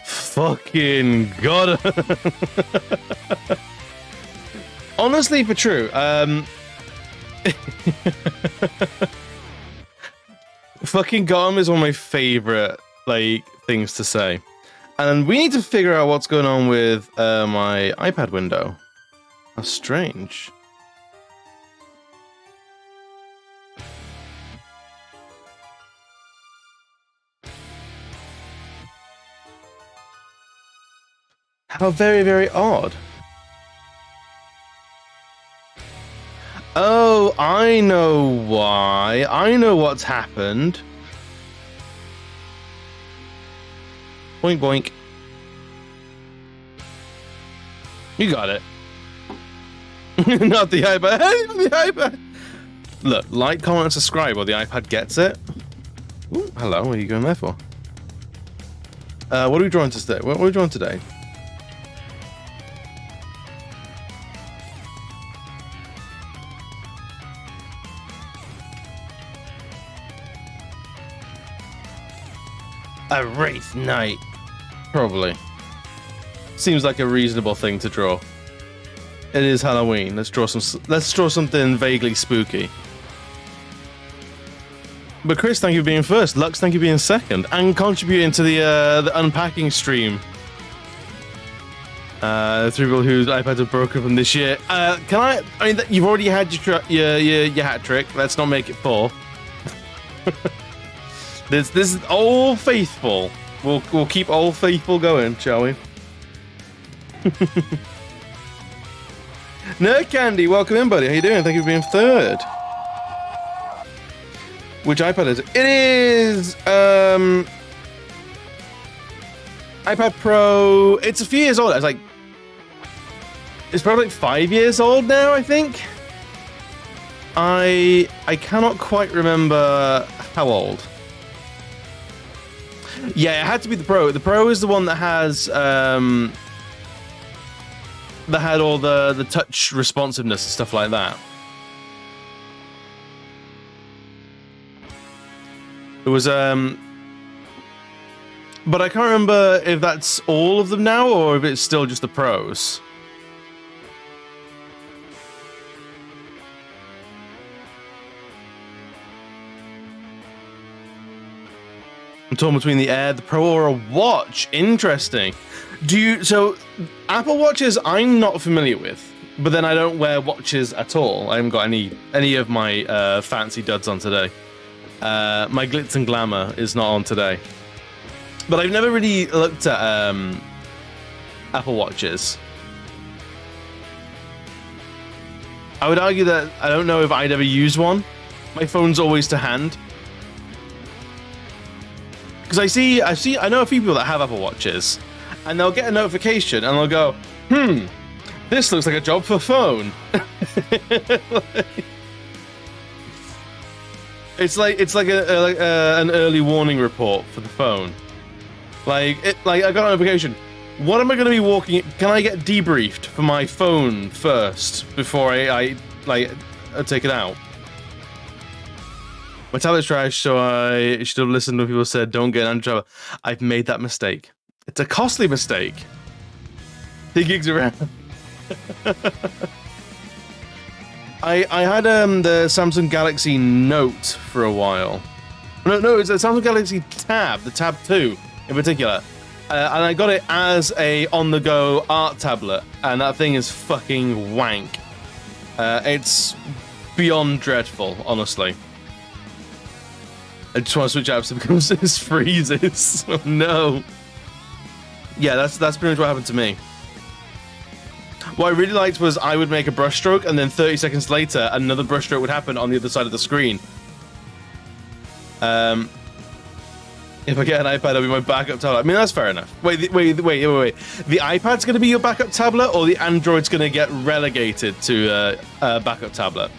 Fucking god. Honestly, for true. Fucking Gotham is one of my favorite things to say. And we need to figure out what's going on with my iPad window. How strange. How very, very odd. Oh, I know why. I know what's happened. Boink, boink. You got it. Not the iPad. The iPad. Look, like, comment, and subscribe while the iPad gets it. Ooh, hello, what are you going there for? What are we drawing today? What are we drawing today? A Wraith Knight. Probably. Seems like a reasonable thing to draw. It is Halloween. Let's draw something vaguely spooky. But Chris, thank you for being first. Lux, thank you for being second and contributing to the unpacking stream. Three people whose iPads are broken from this year. I mean, you've already had your hat trick. Let's not make it 4. This is Old Faithful. We'll keep Old Faithful going, shall we? Nerd Candy, welcome in, buddy. How you doing? Thank you for being third. Which iPad is it? It is iPad Pro. It's a few years old. It's probably like 5 years old now, I think. I cannot quite remember how old. Yeah, it had to be the Pro. The Pro is the one that has that had all the touch responsiveness and stuff like that. It was but I can't remember if that's all of them now or if it's still just the Pros. I'm torn between the Air, the Pro, or a watch. Interesting. So Apple Watches I'm not familiar with, but then I don't wear watches at all. I haven't got any of my fancy duds on today. My glitz and glamour is not on today. But I've never really looked at Apple Watches. I would argue that I don't know if I'd ever use one. My phone's always to hand. Because I know a few people that have Apple Watches, and they'll get a notification and they'll go, this looks like a job for phone. It's like an early warning report for the phone. I got a notification. What am I going to be walking? Can I get debriefed for my phone first before I take it out? My tablet's trash, so I should have listened when people said don't get under trouble. I've made that mistake. It's a costly mistake. He gigs around. I had the Samsung Galaxy Note for a while. No, it's the Samsung Galaxy Tab, the Tab 2 in particular. And I got it as a on-the-go art tablet, and that thing is fucking wank. It's beyond dreadful, honestly. I just want to switch apps because this freezes. Oh, no. Yeah, that's pretty much what happened to me. What I really liked was I would make a brushstroke, and then 30 seconds later, another brushstroke would happen on the other side of the screen. If I get an iPad, that'll be my backup tablet. I mean, that's fair enough. Wait. The iPad's going to be your backup tablet, or the Android's going to get relegated to a backup tablet?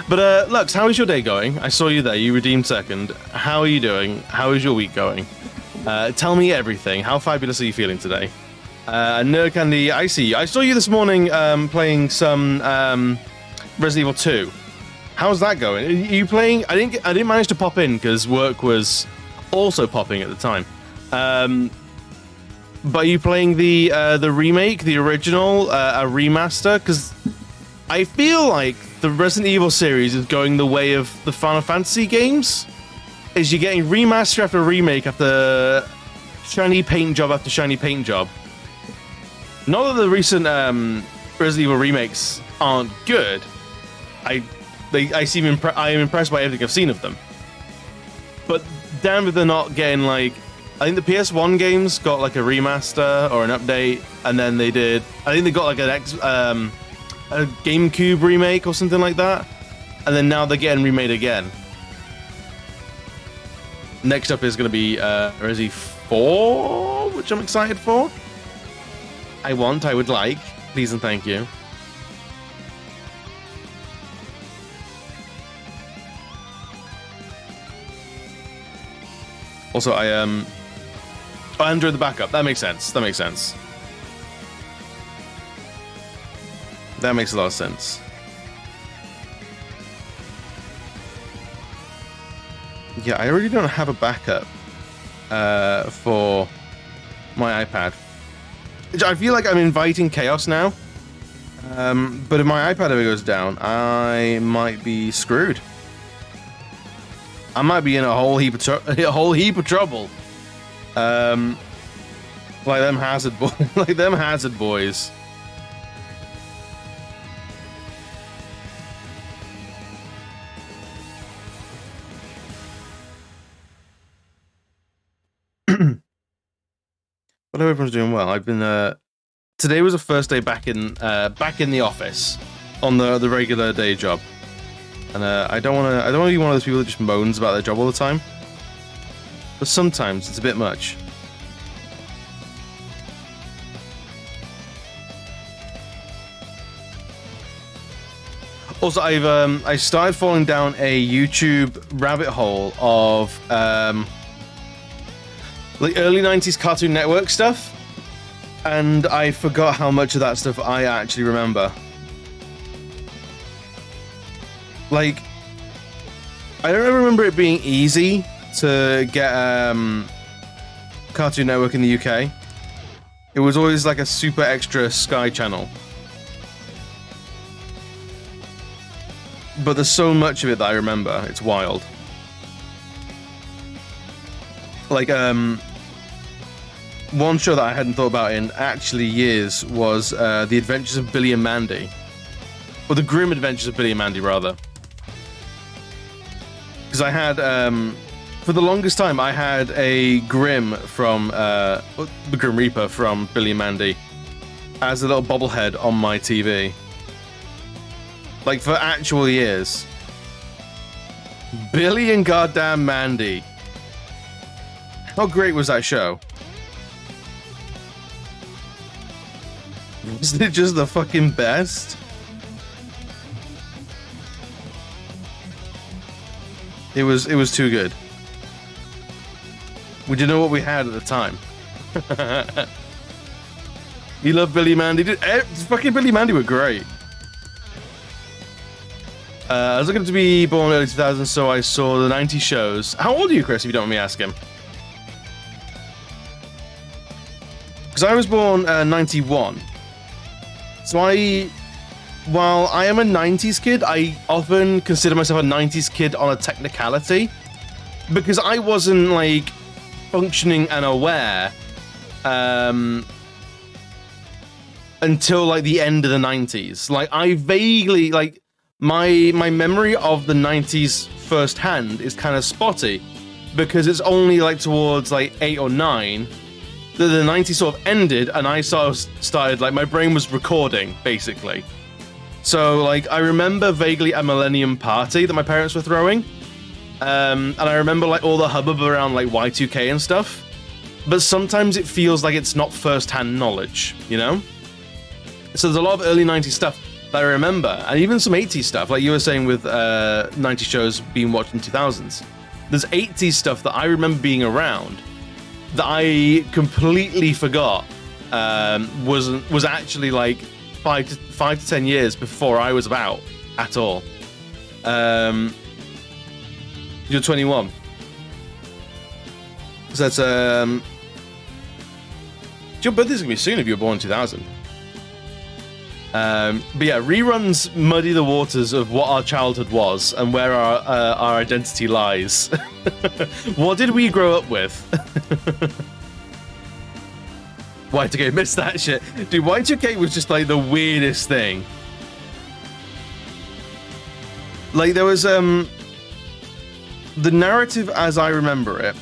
But, Lux, how is your day going? I saw you there. You redeemed second. How are you doing? How is your week going? Tell me everything. How fabulous are you feeling today? Nerd Candy, I see you. I saw you this morning playing some Resident Evil 2. How's that going? Are you playing? I didn't manage to pop in because work was also popping at the time. But are you playing the remake, the original, a remaster? Because I feel like the Resident Evil series is going the way of the Final Fantasy games. Is you're getting remaster after remake after shiny paint job after shiny paint job. Not that the recent Resident Evil remakes aren't good. I am impressed by everything I've seen of them. But damn if they're not getting like. I think the PS1 games got like a remaster or an update, and then I think they got like a GameCube remake or something like that, and then now they're getting remade again. Next up is going to be Resi 4, which I'm excited for. I would like, please and thank you. Also, I enjoyed the backup. That makes sense. That makes a lot of sense. Yeah, I really don't have a backup for my iPad. I feel like I'm inviting chaos now. But if my iPad ever goes down, I might be screwed. I might be in a whole heap of trouble. Like them hazard boys. But everyone's doing well. I've been today was the first day back in the office on the regular day job, and I don't want to be one of those people that just moans about their job all the time. But sometimes it's a bit much. Also, I started falling down a YouTube rabbit hole of like early 90s Cartoon Network stuff, and I forgot how much of that stuff I actually remember. Like, I don't remember it being easy to get Cartoon Network in the UK. It was always like a super extra Sky channel. But there's so much of it that I remember. It's wild. Like, one show that I hadn't thought about in actually years was The Adventures of Billy and Mandy. Or The Grim Adventures of Billy and Mandy, rather. Because I had, for the longest time, I had a Grim from, the Grim Reaper from Billy and Mandy as a little bobblehead on my TV. Like, for actual years. Billy and goddamn Mandy. How great was that show? Isn't it just the fucking best? It was too good. We didn't know what we had at the time. You love Billy and Mandy? Fucking Billy and Mandy were great. I was looking to be born early 2000s, so I saw the 90s shows. How old are you, Chris, if you don't mind me asking? Because I was born 91. So while I am a 90s kid, I often consider myself a 90s kid on a technicality. Because I wasn't, like, functioning and aware until, like, the end of the 90s. Like, I vaguely, like, my memory of the 90s firsthand is kind of spotty. Because it's only, like, towards, like, 8 or 9 that the 90s sort of ended, and I sort of started, like, my brain was recording, basically. So, like, I remember vaguely a Millennium Party that my parents were throwing. And I remember, like, all the hubbub around, like, Y2K and stuff. But sometimes it feels like it's not first-hand knowledge, you know? So there's a lot of early 90s stuff that I remember, and even some 80s stuff, like you were saying with 90s shows being watched in 2000s. There's 80s stuff that I remember being around that I completely forgot was actually like 5 to 10 years before I was about at all. You're 21. So that's Your birthday's gonna be soon if you were born in 2000. But yeah, reruns muddy the waters of what our childhood was and where our identity lies. What did we grow up with? Y2K, missed that shit. Dude, Y2K was just like the weirdest thing. Like there was the narrative as I remember it,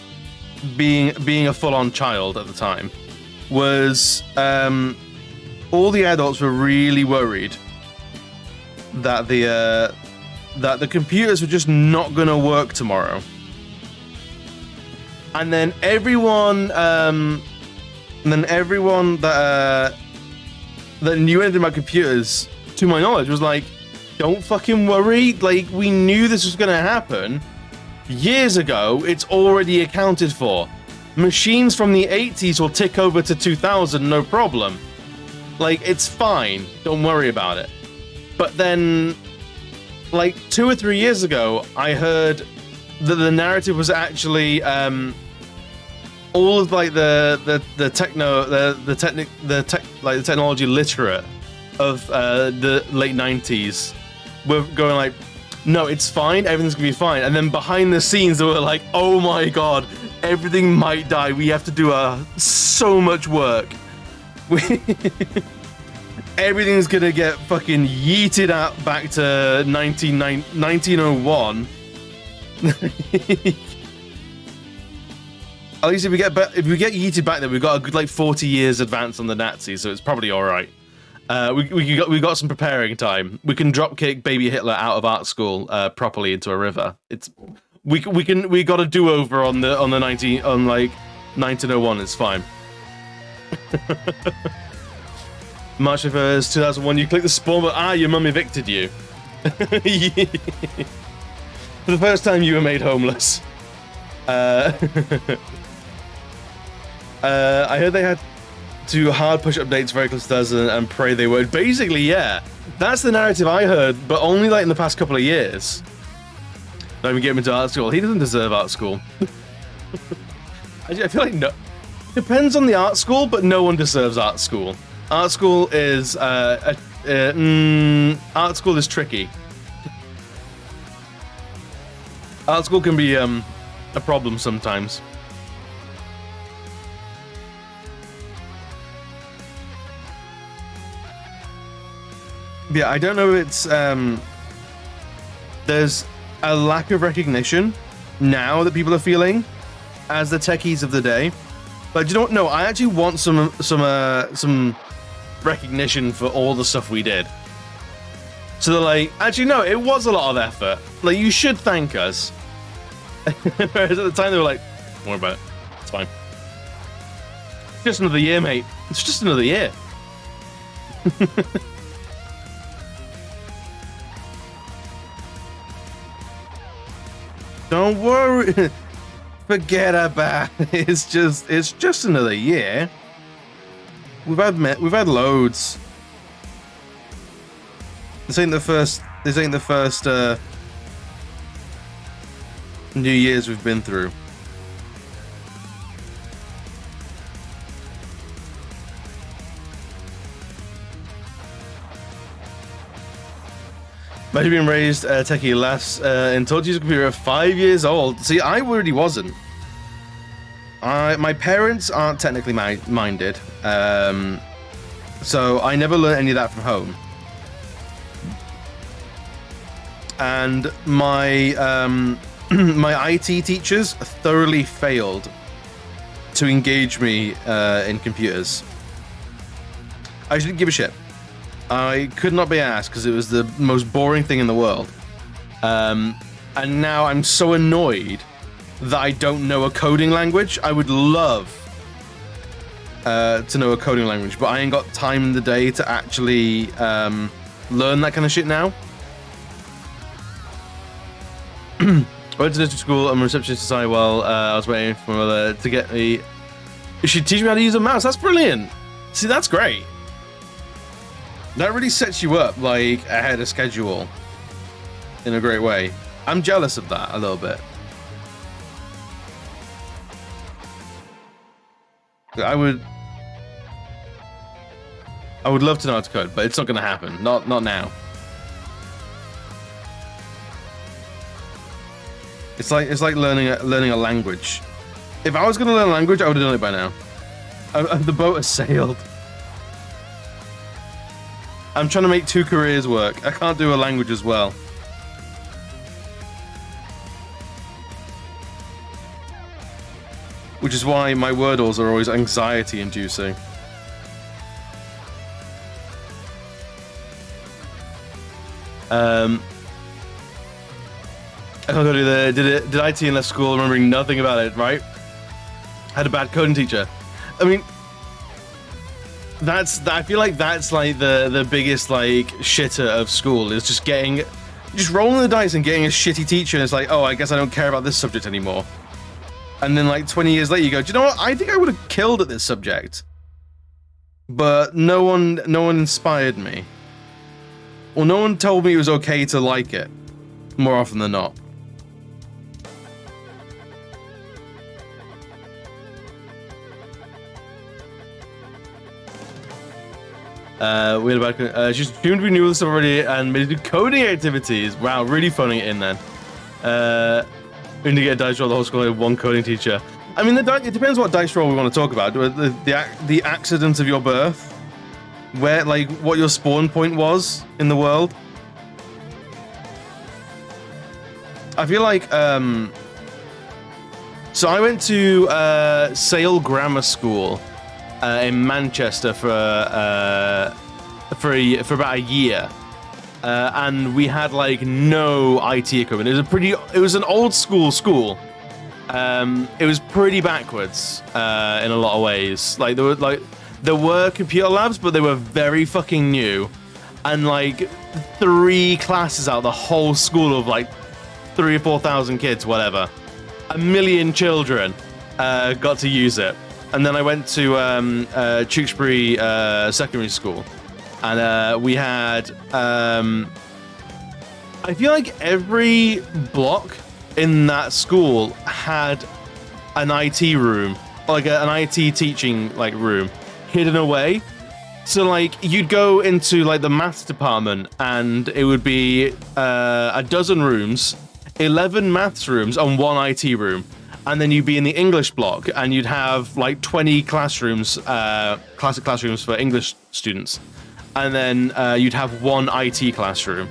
being a full-on child at the time, was all the adults were really worried that the computers were just not gonna work tomorrow. And then everyone that knew anything about computers, to my knowledge, was like, don't fucking worry, like, we knew this was gonna happen years ago. It's already accounted for. Machines from the 80s will tick over to 2000, no problem. Like, it's fine, don't worry about it. But then, like, 2 or 3 years ago, I heard that the narrative was actually all of like the technology literate of the late 90s were going like, no, it's fine, everything's gonna be fine. And then behind the scenes they were like, oh my god, everything might die, we have to do so much work. Everything's gonna get fucking yeeted out back to 1901. At least if we get yeeted back there, we've got a good like 40 years advance on the Nazis, so it's probably all right. We got some preparing time. We can dropkick baby Hitler out of art school properly into a river. We got a do-over on 1901. It's fine. March 1st, 2001. You click the spawn, but your mum evicted you. For the first time, you were made homeless. I heard they had to hard push updates very close to 2000 and pray they would. Basically, yeah. That's the narrative I heard, but only like in the past couple of years. Don't even get him into art school. He doesn't deserve art school. I feel like no. Depends on the art school, but no one deserves art school. Art school is art school is tricky. Art school can be a problem sometimes. Yeah, I don't know if it's there's a lack of recognition now that people are feeling as the techies of the day. But you don't know, I actually want some recognition for all the stuff we did. So they're like, actually no, it was a lot of effort. Like, you should thank us. Whereas at the time they were like, don't worry about it, it's fine. It's just another year, mate. It's just another year. Don't worry. Forget about it. It's just another year. We've had loads. This ain't the first New Year's we've been through. Imagine being raised techie last and taught to use a computer at 5 years old. See, I already wasn't. My parents aren't technically minded, so I never learned any of that from home. And my my IT teachers thoroughly failed to engage me in computers. I didn't give a shit. I could not be asked because it was the most boring thing in the world. And now I'm so annoyed that I don't know a coding language. I would love to know a coding language, but I ain't got time in the day to actually learn that kind of shit now. I went to district school. I'm a receptionist society while I was waiting for my mother to get me. She teach me how to use a mouse. That's brilliant. See, that's great. That really sets you up like ahead of schedule in a great way. I'm jealous of that a little bit. I I would love to know how to code, but it's not going to happen. Not now. It's like learning a language. If I was going to learn a language, I would have done it by now. The boat has sailed. I'm trying to make 2 careers work. I can't do a language as well. Which is why my Wordles are always anxiety-inducing. I can't go to the did IT and left school remembering nothing about it, right? Had a bad coding teacher. I mean, I feel like that's like the biggest like shitter of school is just rolling the dice and getting a shitty teacher, and it's like, oh, I guess I don't care about this subject anymore. And then like 20 years later you go, do you know what? I think I would have killed at this subject. But no one inspired me. Well, no one told me it was okay to like it, more often than not. We had about she's assumed we knew this already and made it do coding activities. Wow, really phoning it in then. We need to get a dice roll the whole school with 1 coding teacher. I mean, it depends what dice roll we want to talk about. The accident of your birth, where like what your spawn point was in the world. I feel like so I went to Sale Grammar School in Manchester for about a year, and we had like no IT equipment. It was an old school. It was pretty backwards in a lot of ways. Like there were computer labs, but they were very fucking new, and like 3 classes out of the whole school of like 3,000 or 4,000 kids, whatever, 1 million children got to use it. And then I went to Tewkesbury Secondary School, and we had I feel like every block in that school had an IT room, like an IT teaching like room, hidden away. So like you'd go into like the maths department, and it would be a dozen rooms, 11 maths rooms, and 1 IT room. And then you'd be in the English block, and you'd have like 20 classrooms, classic classrooms for English students. And then you'd have 1 IT classroom.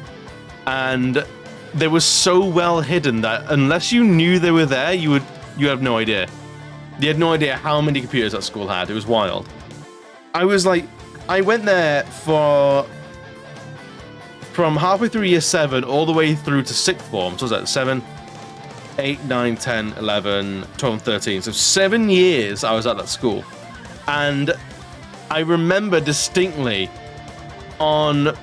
And they were so well hidden that unless you knew they were there, you have no idea. You had no idea how many computers that school had. It was wild. I went there from halfway through year 7 all the way through to 6th form. So was that 7, 8, 9, 10, 11, 12, and 13. So 7 years I was at that school. And I remember distinctly on,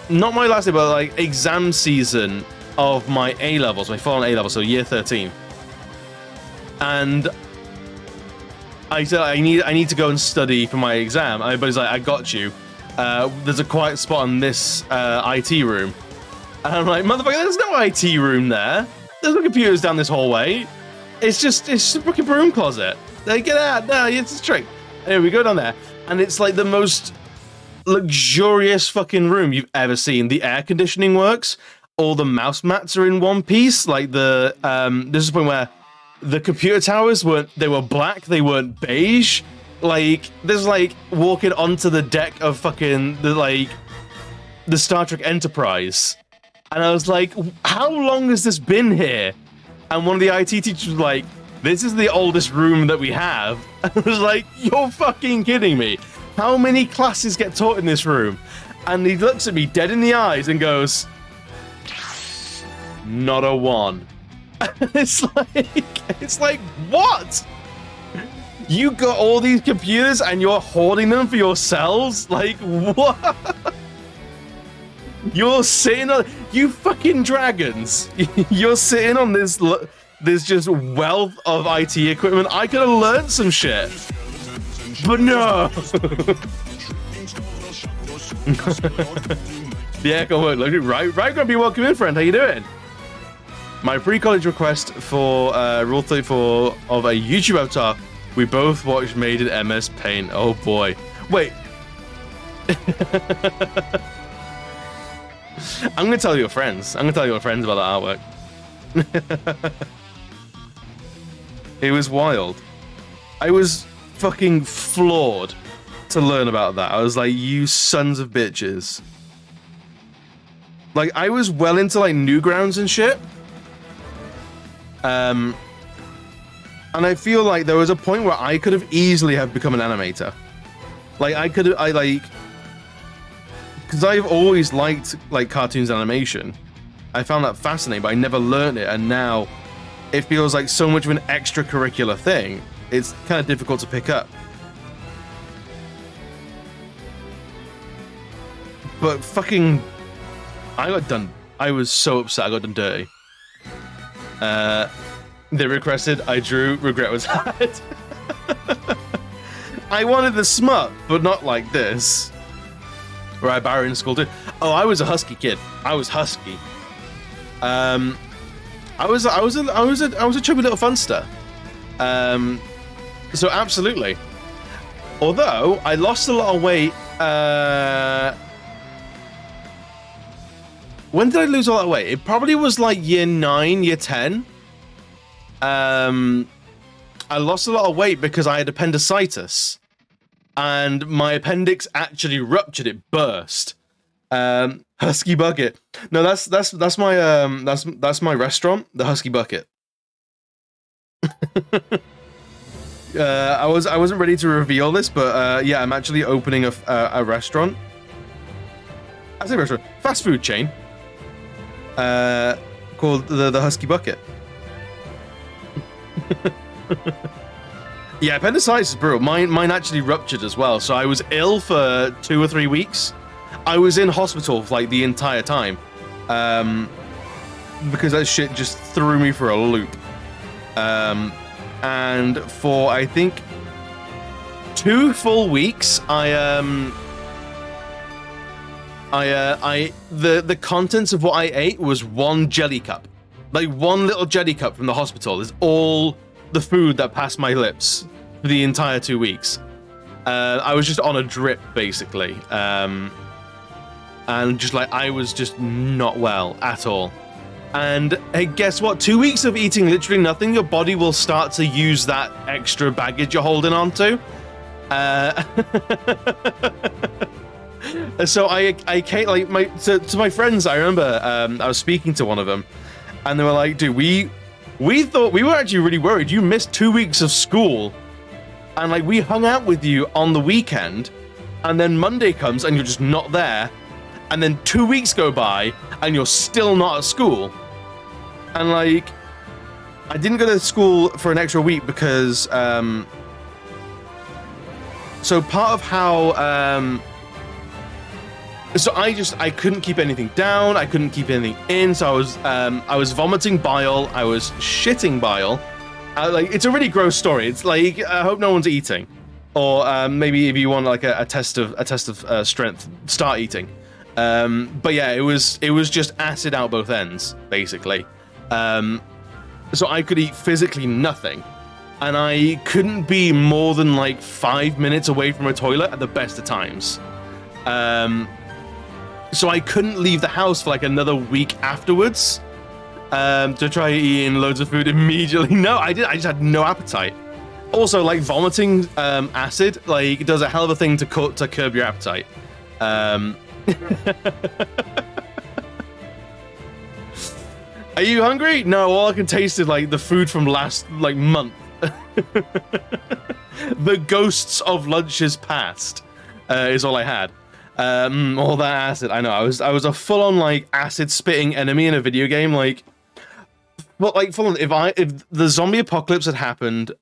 not my last day, but like exam season of my A-levels, my full-on A-levels, so year 13. And I said, I need to go and study for my exam. And everybody's like, I got you. There's a quiet spot in this IT room. And I'm like, motherfucker, there's no IT room there. There's no computers down this hallway. It's just a fucking broom closet. They get out. No, it's a trick. Anyway, we go down there, and it's like the most luxurious fucking room you've ever seen. The air conditioning works. All the mouse mats are in one piece. Like this is the point where the computer towers were black. They weren't beige. Like there's like walking onto the deck of fucking the Star Trek Enterprise. And I was like, how long has this been here? And one of the IT teachers was like, this is the oldest room that we have. And I was like, you're fucking kidding me. How many classes get taught in this room? And he looks at me dead in the eyes and goes, not a one. It's like, what? You got all these computers and you're hoarding them for yourselves? Like, what? You're sitting on, you fucking dragons. You're sitting on this just wealth of IT equipment. I could have learned some shit. But no. The echo worked. Look, right, gonna be welcome in, friend. How you doing? My pre-college request for Rule 34 of a YouTube avatar. We both watched Made in MS Paint. Oh boy. Wait. I'm gonna tell your friends. I'm gonna tell your friends about that artwork. It was wild. I was fucking floored to learn about that. I was like, you sons of bitches. Like, I was well into like Newgrounds and shit. And I feel like there was a point where I could have easily have become an animator. Like, because I've always liked like cartoons animation. I found that fascinating, but I never learned it, and now it feels like so much of an extracurricular thing. It's kind of difficult to pick up. But fucking, I was so upset I got done dirty. They requested, I drew, regret was had. I wanted the smut, but not like this. Right, Barry in school too. Oh, I was a husky kid. I was husky. I was a chubby little funster. So absolutely. Although I lost a lot of weight. When did I lose all that weight? It probably was like year 9, year 10. I lost a lot of weight because I had appendicitis, and my appendix actually ruptured. It burst. Husky Bucket. No, that's my restaurant, the Husky Bucket. I wasn't ready to reveal this, but yeah, I'm actually opening a restaurant. I say restaurant, fast food chain. Called the Husky Bucket. Yeah, appendicitis is brutal. Mine actually ruptured as well, so I was ill for 2 or 3 weeks. I was in hospital for like the entire time, because that shit just threw me for a loop. And for I think 2 full weeks, the contents of what I ate was 1 jelly cup. Like 1 little jelly cup from the hospital is all the food that passed my lips for the entire 2 weeks. I was just on a drip, basically. And just like, I was just not well at all. And hey, guess what? 2 weeks of eating literally nothing, your body will start to use that extra baggage you're holding on to. So I came, like, to my friends, I remember I was speaking to one of them, and they were like, dude, we thought, we were actually really worried. You missed 2 weeks of school, and like, we hung out with you on the weekend, and then Monday comes and you're just not there, and then 2 weeks go by and you're still not at school. And like, I didn't go to school for an extra week because so part of how so I couldn't keep anything down, I couldn't keep anything in, so I was vomiting bile, I was shitting bile. Like, it's a really gross story. It's like, I hope no one's eating, or maybe if you want like a test of strength, start eating. But yeah, it was just acid out both ends, basically. So I could eat physically nothing, and I couldn't be more than like 5 minutes away from a toilet at the best of times. So I couldn't leave the house for like another week afterwards, to try eating loads of food immediately. No, I just had no appetite. Also, like, vomiting acid, like, does a hell of a thing to curb your appetite. Are you hungry? No, all I can taste is like the food from last like month. The ghosts of lunches past is all I had. All that acid. I know. I was a full-on like acid spitting enemy in a video game. Like, well, like full on. If the zombie apocalypse had happened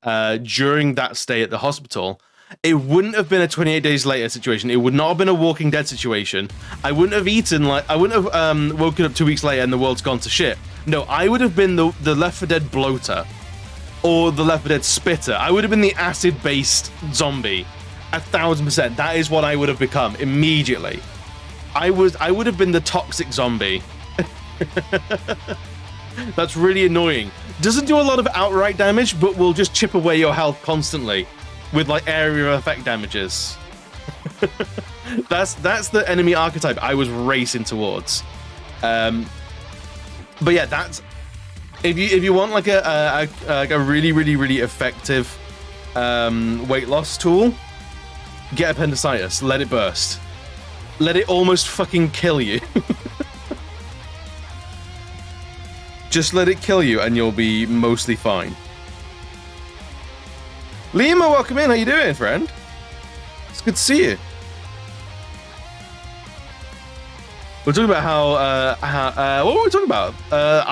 during that stay at the hospital, it wouldn't have been a 28 days later situation. It would not have been a Walking Dead situation. I wouldn't have eaten I wouldn't have woken up 2 weeks later and the world's gone to shit. No, I would have been the Left 4 Dead bloater, or the Left 4 Dead spitter. I would have been the acid-based zombie. 1000%. That is what I would have become immediately. I would have been the toxic zombie. That's really annoying. Doesn't do a lot of outright damage, but will just chip away your health constantly with like area effect damages. That's the enemy archetype I was racing towards. But yeah, that's if you want like a really really effective weight loss tool, get appendicitis, let it burst, let it almost fucking kill you. Just let it kill you and you'll be mostly fine. Lima, welcome in. How you doing, friend? It's good to see you. We're talking about how what were we talking about?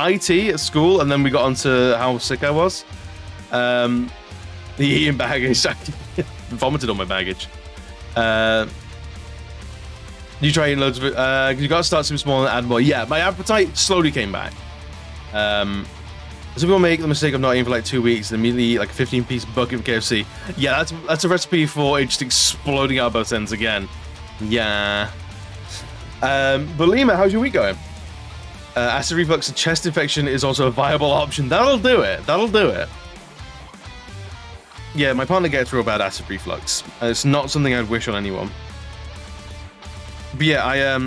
IT at school, and then we got onto how sick I was. The eating baggage. I vomited on my baggage. You try eating loads of it. You got to start super small and add more. Yeah, my appetite slowly came back. Some people make the mistake of not eating for like 2 weeks and immediately eat like a 15-piece bucket of KFC. Yeah, that's a recipe for it just exploding out both ends again. Yeah. But Lima, how's your week going? Acid reflux and chest infection is also a viable option. That'll do it. That'll do it. Yeah, my partner gets real bad acid reflux. It's not something I'd wish on anyone. But yeah,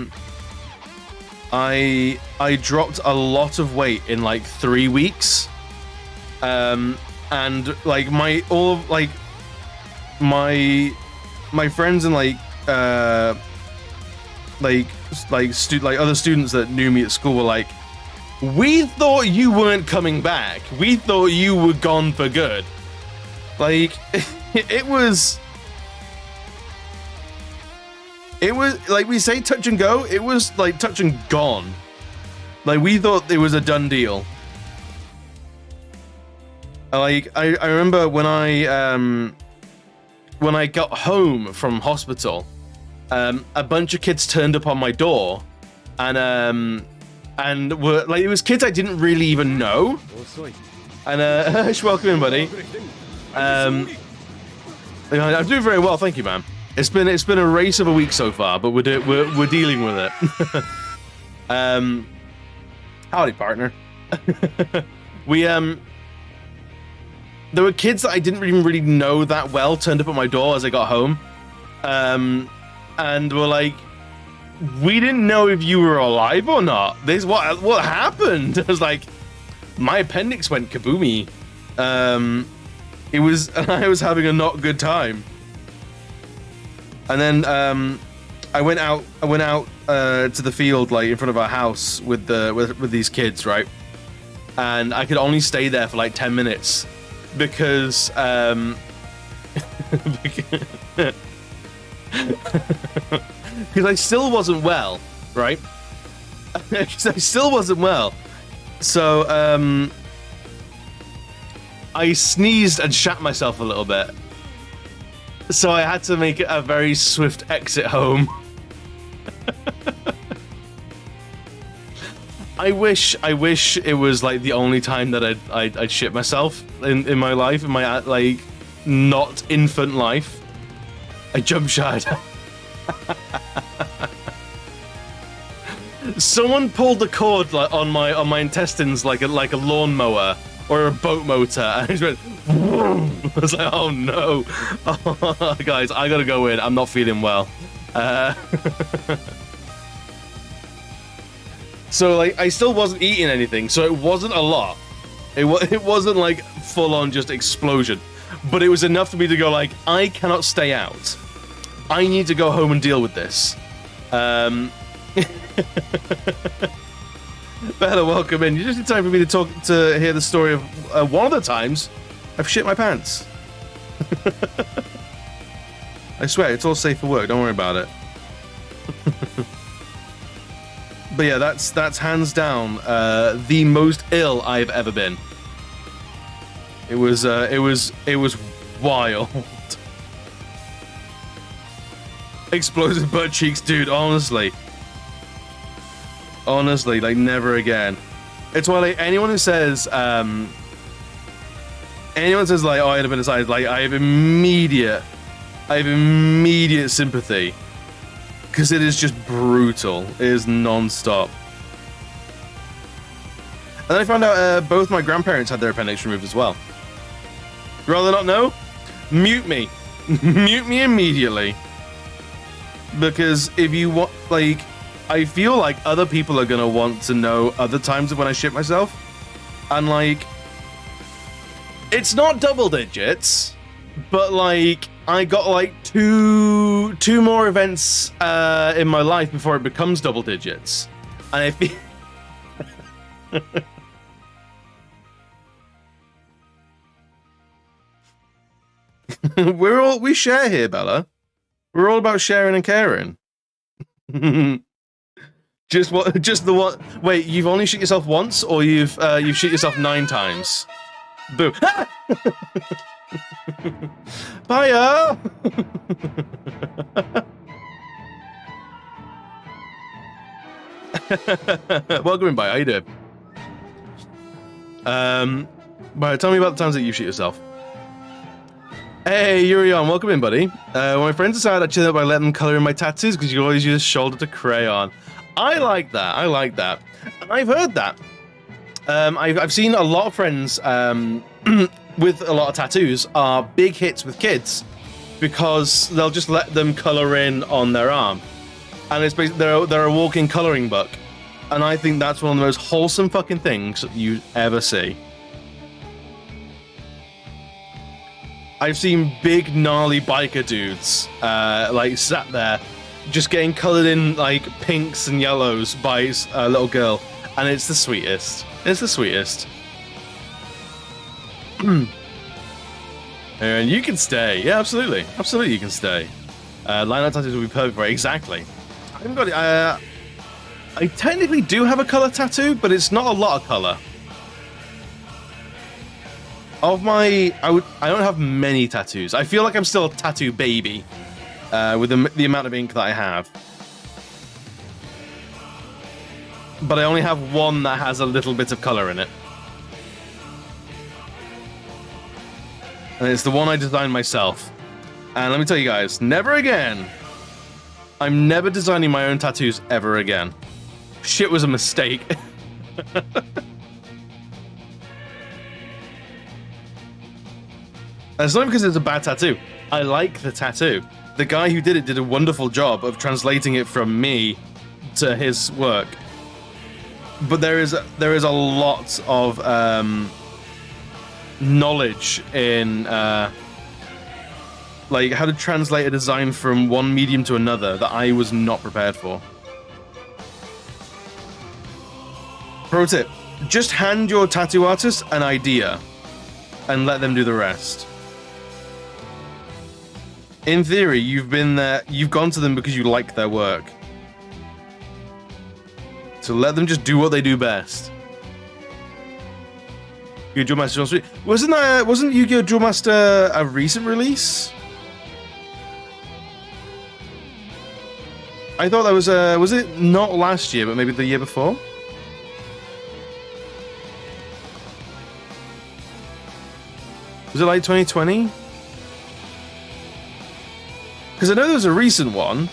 I dropped a lot of weight in like 3 weeks. And like my friends and like other students that knew me at school were like, we thought you weren't coming back. We thought you were gone for good. Like, it was like we say touch and go. It was like touch and gone. Like we thought it was a done deal. Like I remember when I got home from hospital, a bunch of kids turned up on my door, and were like, it was kids I didn't really even know. And Hirsch, welcome in, buddy. I'm doing very well, thank you, man. It's been a race of a week so far, but we're dealing with it. Howdy, partner. There were kids that I didn't even really know that well turned up at my door as I got home, and were like, "We didn't know if you were alive or not. This what happened?" I was like, "My appendix went kaboomy." I was having a not good time. And then I went out to the field, like in front of our house with these kids, right? And I could only stay there for like 10 minutes because because I still wasn't well, right? Because I still wasn't well. So I sneezed and shat myself a little bit. So I had to make a very swift exit home. I wish it was like the only time that I'd shit myself in my life, in my like not infant life. I jump shot. Someone pulled the cord like on my intestines like a lawnmower or a boat motor, and I just went. I was like, oh no, oh, guys, I gotta go in. I'm not feeling well. So like, I still wasn't eating anything, so it wasn't a lot. It wasn't like full on just explosion, but it was enough for me to go like, I cannot stay out. I need to go home and deal with this. Bella, welcome in. You just in time for me to hear the story of one of the times I've shit my pants. I swear, it's all safe for work. Don't worry about it. But yeah, that's hands down the most ill I've ever been. It was wild. Explosive butt cheeks, dude. Honestly, like never again. It's why like anyone who says like, oh, I had appendicitis, like I have immediate sympathy, because it is just brutal. It is non-stop. And then I found out both my grandparents had their appendix removed as well. Rather not know? Mute me. Mute me immediately. because if you want, like, I feel like other people are gonna want to know other times of when I shit myself, and like, it's not double digits, but like, I got like two more events in my life before it becomes double digits, and I feel. We share here, Bella. We're all about sharing and caring. Just the one. Wait, you've only shit yourself once, or you've shit yourself 9 times? Boo. Bye. Welcome in, bye. How you doing? Right, tell me about the times that you shit yourself. Hey, Yurion, welcome in, buddy. When my friends decided I'd chill out by letting them color in my tattoos because you always use shoulder to crayon. I like that. I like that. And I've heard that. I've seen a lot of friends with a lot of tattoos are big hits with kids because they'll just let them color in on their arm, and it's basically they're a walking coloring book. And I think that's one of the most wholesome fucking things you ever see. I've seen big gnarly biker dudes like sat there just getting colored in like pinks and yellows by a little girl, and it's the sweetest. It's the sweetest. And you can stay. Yeah, absolutely. Absolutely you can stay. Line art tattoos will be perfect for it. Exactly. I haven't got it. I technically do have a color tattoo, but it's not a lot of color. Of my, I don't have many tattoos. I feel like I'm still a tattoo baby with the amount of ink that I have. But I only have one that has a little bit of color in it. And it's the one I designed myself. And let me tell you guys, never again. I'm never designing my own tattoos ever again. Shit was a mistake. It's not because it's a bad tattoo. I like the tattoo. The guy who did it did a wonderful job of translating it from me to his work. But there is a lot of knowledge in like how to translate a design from one medium to another that I was not prepared for. Pro tip: just hand your tattoo artist an idea and let them do the rest. In theory, you've been there, you've gone to them because you like their work. So let them just do what they do best. Yu-Gi-Oh! Duel Master John 3. Wasn't Yu-Gi-Oh! Duel Master a recent release? I thought that was it not last year, but maybe the year before? Was it like 2020? Because I know there was a recent one.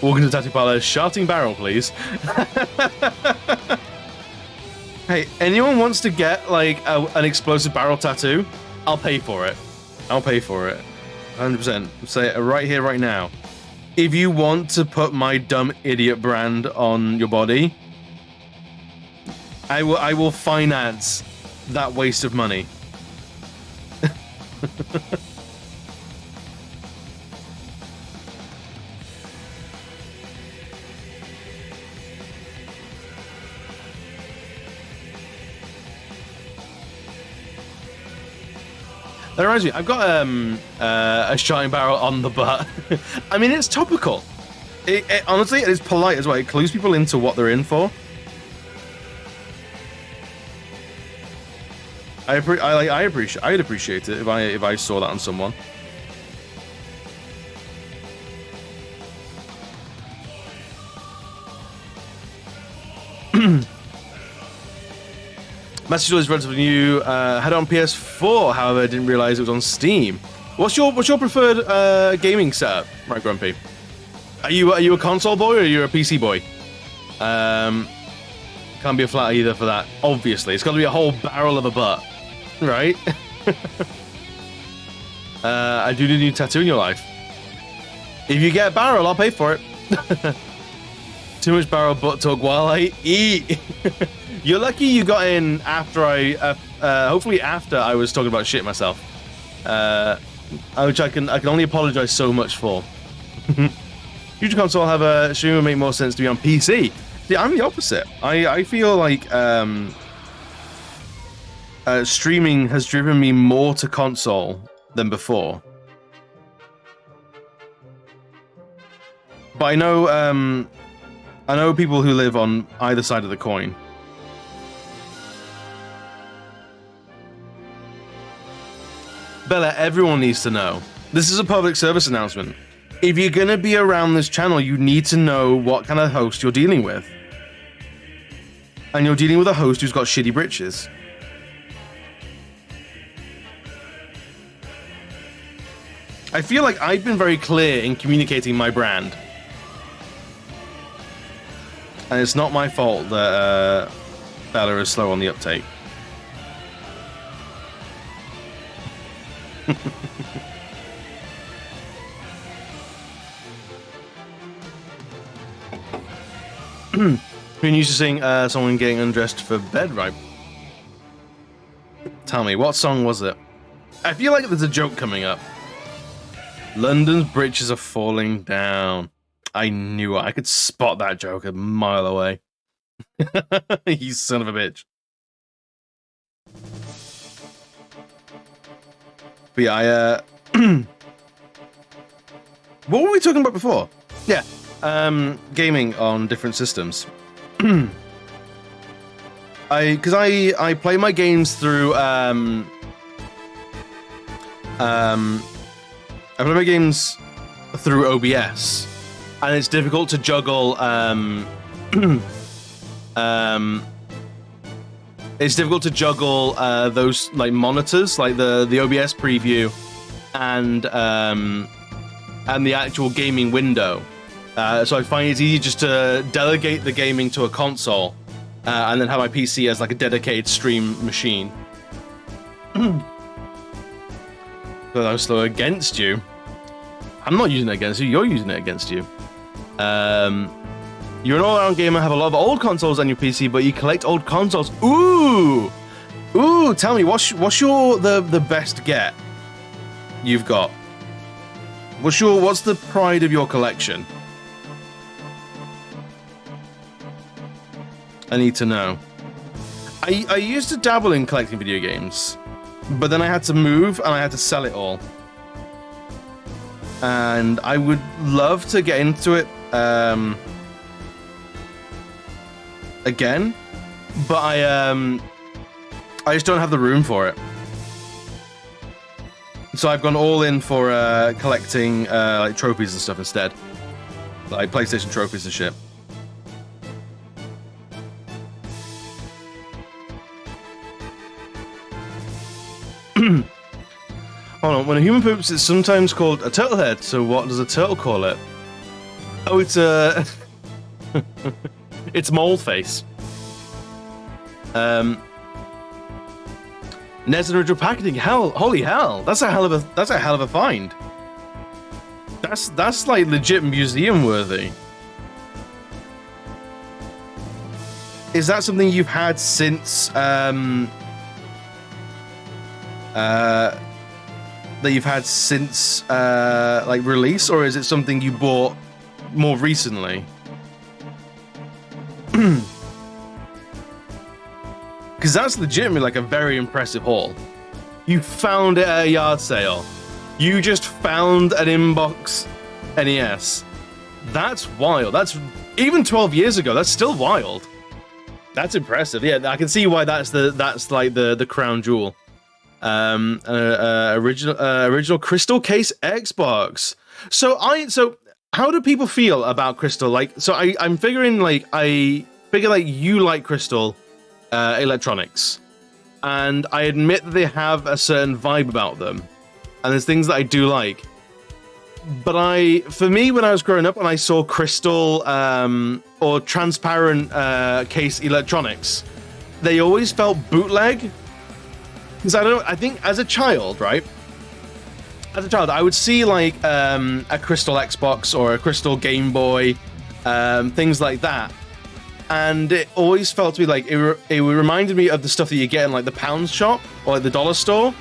Walking to the tattoo parlor, shouting barrel, please. Hey, anyone wants to get like an explosive barrel tattoo? I'll pay for it. I'll pay for it. 100%. Say it right here, right now. If you want to put my dumb idiot brand on your body, I will finance that waste of money. That reminds me, I've got a shouting barrel on the butt. I mean, it's topical. It honestly, it is polite as well. It clues people into what they're in for. I'd appreciate it if I saw that on someone. Master Duel is relatively new. Had it on PS4, however, I didn't realize it was on Steam. What's your preferred gaming setup, right, Grumpy? Are you a console boy or are you a PC boy? Can't be a flat either for that. Obviously, it's got to be a whole barrel of a butt, right? I do need a new tattoo in your life. If you get a barrel, I'll pay for it. Too much barrel butt talk while I eat. You're lucky you got in after hopefully after I was talking about shit myself. Which I can only apologize so much for. Future console have a stream would make more sense to be on PC. See, I'm the opposite. I feel like streaming has driven me more to console than before. But I know people who live on either side of the coin. Bella, everyone needs to know. This is a public service announcement. If you're going to be around this channel, you need to know what kind of host you're dealing with. And you're dealing with a host who's got shitty britches. I feel like I've been very clear in communicating my brand. And it's not my fault that Bella is slow on the uptake. Been used to seeing someone getting undressed for bed, right? Tell me, what song was it? I feel like there's a joke coming up. London's bridges are falling down. I knew it. I could spot that joke a mile away. You son of a bitch. But yeah, what were we talking about before? Yeah, gaming on different systems. I play my games through I play my games through OBS, and it's difficult to juggle it's difficult to juggle those like monitors, like the OBS preview and the actual gaming window. So I find it's easy just to delegate the gaming to a console and then have my PC as like a dedicated stream machine. But I was slow against you. I'm not using it against you. You're using it against you. You're an all-around gamer, have a lot of old consoles on your PC, but you collect old consoles. Ooh! Tell me, what's the best get you've got? What's the pride of your collection? I need to know. I used to dabble in collecting video games, but then I had to move and I had to sell it all. And I would love to get into it again, but I just don't have the room for it. So I've gone all in for collecting like trophies and stuff instead, like PlayStation trophies and shit. Hold on. When a human poops, it's sometimes called a turtle head. So what does a turtle call it? Oh, it's a it's mole face. Ned's original packaging. Holy hell! That's a hell of a find. That's like legit museum worthy. Is that something you've had since like release, or is it something you bought more recently? Because that's legitimately like a very impressive haul. You found it at a yard sale. You just found an inbox NES. That's wild. That's even 12 years ago. That's still wild. That's impressive. Yeah, I can see why that's like the crown jewel. Original Crystal Case Xbox. So how do people feel about Crystal? Like, so I'm figuring like I figure like you like Crystal Electronics, and I admit that they have a certain vibe about them, and there's things that I do like. But for me, when I was growing up and I saw Crystal or transparent case electronics, they always felt bootleg. Because I think as a child, right? as a child, I would see like a Crystal Xbox or a Crystal Game Boy, things like that, and it always felt to me like it reminded me of the stuff that you get in like the pound shop or like the dollar store,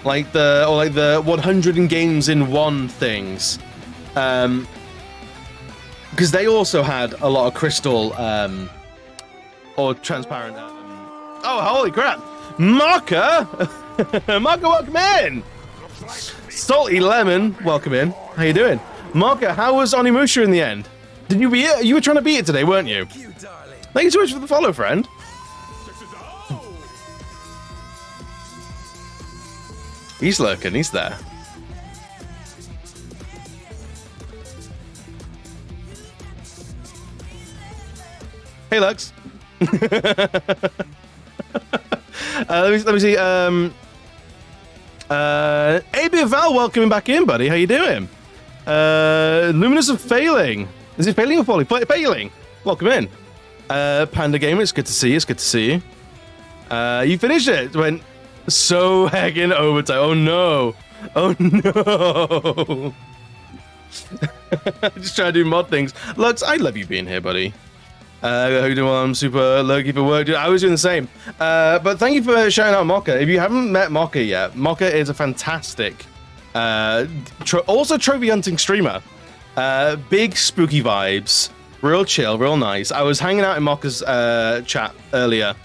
like the 100 games in one things, because they also had a lot of crystal or transparent. Oh, holy crap! Marker, Marker, welcome in. Salty Lemon, welcome in. How you doing, Marker? How was Onimusha in the end? Did you beat it? You were trying to beat it today, weren't you? Thank you so much for the follow, friend. He's lurking. He's there. Hey, Lux. Let me see. AB Val, welcoming back in, buddy. How you doing? Luminous of Failing. Is it Failing or Falling? Failing. Welcome in. Panda Gamer, it's good to see you. It's good to see you. You finished it. Went so heckin' overtime. Oh no. Oh no. Just trying to do mod things. Lux, I love you being here, buddy. How you doing? I'm super lucky for work. Dude, I was doing the same. But thank you for shouting out Mocha. If you haven't met Mocha yet, Mocha is a fantastic, also trophy hunting streamer. Big spooky vibes, real chill, real nice. I was hanging out in Mocha's chat earlier,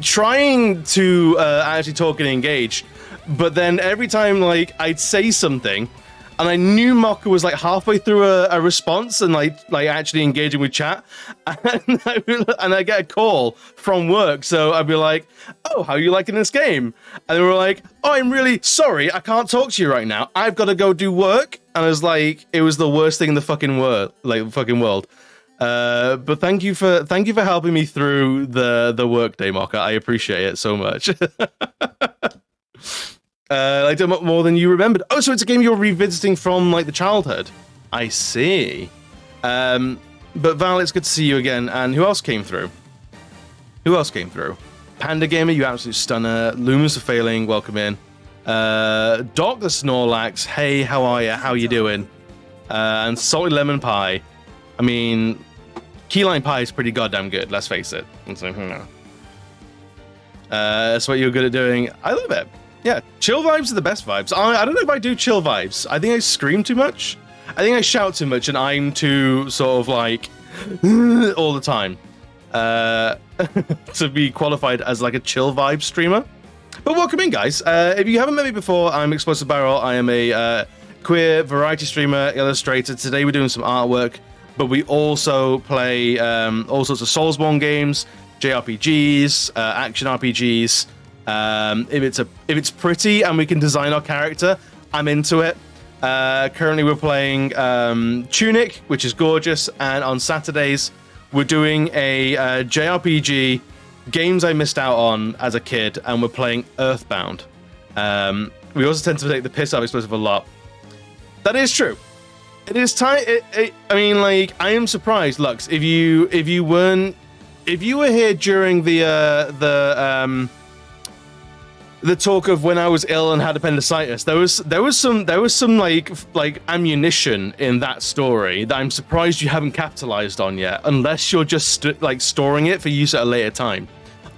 trying to actually talk and engage, but then every time like I'd say something, and I knew Mocha was like halfway through a response and like actually engaging with chat, and I get a call from work, so I'd be like, "Oh, how are you liking this game?" And they were like, "Oh, I'm really sorry, I can't talk to you right now. I've got to go do work." And I was like, it was the worst thing in the fucking world, But thank you for helping me through the work day, Mocha. I appreciate it so much. I did more than you remembered. Oh, so it's a game you're revisiting from like the childhood. I see. But Val, it's good to see you again. And who else came through? Panda Gamer, you absolute stunner. Luminous of Failing, welcome in. Doc the Snorlax, hey, how are you? How you doing? And Salty Lemon Pie. I mean, Key Lime Pie is pretty goddamn good, let's face it. That's what you're good at doing. I love it. Yeah, chill vibes are the best vibes. I don't know if I do chill vibes. I think I scream too much. I think I shout too much, and I'm too sort of like all the time to be qualified as like a chill vibe streamer. But welcome in, guys. If you haven't met me before, I'm Explosive Barrel. I am a queer variety streamer, illustrator. Today we're doing some artwork, but we also play all sorts of Soulsborne games, JRPGs, action RPGs. If it's pretty and we can design our character, I'm into it. Currently we're playing Tunic, which is gorgeous, and on Saturdays we're doing a JRPG, games I missed out on as a kid, and we're playing Earthbound. We also tend to take the piss out of Explosive a lot. That is true. It is time. I mean, like, I am surprised, Lux, if you were here during the talk of when I was ill and had appendicitis, there was some like ammunition in that story that I'm surprised you haven't capitalized on yet, unless you're just like storing it for use at a later time.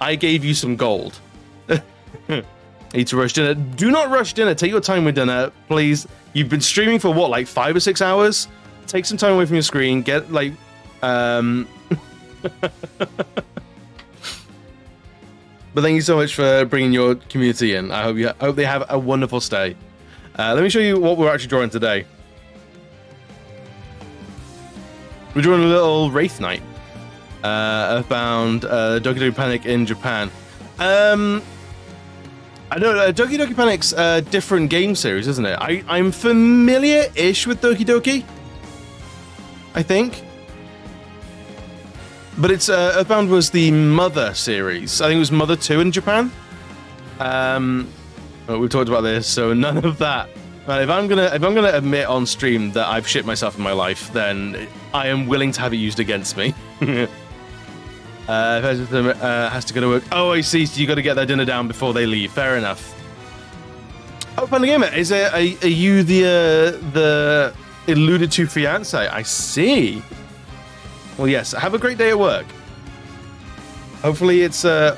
I gave you some gold. Need to rush dinner. Do not rush dinner. Take your time with dinner, please. You've been streaming for what, like 5 or 6 hours? Take some time away from your screen. Get like But thank you so much for bringing your community in. I hope they have a wonderful stay. Let me show you what we're actually drawing today. We're drawing a little Wraith Knight. Earthbound, Doki Doki Panic in Japan. I know Doki Doki Panic's a different game series, isn't it? I'm familiar-ish with Doki Doki, I think. But it's Earthbound was the Mother series. I think it was Mother 2 in Japan. We've talked about this, so none of that. But if I'm gonna admit on stream that I've shit myself in my life, then I am willing to have it used against me. Has to go to work. Oh, I see. So you got to get their dinner down before they leave. Fair enough. Oh, Panda Gamer, is it? Are you the alluded to fiance? I see. Well, yes. Have a great day at work. Hopefully, it's it'll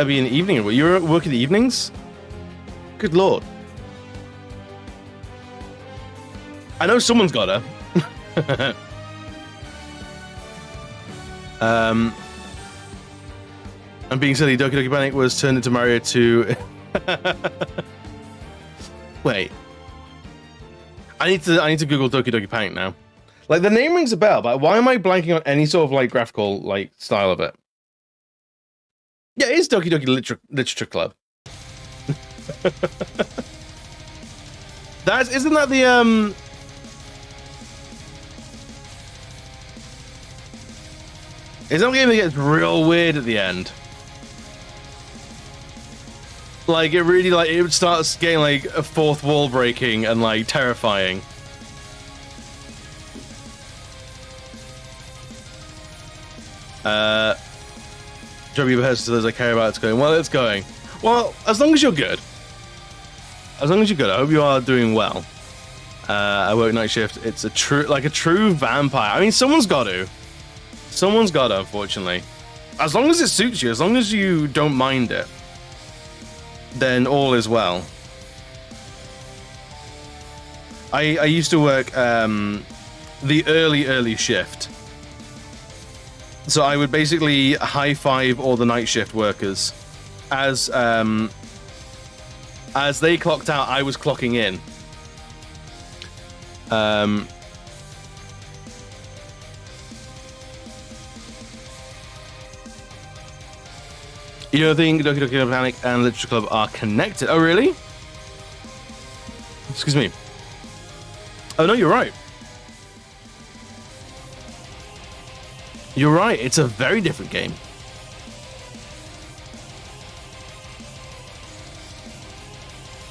be an evening. You're working the evenings. Good lord. I know someone's got her. I'm being silly. Doki Doki Panic was turned into Mario 2. Wait. I need to Google Doki Doki Panic now. Like, the name rings a bell, but why am I blanking on any sort of like graphical like style of it? Yeah, it is Doki Doki Literature Club. Isn't that the Is that a game that gets real weird at the end? Like, it really, like, it starts getting, like, a fourth wall breaking and, like, terrifying. Joby Behest says, I care about it's going. Well, it's going. Well, as long as you're good. As long as you're good. I hope you are doing well. I work night shift. It's a true vampire. I mean, someone's got to. Someone's got to, unfortunately. As long as it suits you, as long as you don't mind it, then all is well. I used to work the early shift. So I would basically high five all the night shift workers. As they clocked out, I was clocking in. You don't think Doki Doki Panic and Literature Club are connected? Oh, really? Excuse me. Oh, no, you're right. You're right. It's a very different game.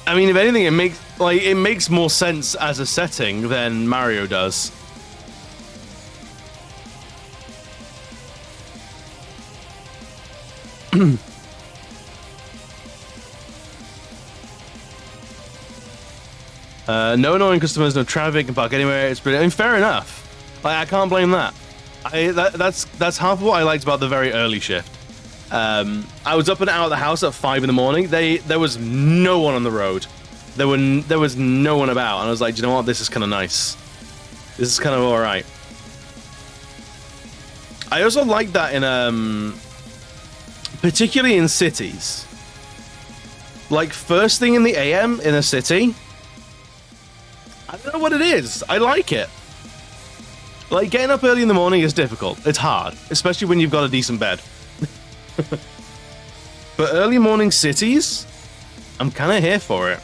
I mean, if anything, it makes more sense as a setting than Mario does. No annoying customers, no traffic, can park anywhere. It's brilliant. I mean, fair enough. I can't blame that. That's half of what I liked about the very early shift. I was up and out of the house at 5 in the morning. There was no one on the road. There was no one about, and I was like, do you know what? This is kind of nice. This is kind of all right. I also like that in particularly in cities. Like, first thing in the AM in a city. I don't know what it is. I like it. Like, getting up early in the morning is difficult. It's hard, especially when you've got a decent bed. But early morning cities, I'm kind of here for it.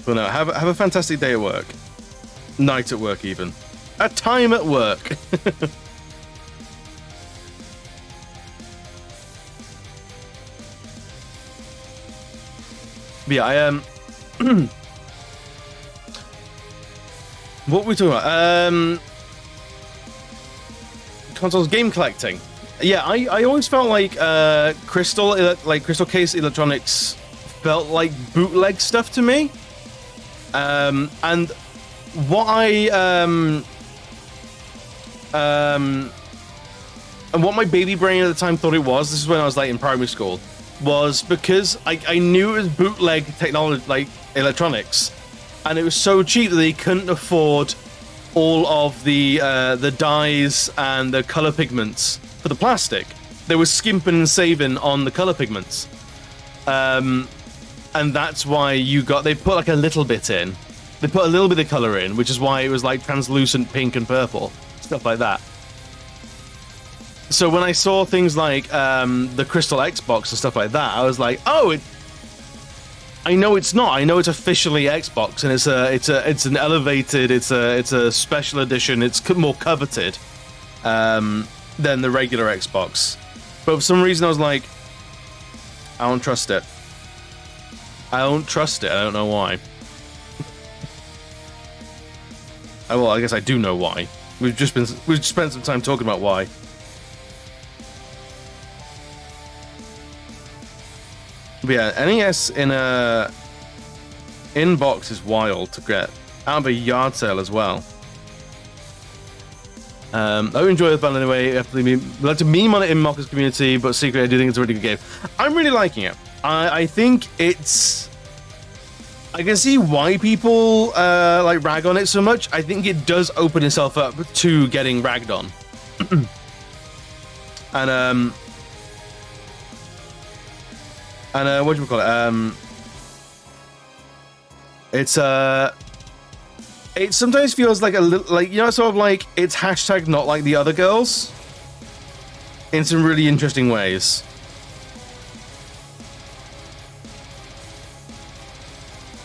But no, have a fantastic day at work. Night at work, even. A time at work. But yeah, what were we talking about? Consoles, game collecting. Yeah, I always felt like Crystal Case Electronics felt like bootleg stuff to me. And what and what my baby brain at the time thought it was, this is when I was like in primary school, was because I knew it was bootleg technology, like electronics, and it was so cheap that they couldn't afford all of the dyes and the color pigments for the plastic. They were skimping and saving on the color pigments. And that's why they put like a little bit in. They put a little bit of color in, which is why it was like translucent pink and purple, stuff like that. So when I saw things like the Crystal Xbox and stuff like that, I was like, oh, I know it's not. I know it's officially Xbox, and it's an elevated, it's a special edition. It's more coveted than the regular Xbox. But for some reason, I was like, I don't trust it. I don't trust it. I don't know why. Well, I guess I do know why. We've spent some time talking about why. But yeah, NES in a inbox is wild to get out of a yard sale as well. I enjoy Earthbound anyway. We like to meme on it in Mocha's community, but secretly I do think it's a really good game. I'm really liking it. I think it's. I can see why people like rag on it so much. I think it does open itself up to getting ragged on. And what do we call it? It sometimes feels like a little, like, you know, sort of like it's hashtag not like the other girls in some really interesting ways.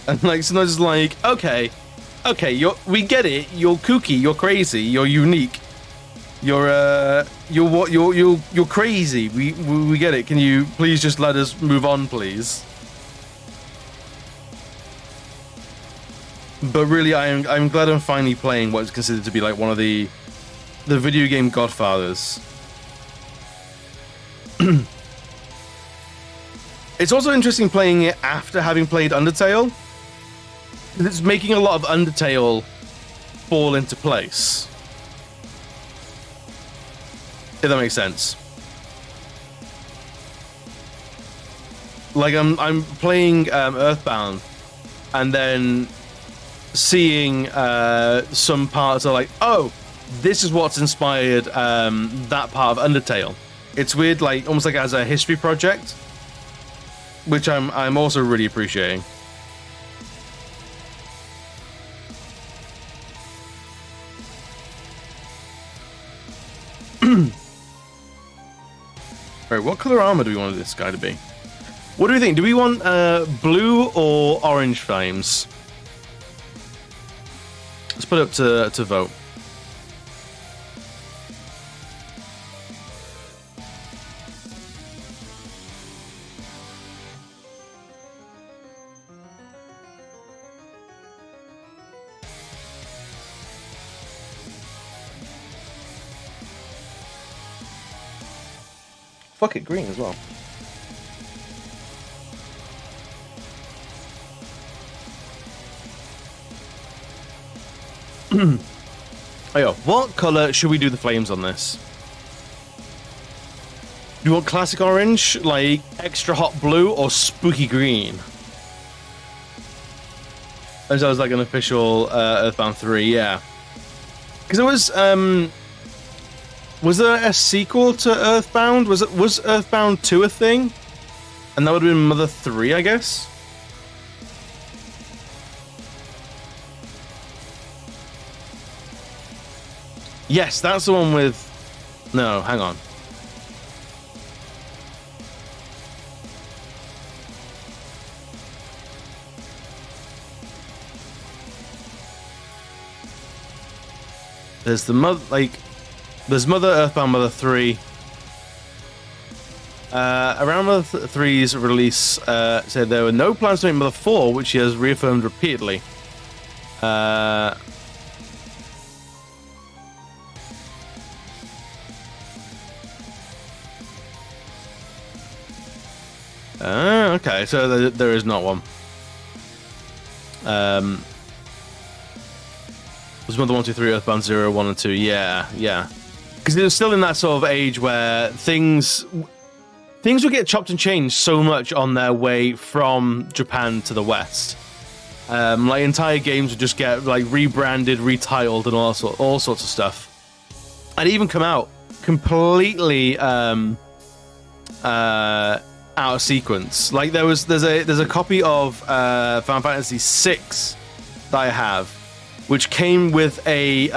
And like sometimes it's like, okay, we get it. You're kooky, you're crazy, you're unique, you're crazy. We get it. Can you please just let us move on, please? But really, I'm glad I'm finally playing what is considered to be like one of the video game godfathers. It's also interesting playing it after having played Undertale. It's making a lot of Undertale fall into place. If that makes sense. Like I'm playing Earthbound, and then seeing some parts are like, oh, this is what's inspired that part of Undertale. It's weird, like almost like as a history project, which I'm also really appreciating. Right, what color armor do we want this guy to be? What do we think? Do we want blue or orange flames? Let's put it up to vote. Fuck it, green as well. Oh yeah, what color should we do the flames on this? Do you want classic orange, like extra hot blue, or spooky green? As I was like an official Earthbound 3, yeah. Because it was there a sequel to Earthbound? Was Earthbound 2 a thing? And that would have been Mother 3, I guess? Yes, that's the one with... No, hang on. There's the mother, like... There's Mother Earthbound, Mother 3. Around Mother 3's release, said there were no plans to make Mother 4, which she has reaffirmed repeatedly. Okay, so there is not one. Was Mother 1, 2, 3, Earthbound 0, 1, and 2? Yeah. Because it was still in that sort of age where things would get chopped and changed so much on their way from Japan to the West. Like entire games would just get like rebranded, retitled, and all sorts of stuff. And even come out completely out of sequence. Like there's a copy of Final Fantasy VI that I have, which came with a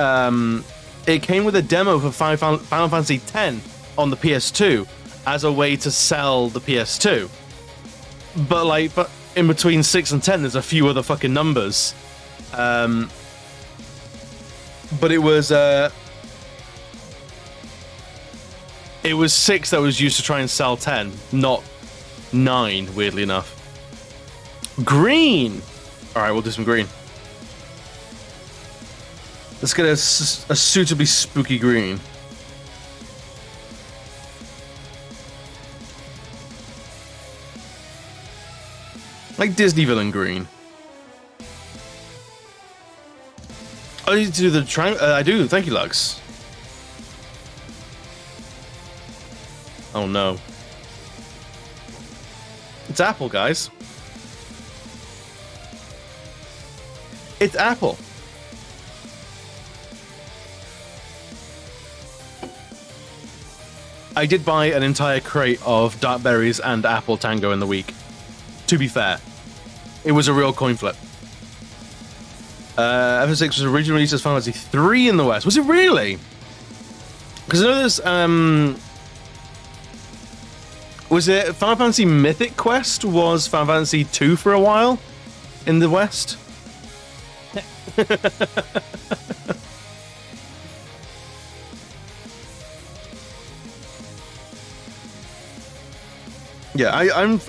demo for Final Fantasy X on the PS2 as a way to sell the PS2. But in between 6 and 10, there's a few other fucking numbers. But it was 6 that was used to try and sell 10, not 9, weirdly enough. Green! Alright, we'll do some green. Let's get a suitably spooky green. Like Disney villain green. I need to do the triangle. I do. Thank you, Lux. Oh no. It's Apple, guys. It's Apple. I did buy an entire crate of dark berries and apple tango in the week. To be fair, it was a real coin flip. FF6 was originally released as Final Fantasy 3 in the West. Was it really? Because I know there's was it Final Fantasy Mythic Quest was Final Fantasy 2 for a while in the West? Yeah,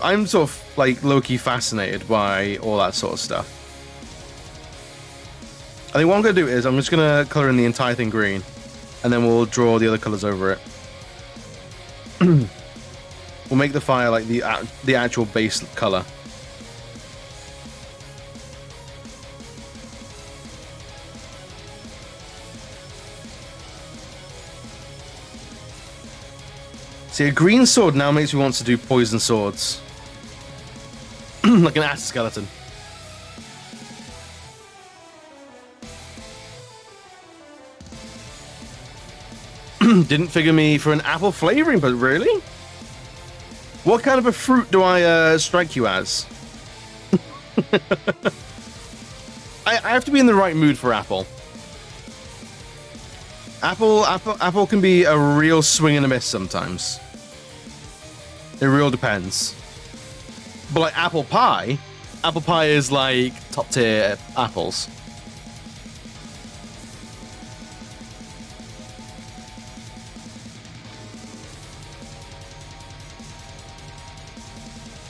I'm sort of like low-key fascinated by all that sort of stuff. I think what I'm gonna do is I'm just gonna color in the entire thing green, and then we'll draw the other colors over it. We'll make the fire like the actual base color. See, a green sword now makes me want to do poison swords. Like an ass skeleton. Didn't figure me for an apple flavoring, but really? What kind of a fruit do I strike you as? I have to be in the right mood for apple. Apple can be a real swing and a miss sometimes. It real depends. But like apple pie is like top tier apples.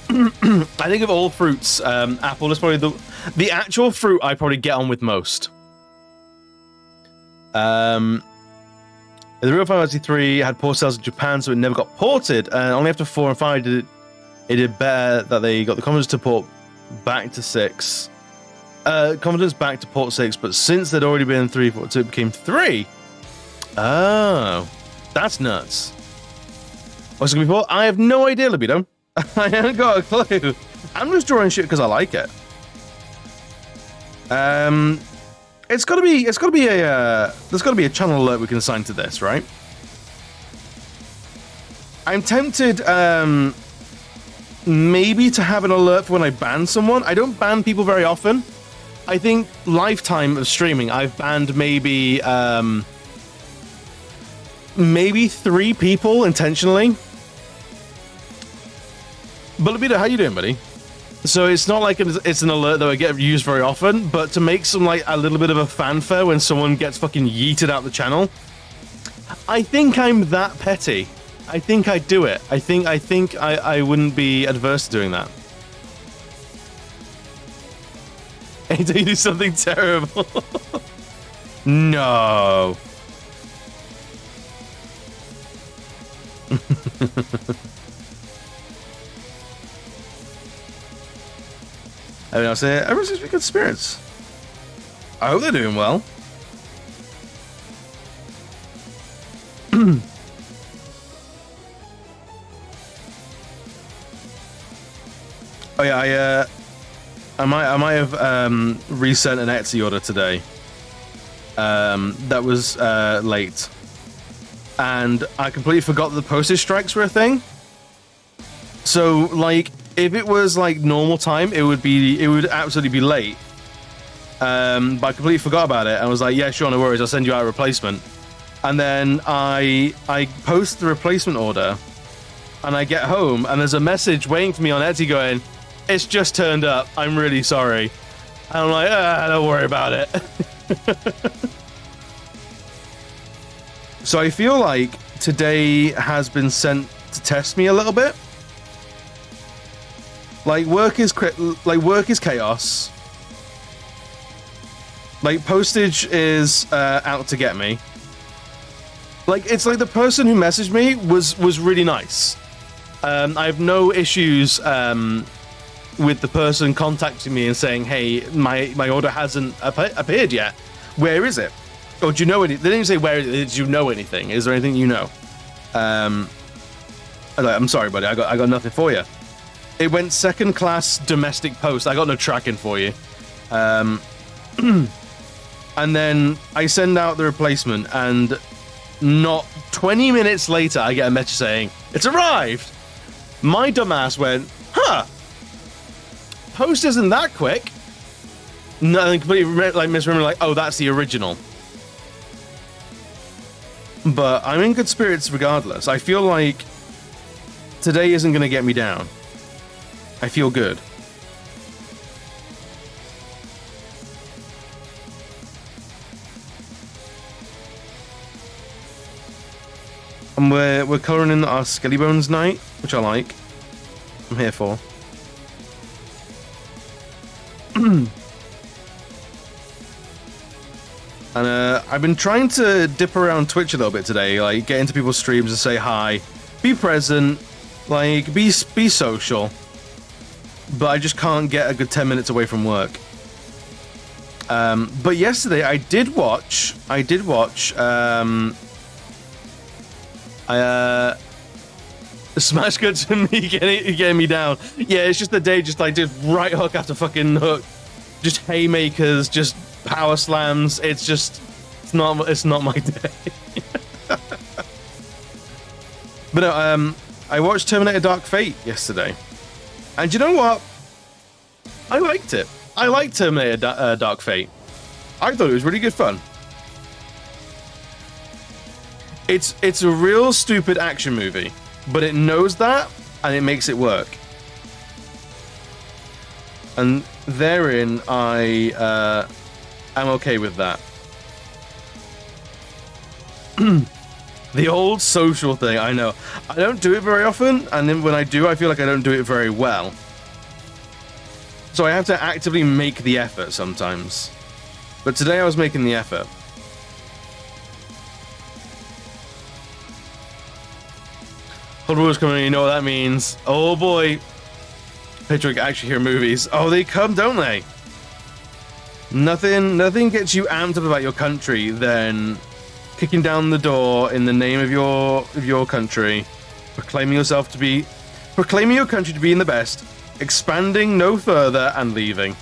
I think of all fruits, apple is probably the actual fruit I probably get on with most. The real Final Fantasy 3 had port sales in Japan, so it never got ported, and only after 4 and 5 did it did better that they got the confidence to port back to 6. Confidence back to port 6, but since there'd already been 3, 4, 2, it became 3. Oh, that's nuts. What's it gonna be for? I have no idea, Libido. I haven't got a clue. I'm just drawing shit because I like it. It's gotta be a there's gotta be a channel alert we can assign to this, right? I'm tempted maybe to have an alert for when I ban someone. I don't ban people very often. I think lifetime of streaming I've banned maybe 3 people intentionally. But Libido, how you doing, buddy? So it's not like it's an alert that I get used very often, but to make some like a little bit of a fanfare when someone gets fucking yeeted out the channel, I think I'm that petty. I think I'd do it. I think I wouldn't be adverse to doing that. Anytime you do something terrible. No. I mean, I'll say everyone seems to be good spirits. I hope they're doing well. Oh yeah, I might have resent an Etsy order today. That was late, and I completely forgot that the postage strikes were a thing. So like, if it was like normal time, it would absolutely be late. But I completely forgot about it. I was like, yeah, sure, no worries, I'll send you out a replacement. And then I post the replacement order, and I get home, and there's a message waiting for me on Etsy going, "It's just turned up. I'm really sorry." And I'm like, don't worry about it. So I feel like today has been sent to test me a little bit. Like work is chaos. Like, postage is out to get me. Like, it's like the person who messaged me was really nice. I have no issues with the person contacting me and saying, "Hey, my order hasn't appeared yet. Where is it? Or do you know anything?" They didn't say where. Did you know anything? Is there anything you know? I'm sorry, buddy. I got nothing for you. It went second class domestic post. I got no tracking for you. And then I send out the replacement, and not 20 minutes later, I get a message saying, "It's arrived." My dumbass went, "Huh, post isn't that quick." Nothing completely like misremember, like, "Oh, that's the original." But I'm in good spirits regardless. I feel like today isn't going to get me down. I feel good. And we're colouring in our Skelly Bones night, which I like. I'm here for. And I've been trying to dip around Twitch a little bit today, like get into people's streams and say hi, be present, like be social. But I just can't get a good 10 minutes away from work. But yesterday I did watch Smash Cut to me getting me down. Yeah, it's just the day, just right hook after fucking hook, just haymakers, just power slams. It's not my day. But no, I watched Terminator Dark Fate yesterday, and you know what? I liked it. I liked Terminator Dark Fate. I thought it was really good fun. It's a real stupid action movie, but it knows that, and it makes it work. And therein, I am okay with that. The old social thing, I know. I don't do it very often, and then when I do, I feel like I don't do it very well. So I have to actively make the effort sometimes. But today I was making the effort. Hood Rules coming, you know what that means. Oh boy. Patrick actually hear movies. Oh, they come, don't they? Nothing gets you amped up about your country than kicking down the door in the name of your country, proclaiming your country to be in the best, expanding no further, and leaving.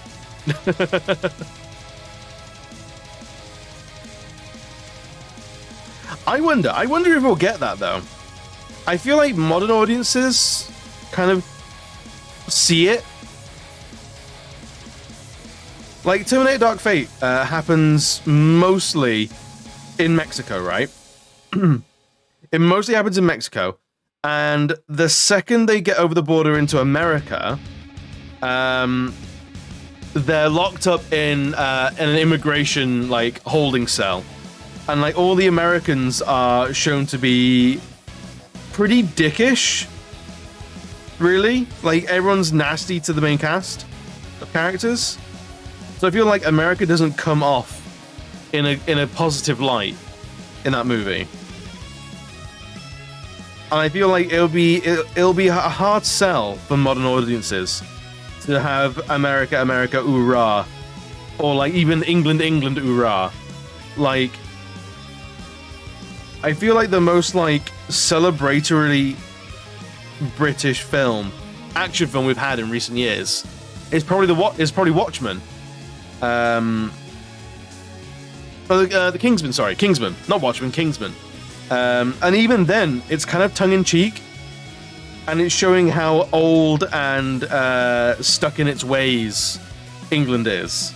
I wonder if we'll get that though. I feel like modern audiences kind of see it. Like Terminator Dark Fate happens mostly in Mexico, right? It mostly happens in Mexico, and the second they get over the border into America, they're locked up in an immigration holding cell, and all the Americans are shown to be pretty dickish. Really, everyone's nasty to the main cast of characters. So I feel like America doesn't come off in a positive light in that movie, and I feel like it'll be a hard sell for modern audiences to have America, oorah, or even England, oorah. I feel like the most celebratory British action film we've had in recent years is probably Watchmen. The Kingsman, sorry, Kingsman, not Watchmen, Kingsman. And even then, it's kind of tongue-in-cheek, and it's showing how old and stuck in its ways England is.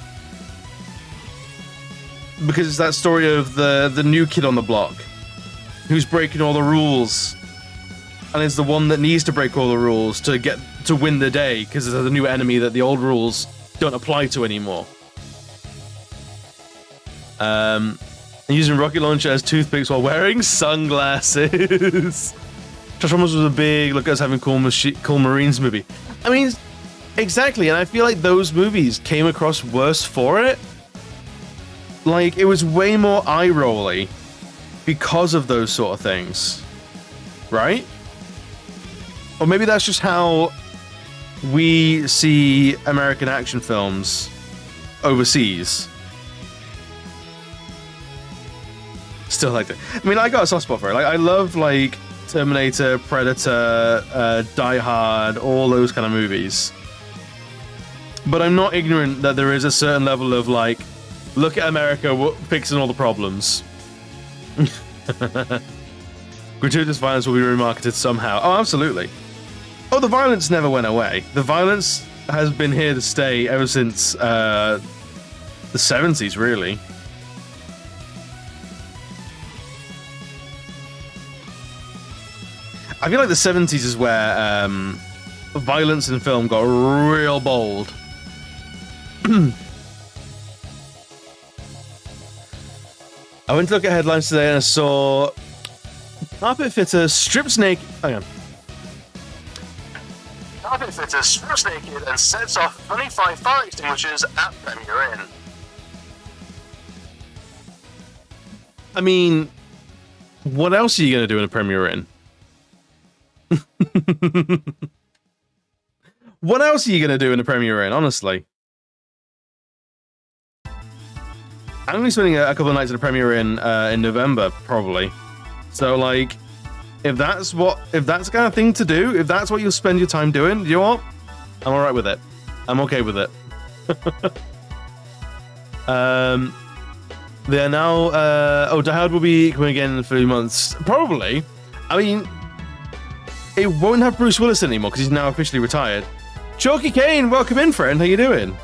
Because it's that story of the new kid on the block who's breaking all the rules, and is the one that needs to break all the rules to win the day, because there's a new enemy that the old rules don't apply to anymore. Using rocket launcher as toothpicks while wearing sunglasses. Transformers was a big look at us having cool Marines movie. I mean, exactly, and I feel like those movies came across worse for it. like, it was way more eye-rolly because of those sort of things, right? Or maybe that's just how we see American action films overseas. Still like it. I mean, I got a soft spot for it. Like, I love, like, Terminator, Predator, Die Hard, all those kind of movies. But I'm not ignorant that there is a certain level of, like, look at America fixing all the problems. Gratuitous violence will be remarketed somehow. Oh, absolutely. Oh, the violence never went away. The violence has been here to stay ever since the 70s, really. I feel like the 70s is where violence in film got real bold. I went to look at headlines today and I saw carpet fitter strips naked. Hang on. Carpet fitter strips naked and sets off 25 fire extinguishers at Premier Inn. I mean, what else are you going to do in a Premier Inn? What else are you going to do in a Premier Inn, honestly? I'm going to be spending a couple of nights at a Premier Inn in November, probably. So, like, if that's the kind of thing to do, if that's what you'll spend your time doing, you know what? I'm alright with it. I'm okay with it. They are now... Die Hard will be coming again in a few months. Probably. I mean, it won't have Bruce Willis anymore because he's now officially retired. Chalky Kane, welcome in, friend. How you doing?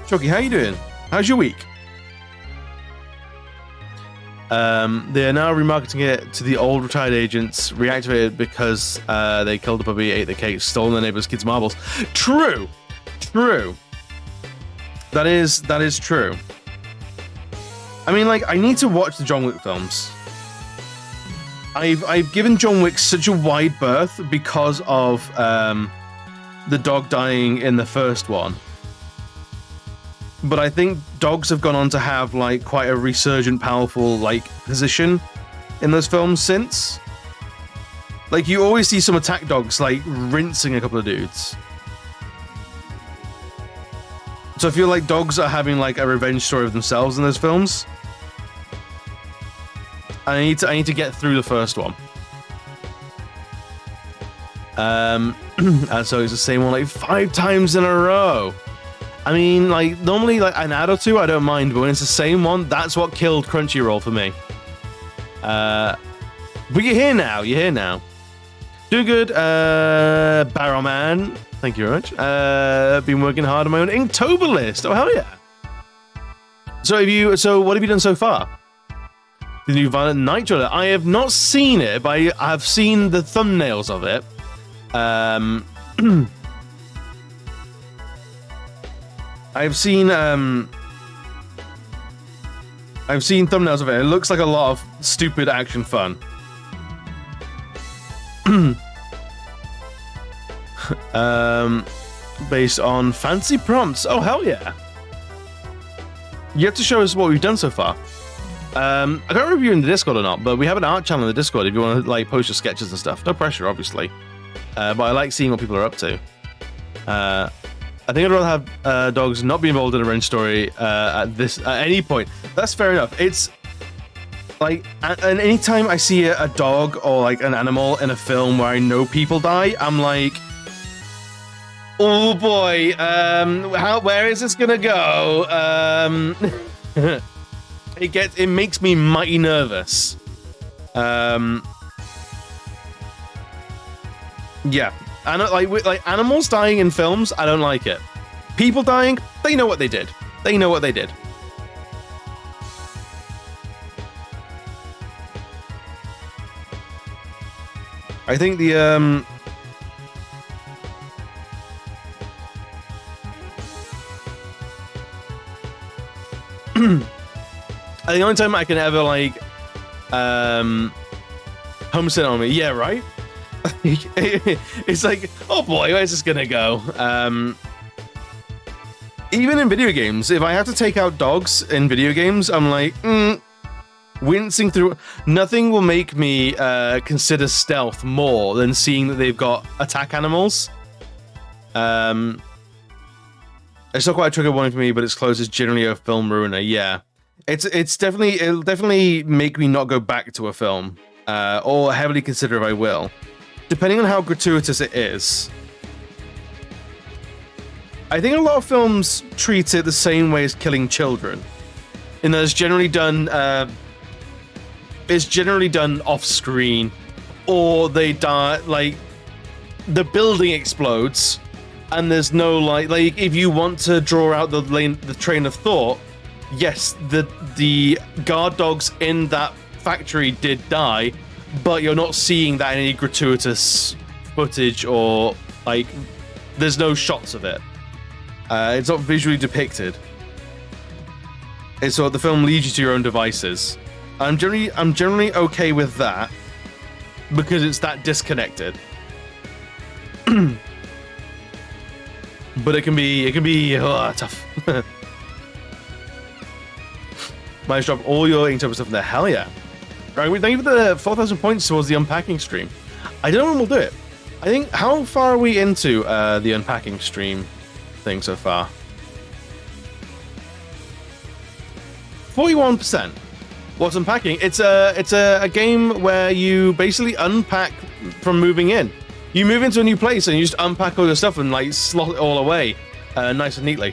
Chalky, how you doing? How's your week? They are now remarketing it to the old retired agents, reactivated because they killed the puppy, ate the cake, stolen their neighbor's kids' marbles. True. That is true. I mean, like, I need to watch the John Wick films. I've given John Wick such a wide berth because of the dog dying in the first one. But I think dogs have gone on to have, like, quite a resurgent, powerful, like, position in those films since. Like, you always see some attack dogs, like, rinsing a couple of dudes. So I feel like dogs are having, like, a revenge story of themselves in those films. I need to get through the first one. And so it's the same one, like, 5 times in a row. I mean, like, normally, like, an ad or two, I don't mind, but when it's the same one, that's what killed Crunchyroll for me. But you're here now. Doing good, Barrowman. Thank you very much. Been working hard on my own Inktober list. Oh, hell yeah. So what have you done so far? The new Violent Night trailer. I have not seen it, but I have seen the thumbnails of it. I've seen thumbnails of it. It looks like a lot of stupid action fun. Based on fancy prompts. Oh, hell yeah. You have to show us what we've done so far. I don't remember if you're in the Discord or not, but we have an art channel in the Discord if you want to, like, post your sketches and stuff. No pressure, obviously. But I like seeing what people are up to. I think I'd rather have dogs not be involved in a revenge story at any point. That's fair enough. It's like, and anytime I see a dog or, like, an animal in a film where I know people die, I'm like, oh boy, where is this gonna go? It makes me mighty nervous. Yeah. I don't like animals dying in films, I don't like it. People dying, they know what they did. I think the the only time I can ever, like, homestead on me, yeah, right? It's like, oh boy, where's this gonna go? even in video games, if I have to take out dogs in video games, I'm like, wincing through. Nothing will make me consider stealth more than seeing that they've got attack animals. It's not quite a trigger warning for me, but it's close. It's generally a film ruiner. Yeah, it'll definitely make me not go back to a film, or heavily consider if I will, depending on how gratuitous it is. I think a lot of films treat it the same way as killing children, in that it's generally done off screen, or they die, like the building explodes. And there's no like if you want to draw out the train of thought, yes, the guard dogs in that factory did die, but you're not seeing that in any gratuitous footage, or like there's no shots of it. It's not visually depicted. It's sort of the film leads you to your own devices. I'm generally okay with that because it's that disconnected. But it can be tough. Might drop all your Inktober stuff in there. Hell yeah. Right, thank you for the 4,000 points towards the unpacking stream. I don't know when we'll do it. I think, how far are we into the unpacking stream thing so far? 41%. What's unpacking? It's a game where you basically unpack from moving in. You move into a new place and you just unpack all your stuff and like slot it all away, nice and neatly.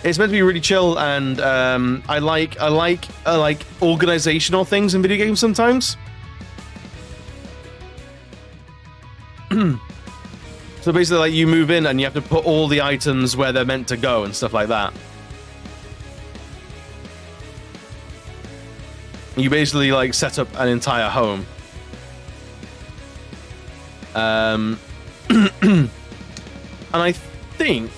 It's meant to be really chill, and I like organizational things in video games sometimes. So basically, like, you move in and you have to put all the items where they're meant to go and stuff like that. You basically like set up an entire home. And I think,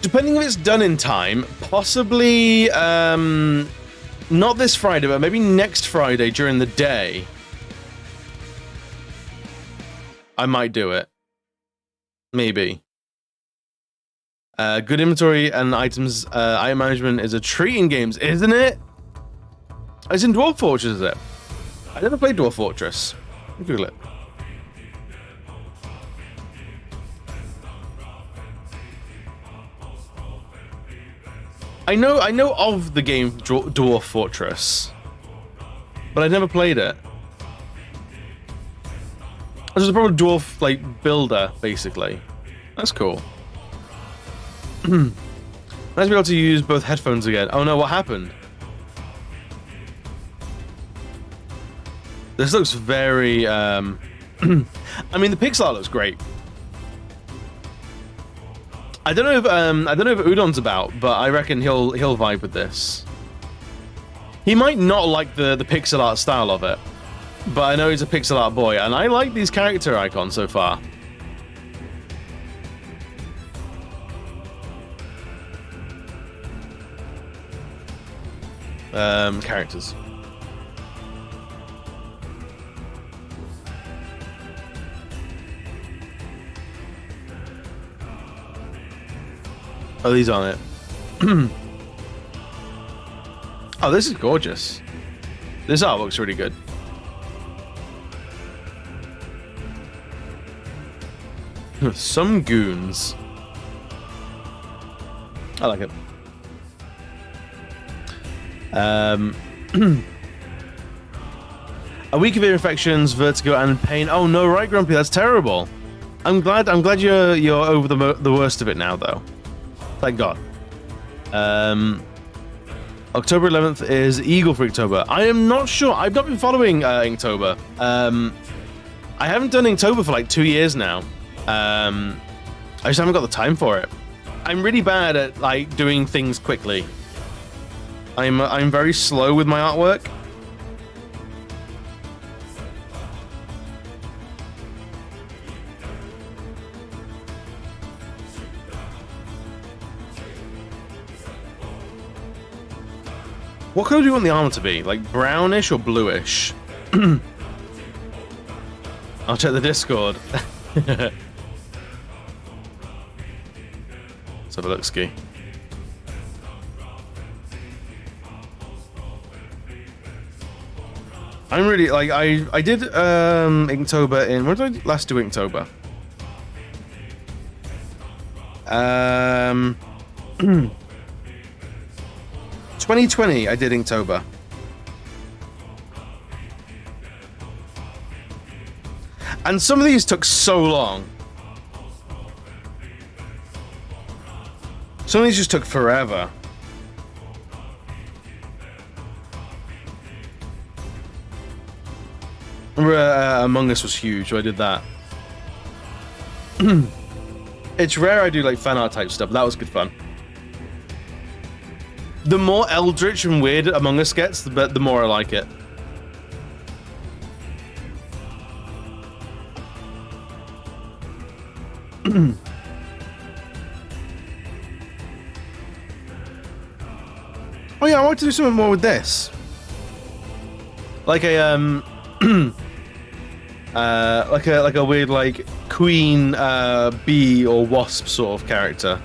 depending if it's done in time, possibly not this Friday, but maybe next Friday during the day, I might do it. Maybe. Good inventory and items, item management is a treat in games, isn't it? It's in Dwarf Fortress, is it? I never played Dwarf Fortress. Google it. I know of the game Dwarf Fortress, but I never played it. This is a proper dwarf like builder, basically. That's cool. Nice to be able to use both headphones again. Oh no, what happened? This looks very I mean, the pixel art looks great. I don't know if Udon's about, but I reckon he'll vibe with this. He might not like the pixel art style of it, but I know he's a pixel art boy, and I like these character icons so far. Characters. Oh, these aren't it. Oh, this is gorgeous. This art looks really good. Some goons. I like it. A week of ear infections, vertigo, and pain. Oh no, right, Grumpy, that's terrible. I'm glad you're over the worst of it now, though. Thank God. October 11th is Eagle Freaktober. I am not sure. I've not been following Inktober. I haven't done Inktober for like 2 years now. I just haven't got the time for it. I'm really bad at like doing things quickly. I'm very slow with my artwork. What color do you want the armor to be? Like brownish or bluish? I'll check the Discord. Let's have a look, Ski. I'm really like I did Inktober in, when did I last do Inktober? 2020 I did Inktober. And some of these took so long. Some of these just took forever. Among Us was huge, so I did that. It's rare I do like fan art type stuff, but that was good fun. The more eldritch and weird Among Us gets, the more I like it. Oh yeah, I want to do something more with this. Like a like a weird like queen bee or wasp sort of character.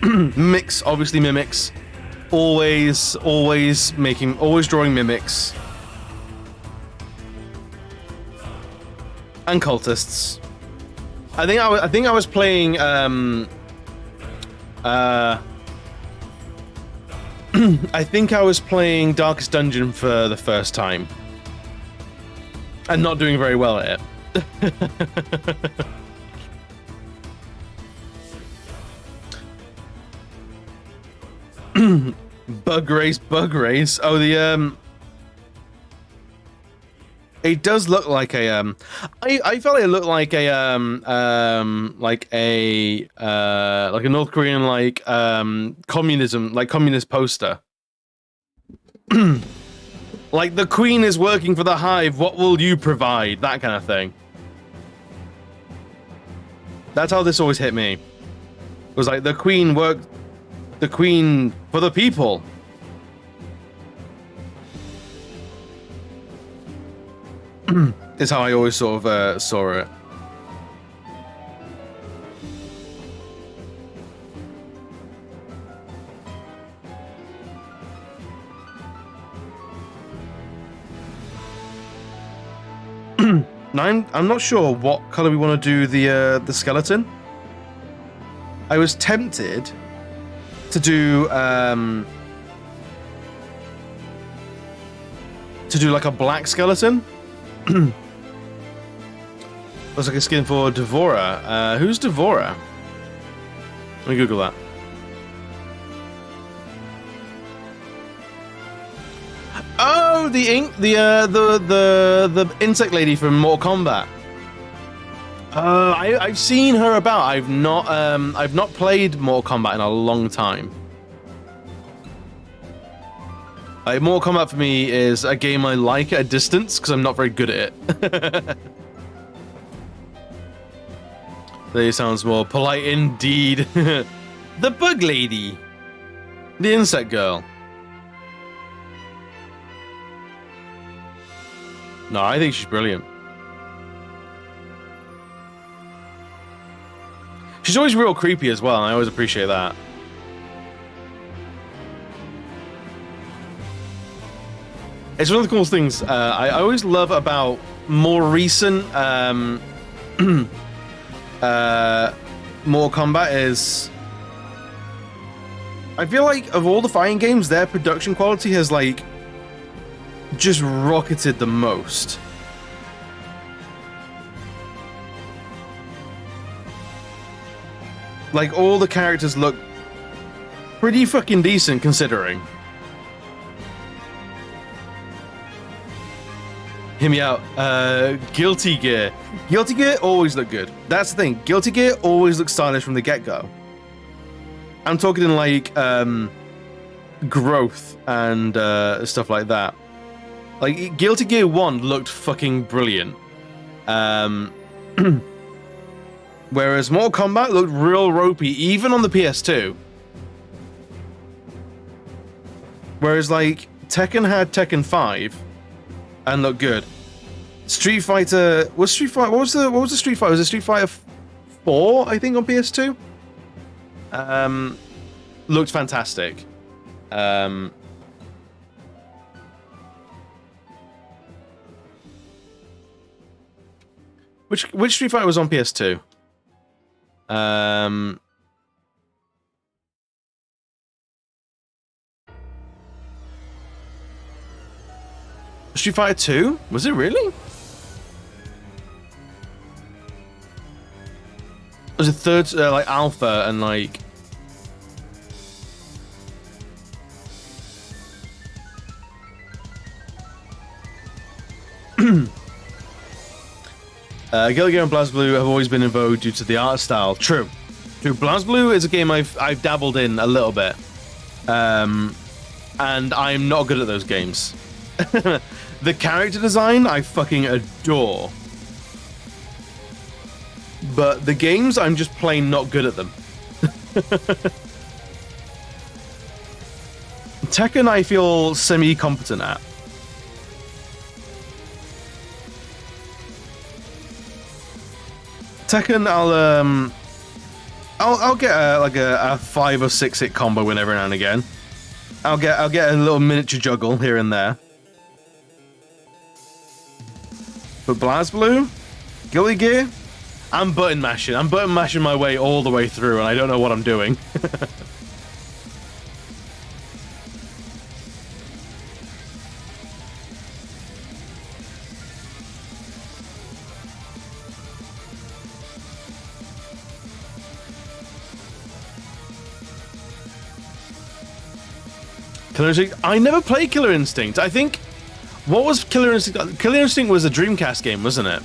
Mimics, obviously mimics. Always drawing mimics. And cultists. I think I was playing I think I was playing Darkest Dungeon for the first time. And not doing very well at it. Bug race. Oh, the it does look like a I felt it looked like a like a North Korean like communist poster. Like the queen is working for the hive, what will you provide? That kind of thing. That's how this always hit me. It was like the queen worked for the people. Is how I always sort of saw it. Now I'm not sure what color we want to do the skeleton. I was tempted to do like a black skeleton. Looks like a skin for Devora. Who's Devora? Let me Google that. Oh, the insect lady from Mortal Kombat. I've seen her about. I've not played Mortal Kombat in a long time. Mortal Kombat for me is a game I like at a distance because I'm not very good at it. That sounds more polite indeed. The bug lady. The insect girl. No, I think she's brilliant. She's always real creepy as well, and I always appreciate that. It's one of the coolest things I always love about more recent Mortal Kombat is I feel like of all the fighting games, their production quality has like just rocketed the most. Like all the characters look pretty fucking decent considering. Hear me out. Guilty Gear. Guilty Gear always look good. That's the thing. Guilty Gear always looks stylish from the get-go. I'm talking in like growth and stuff like that. Like Guilty Gear 1 looked fucking brilliant. Whereas Mortal Kombat looked real ropey, even on the PS2. Whereas like Tekken had Tekken 5 and looked good. Street Fighter was Street Fighter. What was the Street Fighter? Was it Street Fighter 4? I think on PS2. Looked fantastic. Which Street Fighter was on PS2? Street Fighter 2? Was it really? It was a third, like alpha, and like. Guilty Gear and BlazBlue have always been in vogue due to the art style. True. BlazBlue is a game I've dabbled in a little bit, and I'm not good at those games. The character design I fucking adore, but the games I'm just plain not good at them. Tekken I feel semi-competent at. Tekken, I'll get a 5 or 6 hit combo win every now and again. I'll get a little miniature juggle here and there. But BlazBlue, Guilty Gear, I'm button mashing. I'm button mashing my way all the way through, and I don't know what I'm doing. Killer Instinct. I never played Killer Instinct. I think. What was Killer Instinct? Killer Instinct was a Dreamcast game, wasn't it?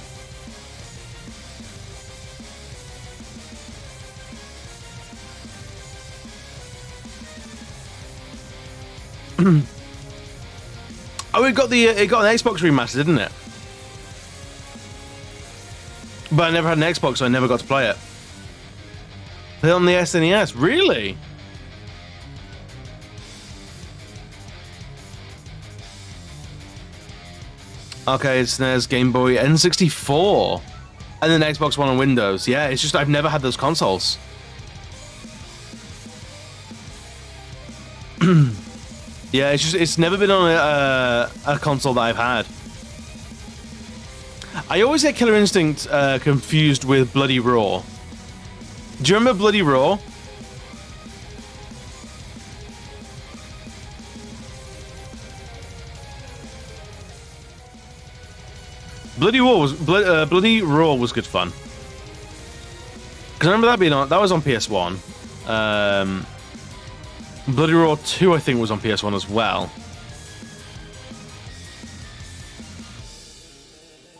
Oh, it got an Xbox remaster, didn't it? But I never had an Xbox, so I never got to play it. Played on the SNES, really? Okay, it's SNES, Game Boy, N64, and then Xbox One and Windows. Yeah, it's just I've never had those consoles. Yeah, it's never been on a console that I've had. I always get Killer Instinct confused with Bloody Roar. Do you remember Bloody Roar? Bloody Roar was good fun. Because I remember that being on. That was on PS1. Bloody Roar 2, I think, was on PS1 as well.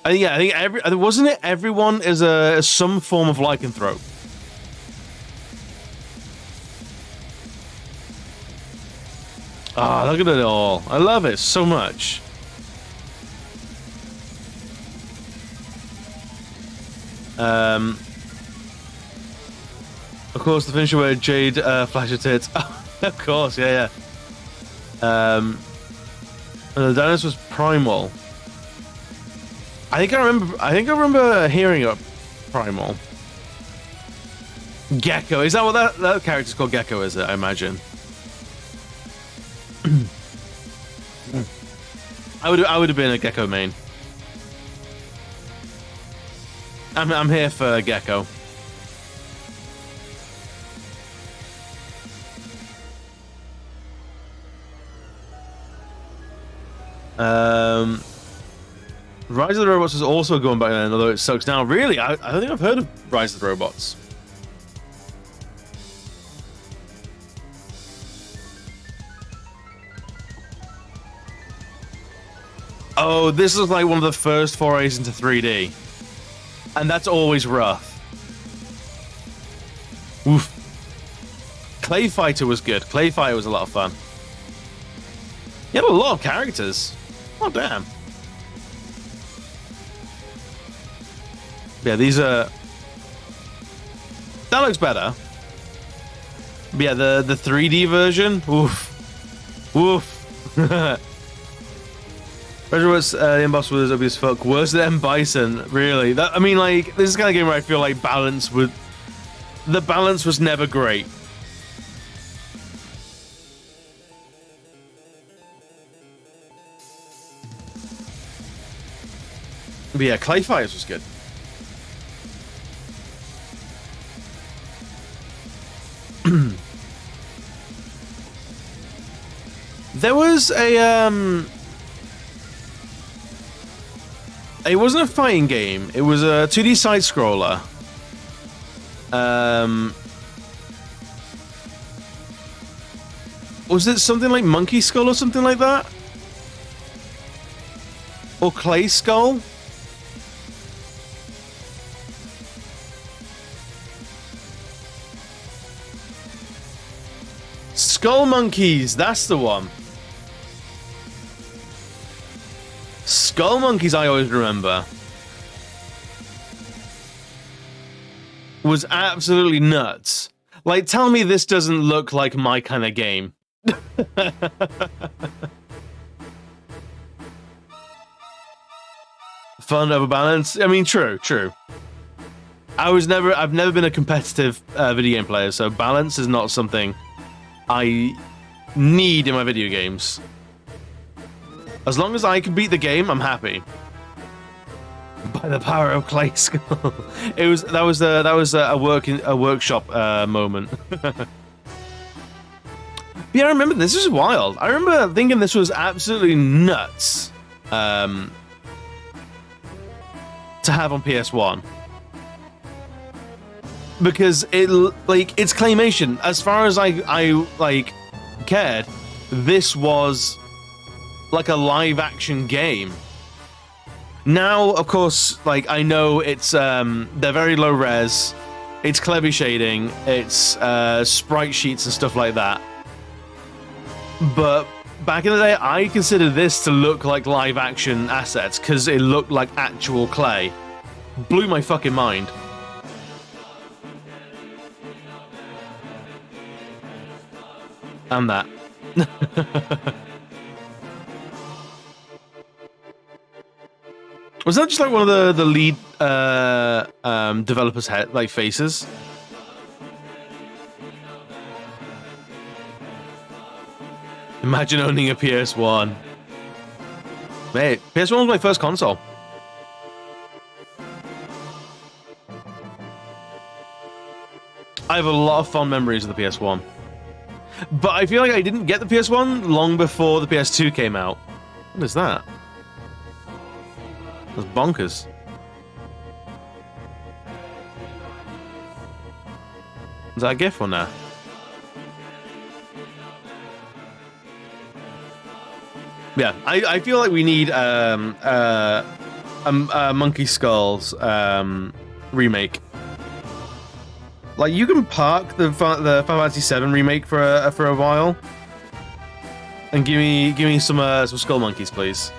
I think wasn't it everyone is some form of lycanthrope. Ah, look at it all. I love it so much. Of course, the finisher where Jade flashes tits. Of course, yeah. And the dinosaur was Primal. I think I remember hearing a Primal. Gecko. Is that what that character's called? Gecko, is it? I imagine. I would have been a Gecko main. I'm here for Gecko. Rise of the Robots is also going back then, although it sucks now. Really? I don't think I've heard of Rise of the Robots. Oh, this is like one of the first forays into 3D. And that's always rough. Oof. Clay Fighter was good. Clay Fighter was a lot of fun. You had a lot of characters. Oh, damn. Yeah, these are... That looks better. But yeah, the 3D version. Oof. Oof. Treasure was the end boss was obvious fuck. Worse than M Bison, really. That I mean, like this is the kind of game where I feel like the balance was never great. But yeah, Clay Fires was good. There was a it wasn't a fighting game. It was a 2D side scroller. Was it something like Monkey Skull or something like that? Or Clay Skull? Skull Monkeys, that's the one. Skull Monkeys, I always remember. Was absolutely nuts. Like, tell me this doesn't look like my kind of game. Fun over balance. I mean, true. I've never been a competitive video game player, so balance is not something I need in my video games. As long as I can beat the game, I'm happy. By the power of Clay Skull. That was a workshop moment. Yeah, I remember this was wild. I remember thinking this was absolutely nuts to have on PS1. Because it's claymation. As far as I cared, this was like a live action game. Now, of course, like I know it's they're very low res, it's clever shading, it's sprite sheets and stuff like that. But back in the day, I considered this to look like live action assets because it looked like actual clay. Blew my fucking mind. And that. Was that just like one of the lead developers' faces? Imagine owning a PS1. Mate, PS1 was my first console. I have a lot of fond memories of the PS1. But I feel like I didn't get the PS1 long before the PS2 came out. What is that? That's bonkers. Is that a GIF or no? Yeah, I feel like we need Monkey Skulls remake. Like you can park the Final Fantasy VII remake for a while, and give me some Skull Monkeys, please.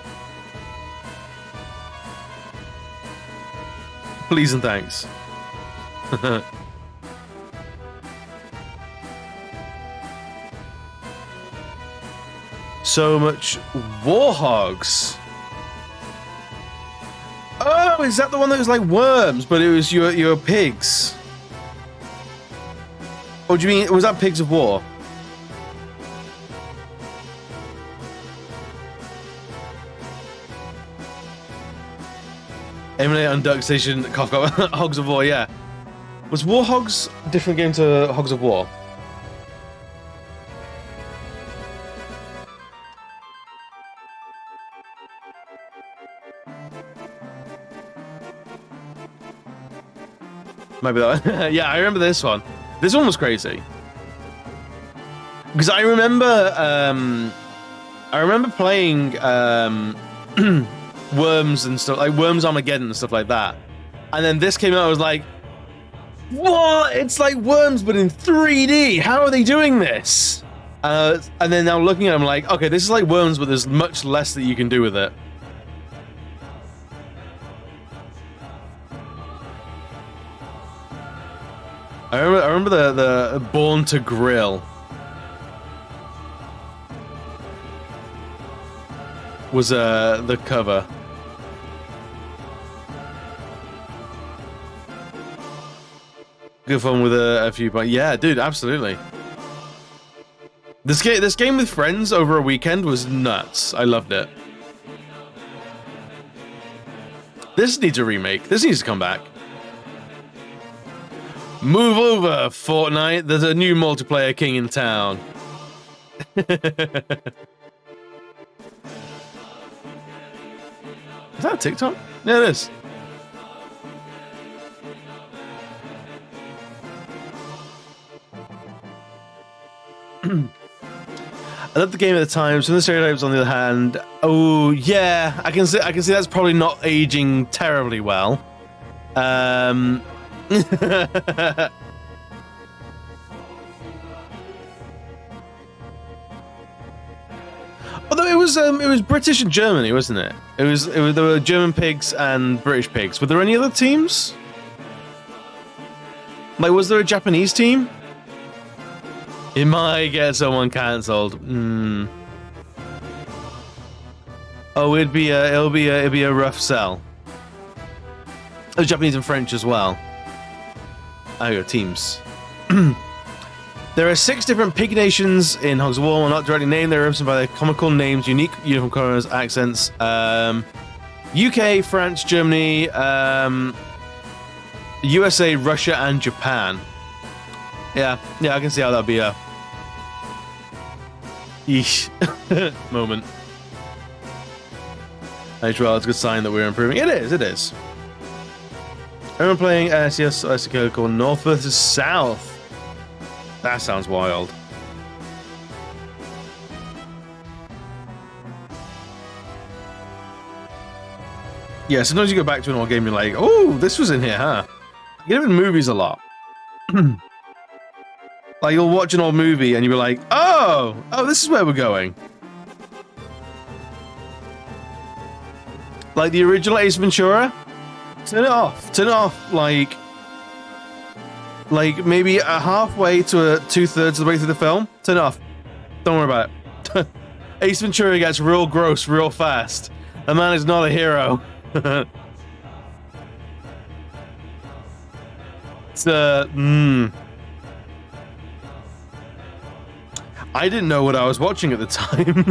Please and thanks. So much Warhogs. Oh, is that the one that was like worms, but it was your pigs? Or do you mean was that Pigs of War? Emulate on Duck Station, Hogs of War, yeah. Was Warhogs a different game to Hogs of War? Maybe that. Yeah, I remember this one. This one was crazy. Because I remember playing Worms and stuff, like Worms Armageddon and stuff like that. And then this came out, I was like, what? It's like Worms, but in 3D. How are they doing this? And then now looking at it, I'm like, okay, this is like Worms, but there's much less that you can do with it. I remember the Born to Grill. was the cover. Good fun with a few points. Yeah, dude, absolutely. This game with friends over a weekend was nuts. I loved it. This needs a remake. This needs to come back. Move over, Fortnite. There's a new multiplayer king in town. Is that a TikTok? Yeah, it is. I loved the game at the time. Some of the stereotypes, on the other hand, oh yeah, I can see that's probably not aging terribly well. Although it was British and Germany, wasn't it? It was there were German pigs and British pigs. Were there any other teams? Like, was there a Japanese team? It might get someone cancelled. Oh, it'll be a rough sell. There's Japanese and French as well. Oh, your teams. There are 6 different pig nations in Hogs of War. While not directly named, they're represented by their comical names, unique uniform colours, accents. UK, France, Germany, USA, Russia, and Japan. Yeah, I can see how that'd be a yeesh moment. Well, it's a good sign that we're improving. It is. I remember playing CS called North versus South. That sounds wild. Yeah, sometimes you go back to an old game and you're like, oh, this was in here, huh? You get it in movies a lot. Like, you'll watch an old movie and you'll be like, oh, this is where we're going. Like the original Ace Ventura, turn it off, like maybe halfway to 2/3 of the way through the film, turn it off. Don't worry about it. Ace Ventura gets real gross real fast. The man is not a hero. It's I didn't know what I was watching at the time.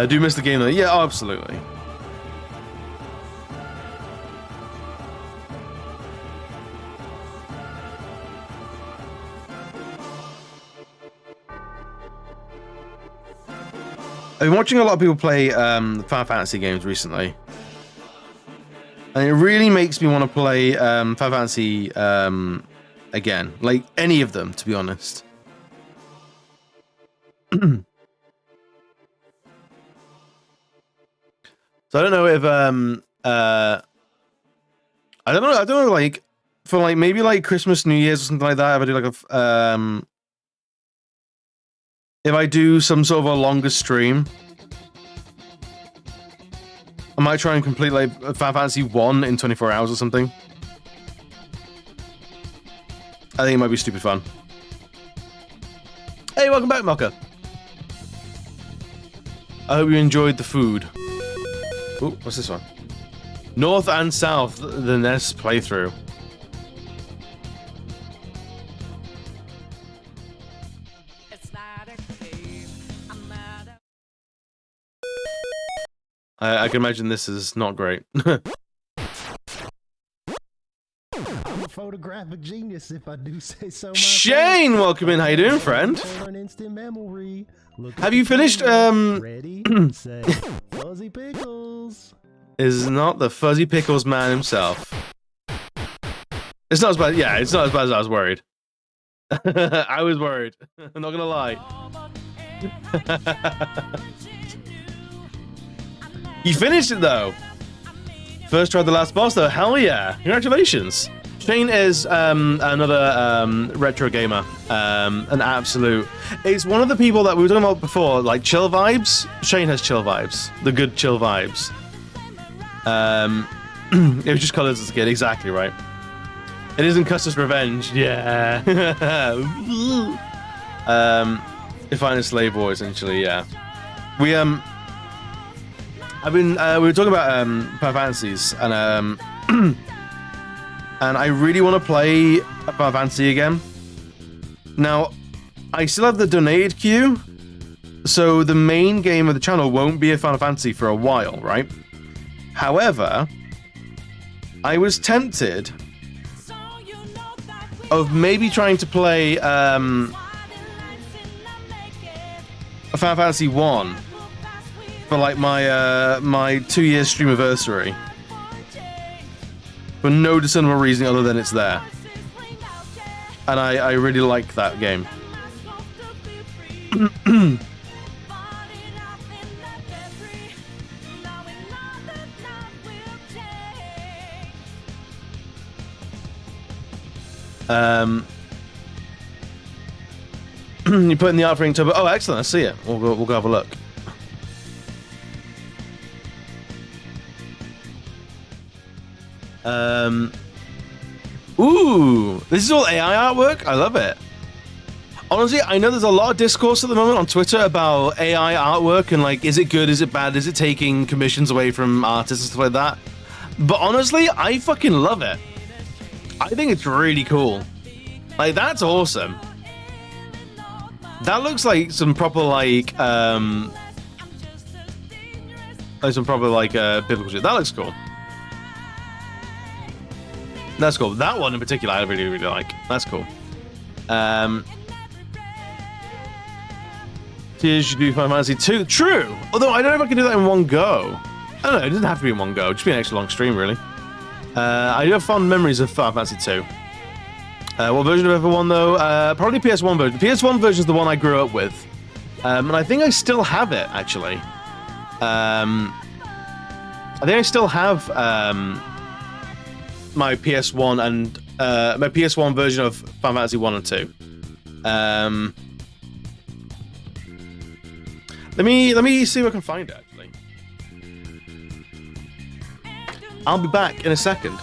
Do you miss the game though? Yeah, absolutely. I've been watching a lot of people play Final Fantasy games recently. And it really makes me want to play Final Fantasy again. Like, any of them, to be honest. So I don't know if I don't know like for like maybe like Christmas, New Year's or something like that, if I do like a if I do some sort of a longer stream, I might try and complete like Final Fantasy 1 in 24 hours or something. I think it might be stupid fun. Hey, welcome back, Mocha. I hope you enjoyed the food. Oh, what's this one? North and South, the NES playthrough. I can imagine this is not great. I'm a photographic genius, if I do say so myself. Shane, welcome in. How you doing, friend? Have you finished? Ready, set, Fuzzy Pickles. Is not the Fuzzy Pickles man himself. It's not as bad. Yeah, it's not as bad as I was worried. I was worried. I'm not gonna lie. You finished it though. First try the last boss though. Hell yeah! Congratulations. Shane is another retro gamer, an absolute. It's one of the people that we were talking about before, like chill vibes. Shane has chill vibes, the good chill vibes. It was just colours as a kid, exactly right. It isn't Custer's Revenge, yeah. Define a slave war, essentially, yeah. We we were talking about Final Fantasies, and and I really want to play a Final Fantasy again. Now, I still have the donated queue, so the main game of the channel won't be a Final Fantasy for a while, right? However, I was tempted of maybe trying to play a Final Fantasy 1 for like my my 2-year stream anniversary, for no discernible reason other than it's there, and I really like that game. You put in the art for Inktober. Oh, excellent! I see it. We'll go have a look. Ooh, this is all AI artwork. I love it. Honestly, I know there's a lot of discourse at the moment on Twitter about AI artwork and like, is it good? Is it bad? Is it taking commissions away from artists and stuff like that? But honestly, I fucking love it. I think it's really cool. Like, that's awesome. That looks like some proper like biblical shit. That looks cool. That's cool. That one in particular, I really, really like. That's cool. Tears you do Final Fantasy 2. True. Although I don't know if I can do that in one go. I don't know. It doesn't have to be in one go. Just be an extra long stream, really. I do have fond memories of Final Fantasy 2. What version of F1 though? Probably PS1 version. PS1 version is the one I grew up with, and I think I still have it actually. I think I still have my PS1 and my PS1 version of Final Fantasy 1 and 2. Let me see if I can find it actually. I'll be back in a second.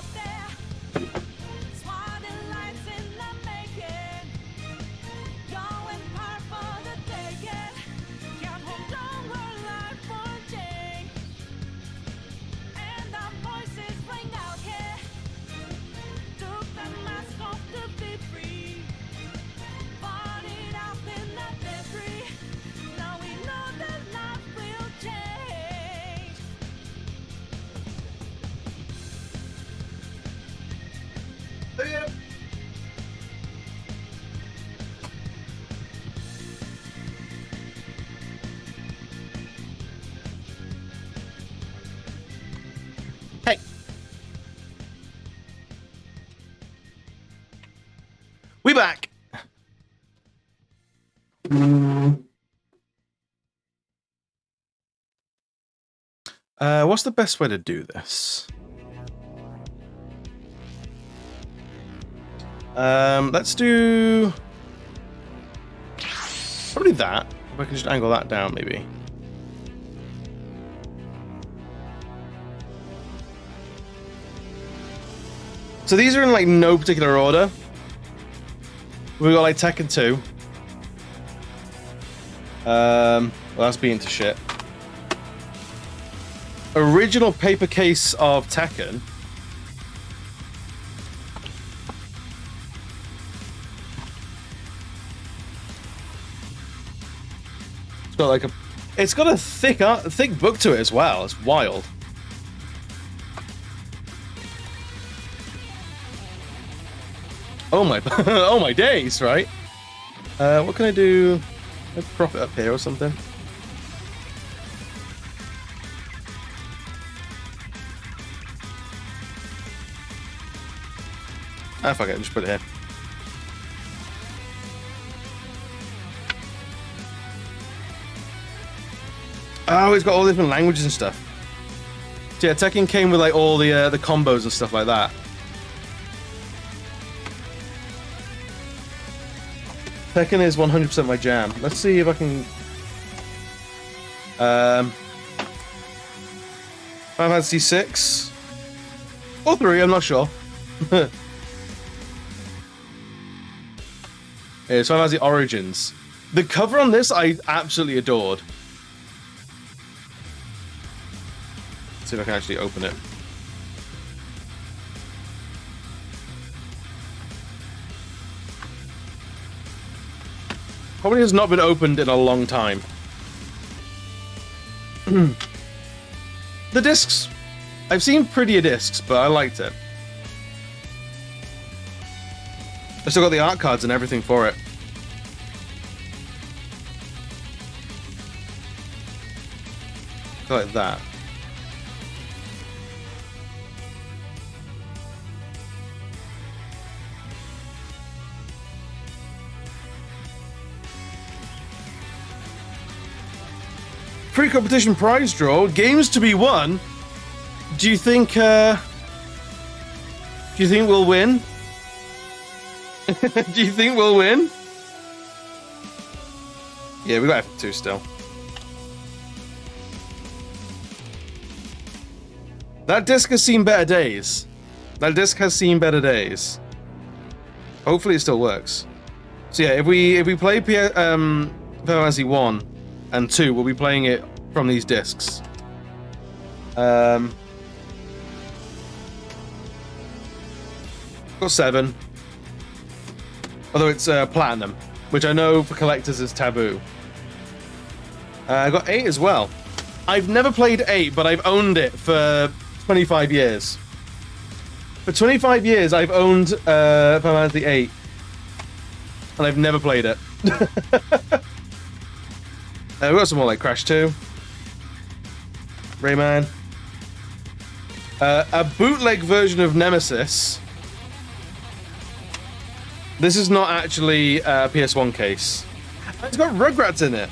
Hey. We back. What's the best way to do this? Let's do probably that. If I can just angle that down, maybe. So these are in like no particular order. We got like Tekken 2. Well, that's beaten to shit. Original paper case of Tekken. It's got like it's got a thick book to it as well. It's wild. Oh my, oh my days, right? What can I do? Let's prop it up here or something. Ah, fuck it, just put it here. Oh, it's got all different languages and stuff. So yeah, Tekken came with like all the combos and stuff like that. Tekken is 100% my jam. Let's see if I can. Final Fantasy 6 or 3, I'm not sure. It's Final Fantasy Origins. The cover on this I absolutely adored. Let's see if I can actually open it. Probably has not been opened in a long time. The discs. I've seen prettier discs, but I liked it. I still got the art cards and everything for it. Like that. Pre-competition prize draw, games to be won. Do you think we'll win? Do you think we'll win? Yeah, we got F2 still. That disc has seen better days. That disc has seen better days. Hopefully it still works. So yeah, if we play Final Fantasy 1 and 2, we'll be playing it from these discs. Got 7. Although it's platinum, which I know for collectors is taboo. I got 8 as well. I've never played 8, but I've owned it for 25 years. For 25 years, I've owned Final Fantasy 8, and I've never played it. We've got some more like Crash 2, Rayman, a bootleg version of Nemesis. This is not actually a PS1 case. It's got Rugrats in it.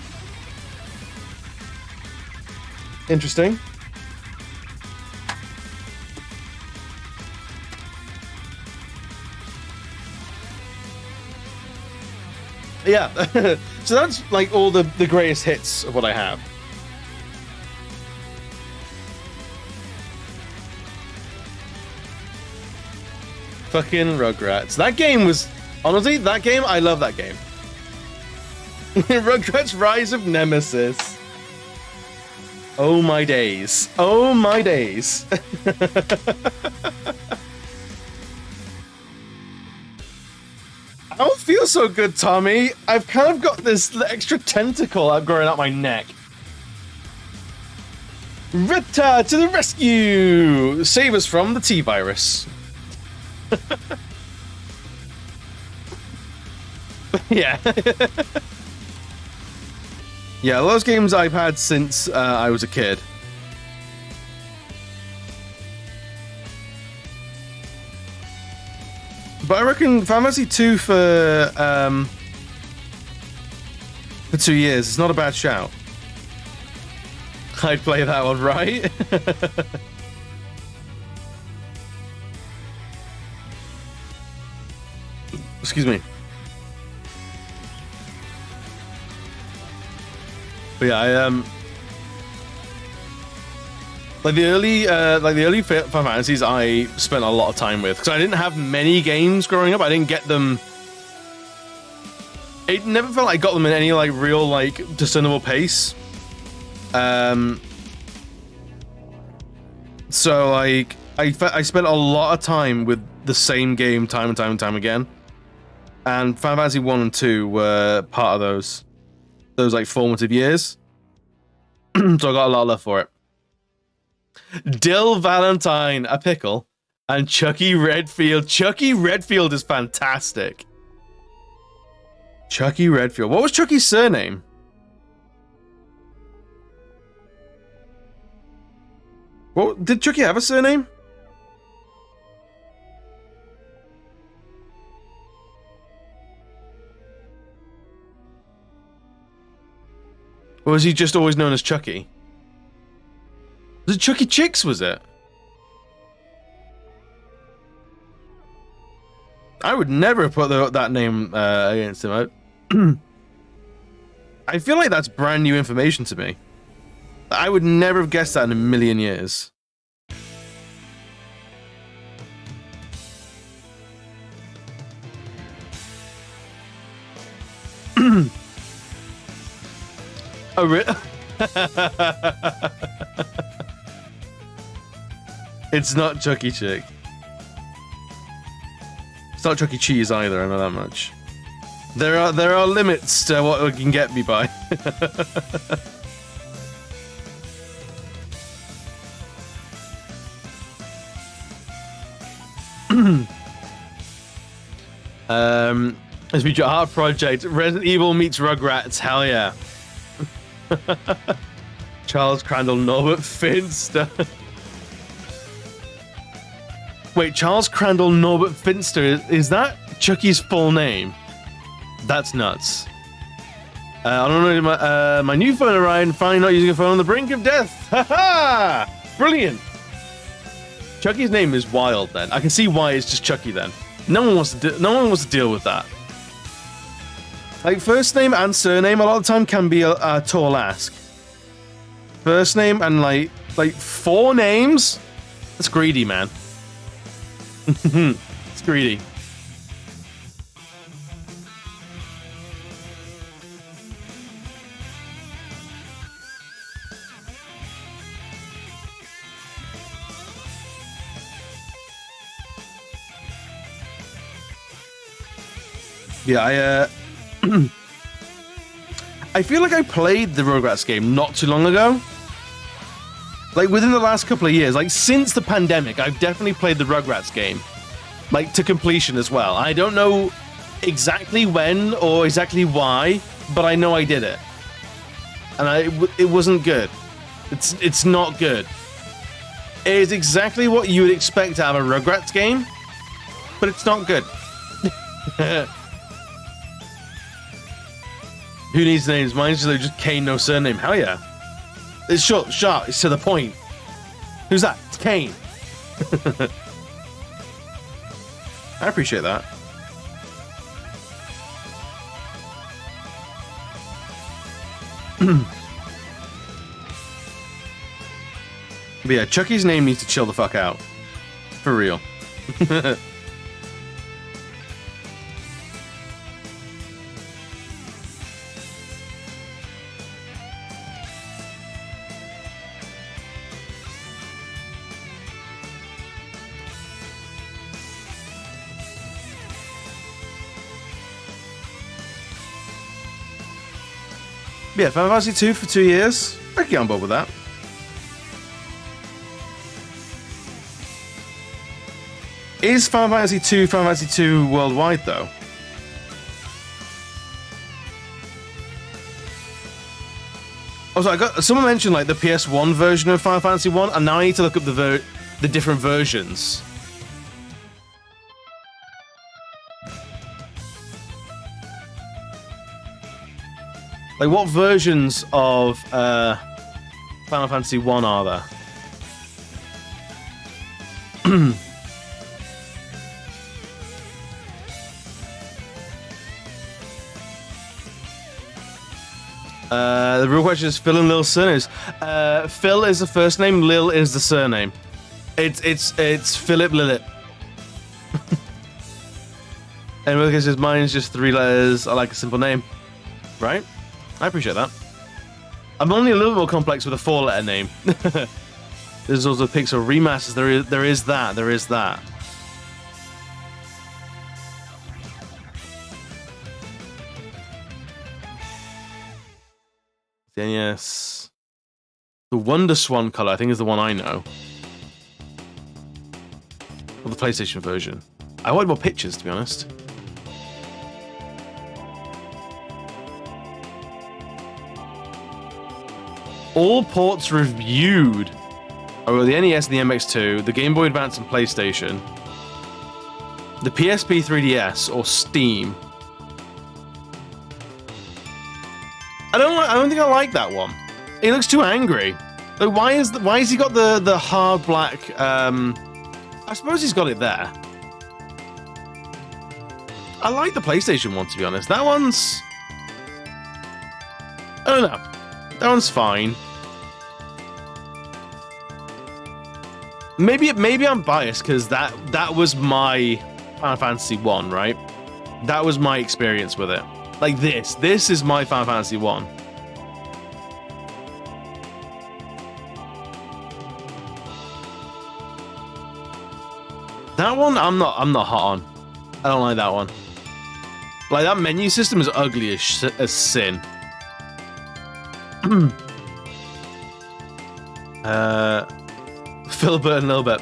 Interesting. Yeah, so that's like all the greatest hits of what I have. Fucking Rugrats. That game was... Honestly, that game, I love that game. Rugrats Rise of Nemesis. Oh my days. Oh my days. I don't feel so good, Tommy. I've kind of got this extra tentacle growing out my neck. Ripta to the rescue! Save us from the T-virus. Yeah. Yeah, those games I've had since I was a kid. But I reckon Final Fantasy 2 for 2 years is not a bad shout. I'd play that one, right? Excuse me. But yeah, like the early Final Fantasies I spent a lot of time with, because I didn't have many games growing up. I didn't get them. It never felt like I got them in any like real like discernible pace. So like I spent a lot of time with the same game time and time and time again, and Final Fantasy 1 and 2 were part of those like formative years. So I got a lot of love for it. Dill Valentine, a pickle, and Chucky Redfield. Chucky Redfield is fantastic. Chucky Redfield. What was Chucky's surname? What did Chucky have a surname? Or was he just always known as Chucky? Was it Chucky Chicks, was it? I would never have put that name against him. I feel like that's brand new information to me. I would never have guessed that in a million years. Oh, really? It's not Chucky Chick. It's not Chuck E. Cheese either, I know that much. There are limits to what it can get me by. As we art project, Resident Evil meets Rugrats, hell yeah. Charles Crandall, Norbert Finster. Wait, Charles Crandall, Norbert Finster, is that Chucky's full name? That's nuts. I don't know, my new phone arrived, finally not using a phone on the brink of death. Haha! Brilliant. Chucky's name is wild then. I can see why it's just Chucky then. No one wants to deal with that. Like, first name and surname a lot of the time can be a tall ask. First name and like 4 names? That's greedy, man. It's greedy. Yeah, I feel like I played the Rugrats game not too long ago. Like, within the last couple of years, like, since the pandemic, I've definitely played the Rugrats game. Like, to completion as well. I don't know exactly when or exactly why, but I know I did it. And it wasn't good. It's not good. It is exactly what you would expect out of a Rugrats game, but it's not good. Who needs names? Mine's just Kane, no surname. Hell yeah. It's short, sharp, it's to the point. Who's that? It's Kane. I appreciate that. But yeah, Chucky's name needs to chill the fuck out. For real. Yeah, Final Fantasy 2 for 2 years. I can get on board with that. Is Final Fantasy 2 worldwide, though? Also, someone mentioned like the PS1 version of Final Fantasy 1, and now I need to look up the different versions. Like, what versions of Final Fantasy 1 are there? The real question is Phil and Lil's surnames. Phil is the first name, Lil is the surname. It's Philip Lilith. And because his mine is just 3 letters, I like a simple name. Right? I appreciate that. I'm only a little bit more complex with a 4-letter name. There's also Pixel remasters. There is that. Then yes, the Wonder Swan color I think is the one I know. Or the PlayStation version. I wanted more pictures, to be honest. All ports reviewed are the NES and the MX2, the Game Boy Advance and PlayStation, the PSP 3DS or Steam. I don't think I like that one. He looks too angry. Like, why has he got the hard black? I suppose he's got it there. I like the PlayStation one, to be honest. That one's, I don't know. That one's fine. Maybe I'm biased because that was my Final Fantasy 1, right? That was my experience with it. Like this is my Final Fantasy 1. That one, I'm not hot on. I don't like that one. Like, that menu system is ugly as sin. Philbert and Lilbert.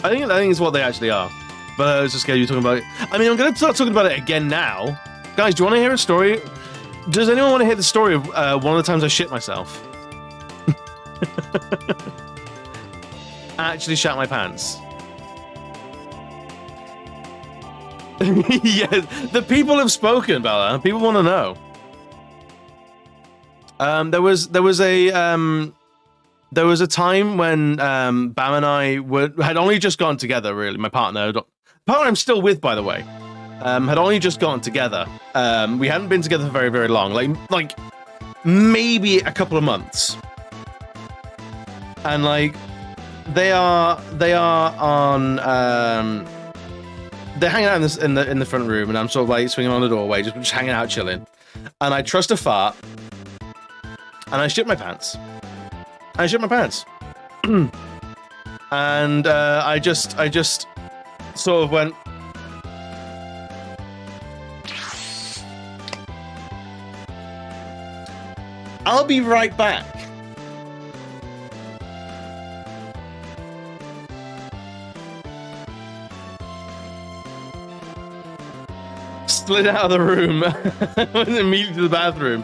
I think it's what they actually are. But I was just scared you talking about it. I mean, I'm going to start talking about it again now. Guys, do you want to hear a story? Does anyone want to hear the story of one of the times I shit myself? I actually shat my pants. Yes, the people have spoken about that. People want to know. There was a time when Bam and I had only just gotten together. Really, my partner I'm still with, by the way, had only just gotten together. We hadn't been together for very, very long, like maybe a couple of months. And like they are on. They're hanging out in the front room, and I'm sort of like swinging on the doorway, just hanging out, chilling. And I trust a fart, and I shit my pants. And I just sort of went. I'll be right back. Slid out of the room, went immediately to the bathroom,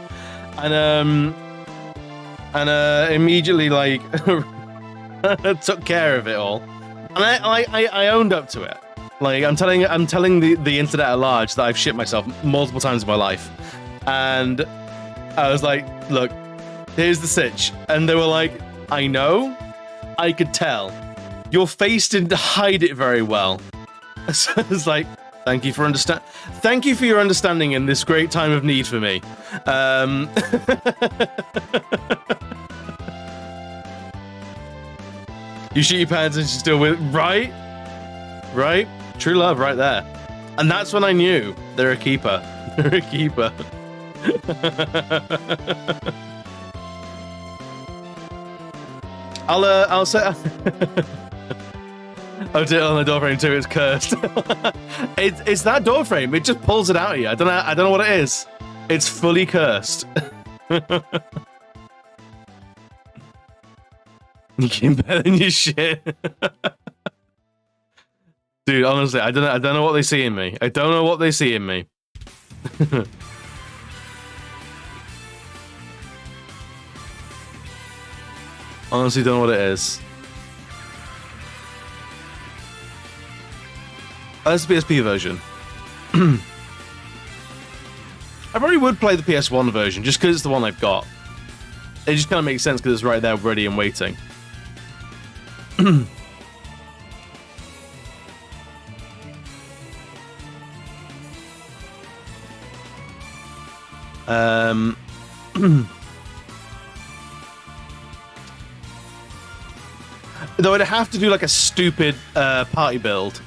and immediately like took care of it all, and I owned up to it. Like I'm telling the internet at large that I've shit myself multiple times in my life, and I was like, look, here's the sitch, and they were like, I know, I could tell, your face didn't hide it very well. So I was like, Thank you for your understanding in this great time of need for me. You shoot your pants and she's still with, right? True love, right there. And that's when I knew they're a keeper. They're a keeper. I'll say. Oh, dear, on the door frame too. It's cursed. It's that door frame. It just pulls it out of you. I don't know what it is. It's fully cursed. You can better than your shit. Dude, honestly, I don't know what they see in me. I don't know what they see in me. Honestly, don't know what it is. That's the PSP version. I probably would play the PS1 version just because it's the one I've got. It just kind of makes sense because it's right there, ready and waiting. Though I'd have to do like a stupid party build.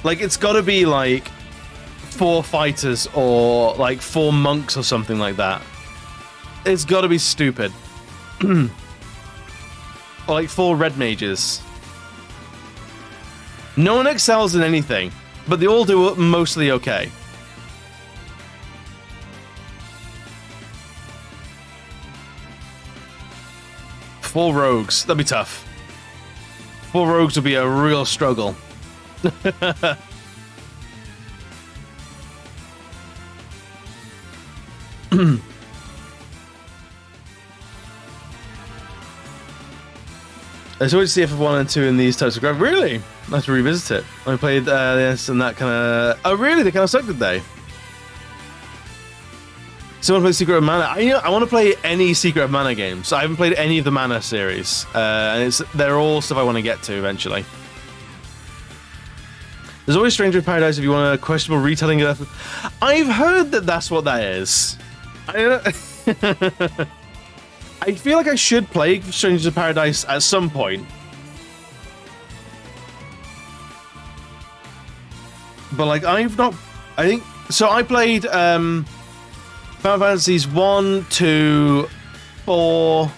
Like, it's got to be, like, 4 fighters or, like, 4 monks or something like that. It's got to be stupid. Or, like, 4 red mages. No one excels in anything, but they all do mostly okay. Four rogues. That'd be tough. 4 rogues would be a real struggle. I always see FF1 and 2 in these types of graphics. Really? Nice to revisit it. I played this and that kind of... Oh, really? They kind of sucked, did they? Someone play Secret of Mana. I want to play any Secret of Mana games. I haven't played any of the Mana series. And they're all stuff I want to get to eventually. There's always Stranger of Paradise if you want a questionable retelling of that. I've heard that that's what that is. I feel like I should play Strangers of Paradise at some point. But, like, I've not... I think... So, I played Final Fantasies 1, 2, 4,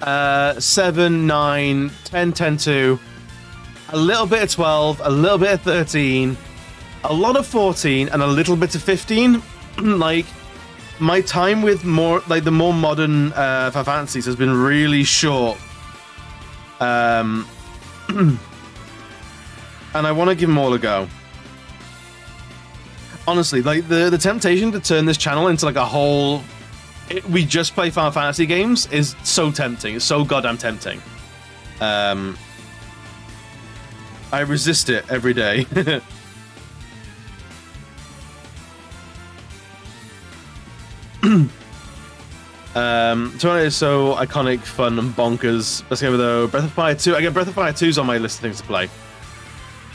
7, 9, 10, 10, 2, a little bit of 12, a little bit of 13, a lot of 14, and a little bit of 15. Like, my time with the more modern Final Fantasies has been really short. And I want to give them all a go. Honestly, like, the temptation to turn this channel into like a whole... we just play Final Fantasy games is so tempting. It's so goddamn tempting. I resist it every day. Toronto is so iconic, fun, and bonkers. Let's go with Breath of Fire 2. Again, Breath of Fire 2 is on my list of things to play.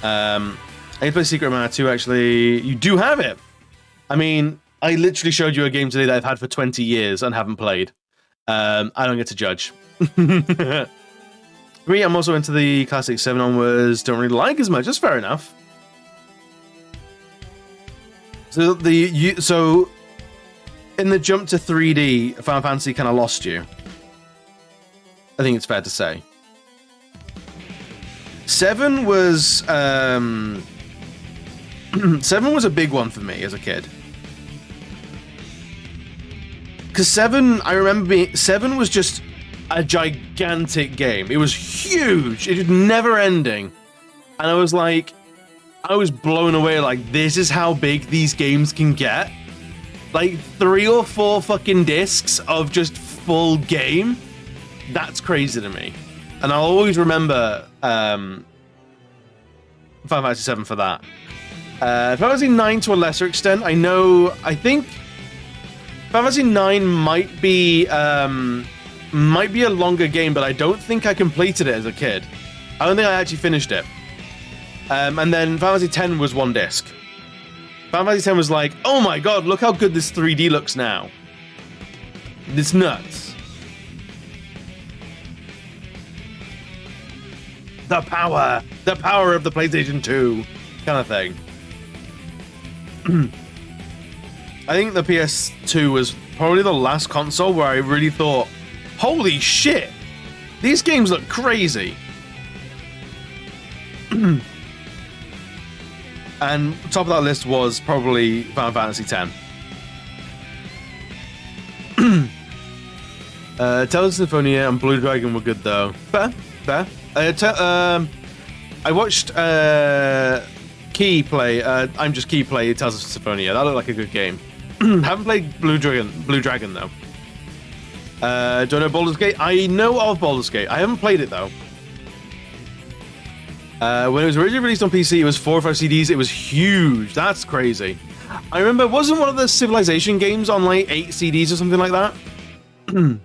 I need to play Secret Mana 2, actually. You do have it! I mean, I literally showed you a game today that I've had for 20 years and haven't played. I don't get to judge. Me, I'm also into the classic 7 onwards. Don't really like as much. That's fair enough. So in the jump to 3D, Final Fantasy kind of lost you. I think it's fair to say. 7 was 7 was a big one for me as a kid. Because 7, I remember 7 was just a gigantic game. It was huge. It was never ending. And I was like, I was blown away. Like, this is how big these games can get. Like 3 or 4 fucking discs of just full game. That's crazy to me. And I'll always remember Final Fantasy 7 for that. Final Fantasy 9 to a lesser extent. I think Final Fantasy 9 might be a longer game, but I don't think I completed it as a kid. I don't think I actually finished it. And then Final Fantasy 10 was 1 disc. Final Fantasy 10 was like, oh my god, look how good this 3D looks now. It's nuts. The power of the PlayStation 2 kind of thing. I think the PS2 was probably the last console where I really thought, holy shit, these games look crazy. And top of that list was probably Final Fantasy X. Tales of Symphonia and Blue Dragon were good though. Fair. I watched Key play. I'm just Key play Tales of Symphonia. That looked like a good game. Haven't played Blue Dragon though. Do I know Baldur's Gate? I know of Baldur's Gate. I haven't played it though. When it was originally released on PC, it was 4 or 5 CDs. It was huge. That's crazy. I remember, wasn't one of the Civilization games on like 8 CDs or something like that? I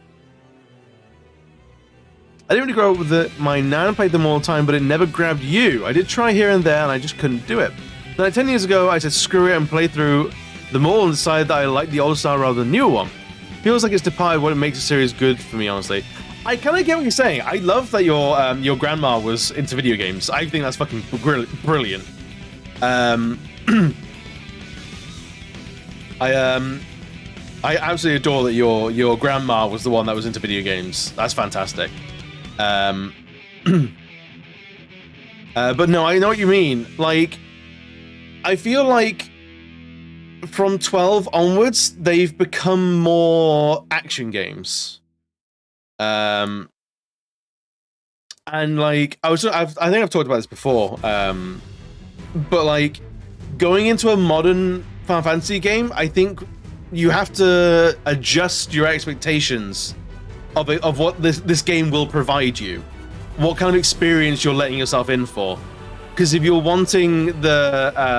didn't really grow up with it. My nan played them all the time, but it never grabbed you. I did try here and there, and I just couldn't do it. Then 10 years ago, I said screw it and played through them all and decided that I liked the older style rather than the newer one. Feels like it's departed what makes a series good for me, honestly. I kind of get what you're saying. I love that your grandma was into video games. I think that's fucking brilliant. I absolutely adore that your grandma was the one that was into video games. That's fantastic. But no, I know what you mean. Like, I feel like from 12 onwards, they've become more action games. And like I think I've talked about this before, but like going into a modern Final Fantasy game, I think you have to adjust your expectations of what this game will provide you, what kind of experience you're letting yourself in for. Because if you're wanting the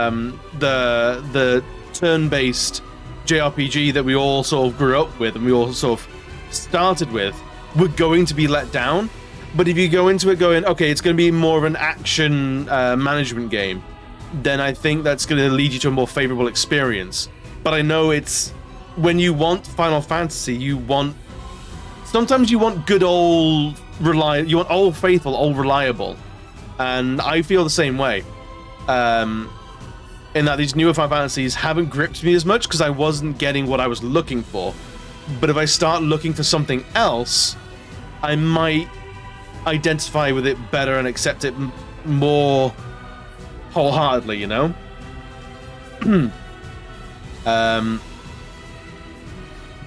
turn-based JRPG that we all sort of grew up with and we all sort of started with, we're going to be let down. But if you go into it going, okay, it's going to be more of an action management game, then I think that's going to lead you to a more favorable experience. But I know it's when you want Final Fantasy, sometimes you want good old you want old faithful, old reliable, and I feel the same way. In that these newer Final Fantasies haven't gripped me as much because I wasn't getting what I was looking for. But if I start looking for something else, I might identify with it better and accept it more wholeheartedly, you know?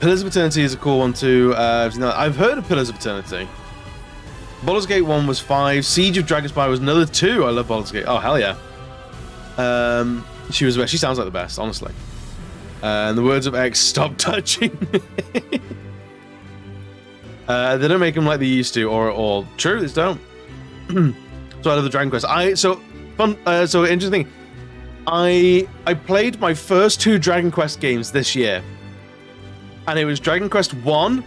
Pillars of Eternity is a cool one too. I've heard of Pillars of Eternity. Baldur's Gate 1 was 5. Siege of Dragonspire was another 2. I love Baldur's Gate. Oh, hell yeah. She sounds like the best, honestly. In the words of X, stop touching me. They don't make them like they used to, or at all. True, they don't. So I love the Dragon Quest. So interesting. I played my first 2 Dragon Quest games this year, and it was Dragon Quest 1,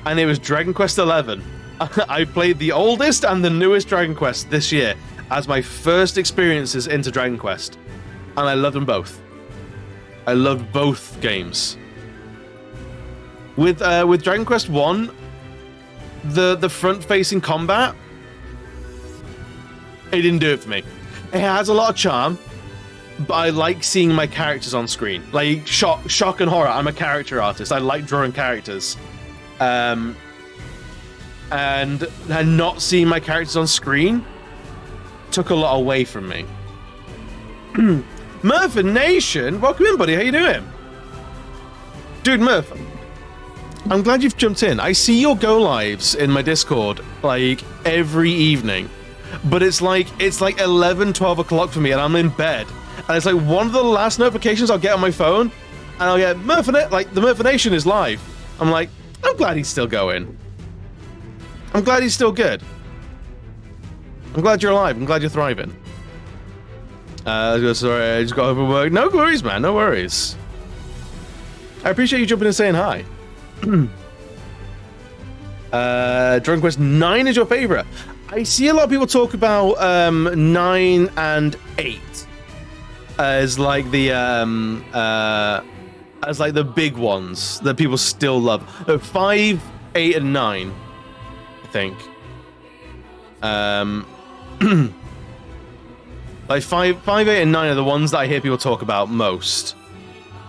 and it was Dragon Quest 11. I played the oldest and the newest Dragon Quest this year as my first experiences into Dragon Quest, and I loved them both. I loved both games. With Dragon Quest 1, the front-facing combat, it didn't do it for me. It has a lot of charm, but I like seeing my characters on screen. Like shock and horror. I'm a character artist. I like drawing characters, and not seeing my characters on screen took a lot away from me. Murph and Nation, welcome in, buddy. How you doing, dude? Murph, I'm glad you've jumped in. I see your go lives in my Discord like every evening, but it's like 11, 12 o'clock for me, and I'm in bed. And it's like one of the last notifications I'll get on my phone, and I'll get the Murph Nation is live. I'm like, I'm glad he's still going. I'm glad he's still good. I'm glad you're alive. I'm glad you're thriving. Sorry, I just got over work. No worries, man. No worries. I appreciate you jumping in and saying hi. Dragon Quest 9 is your favorite. I see a lot of people talk about 9 and 8. As like the big ones that people still love. 5, 8, and 9, I think. Like 5, 8, and 9 are the ones that I hear people talk about most.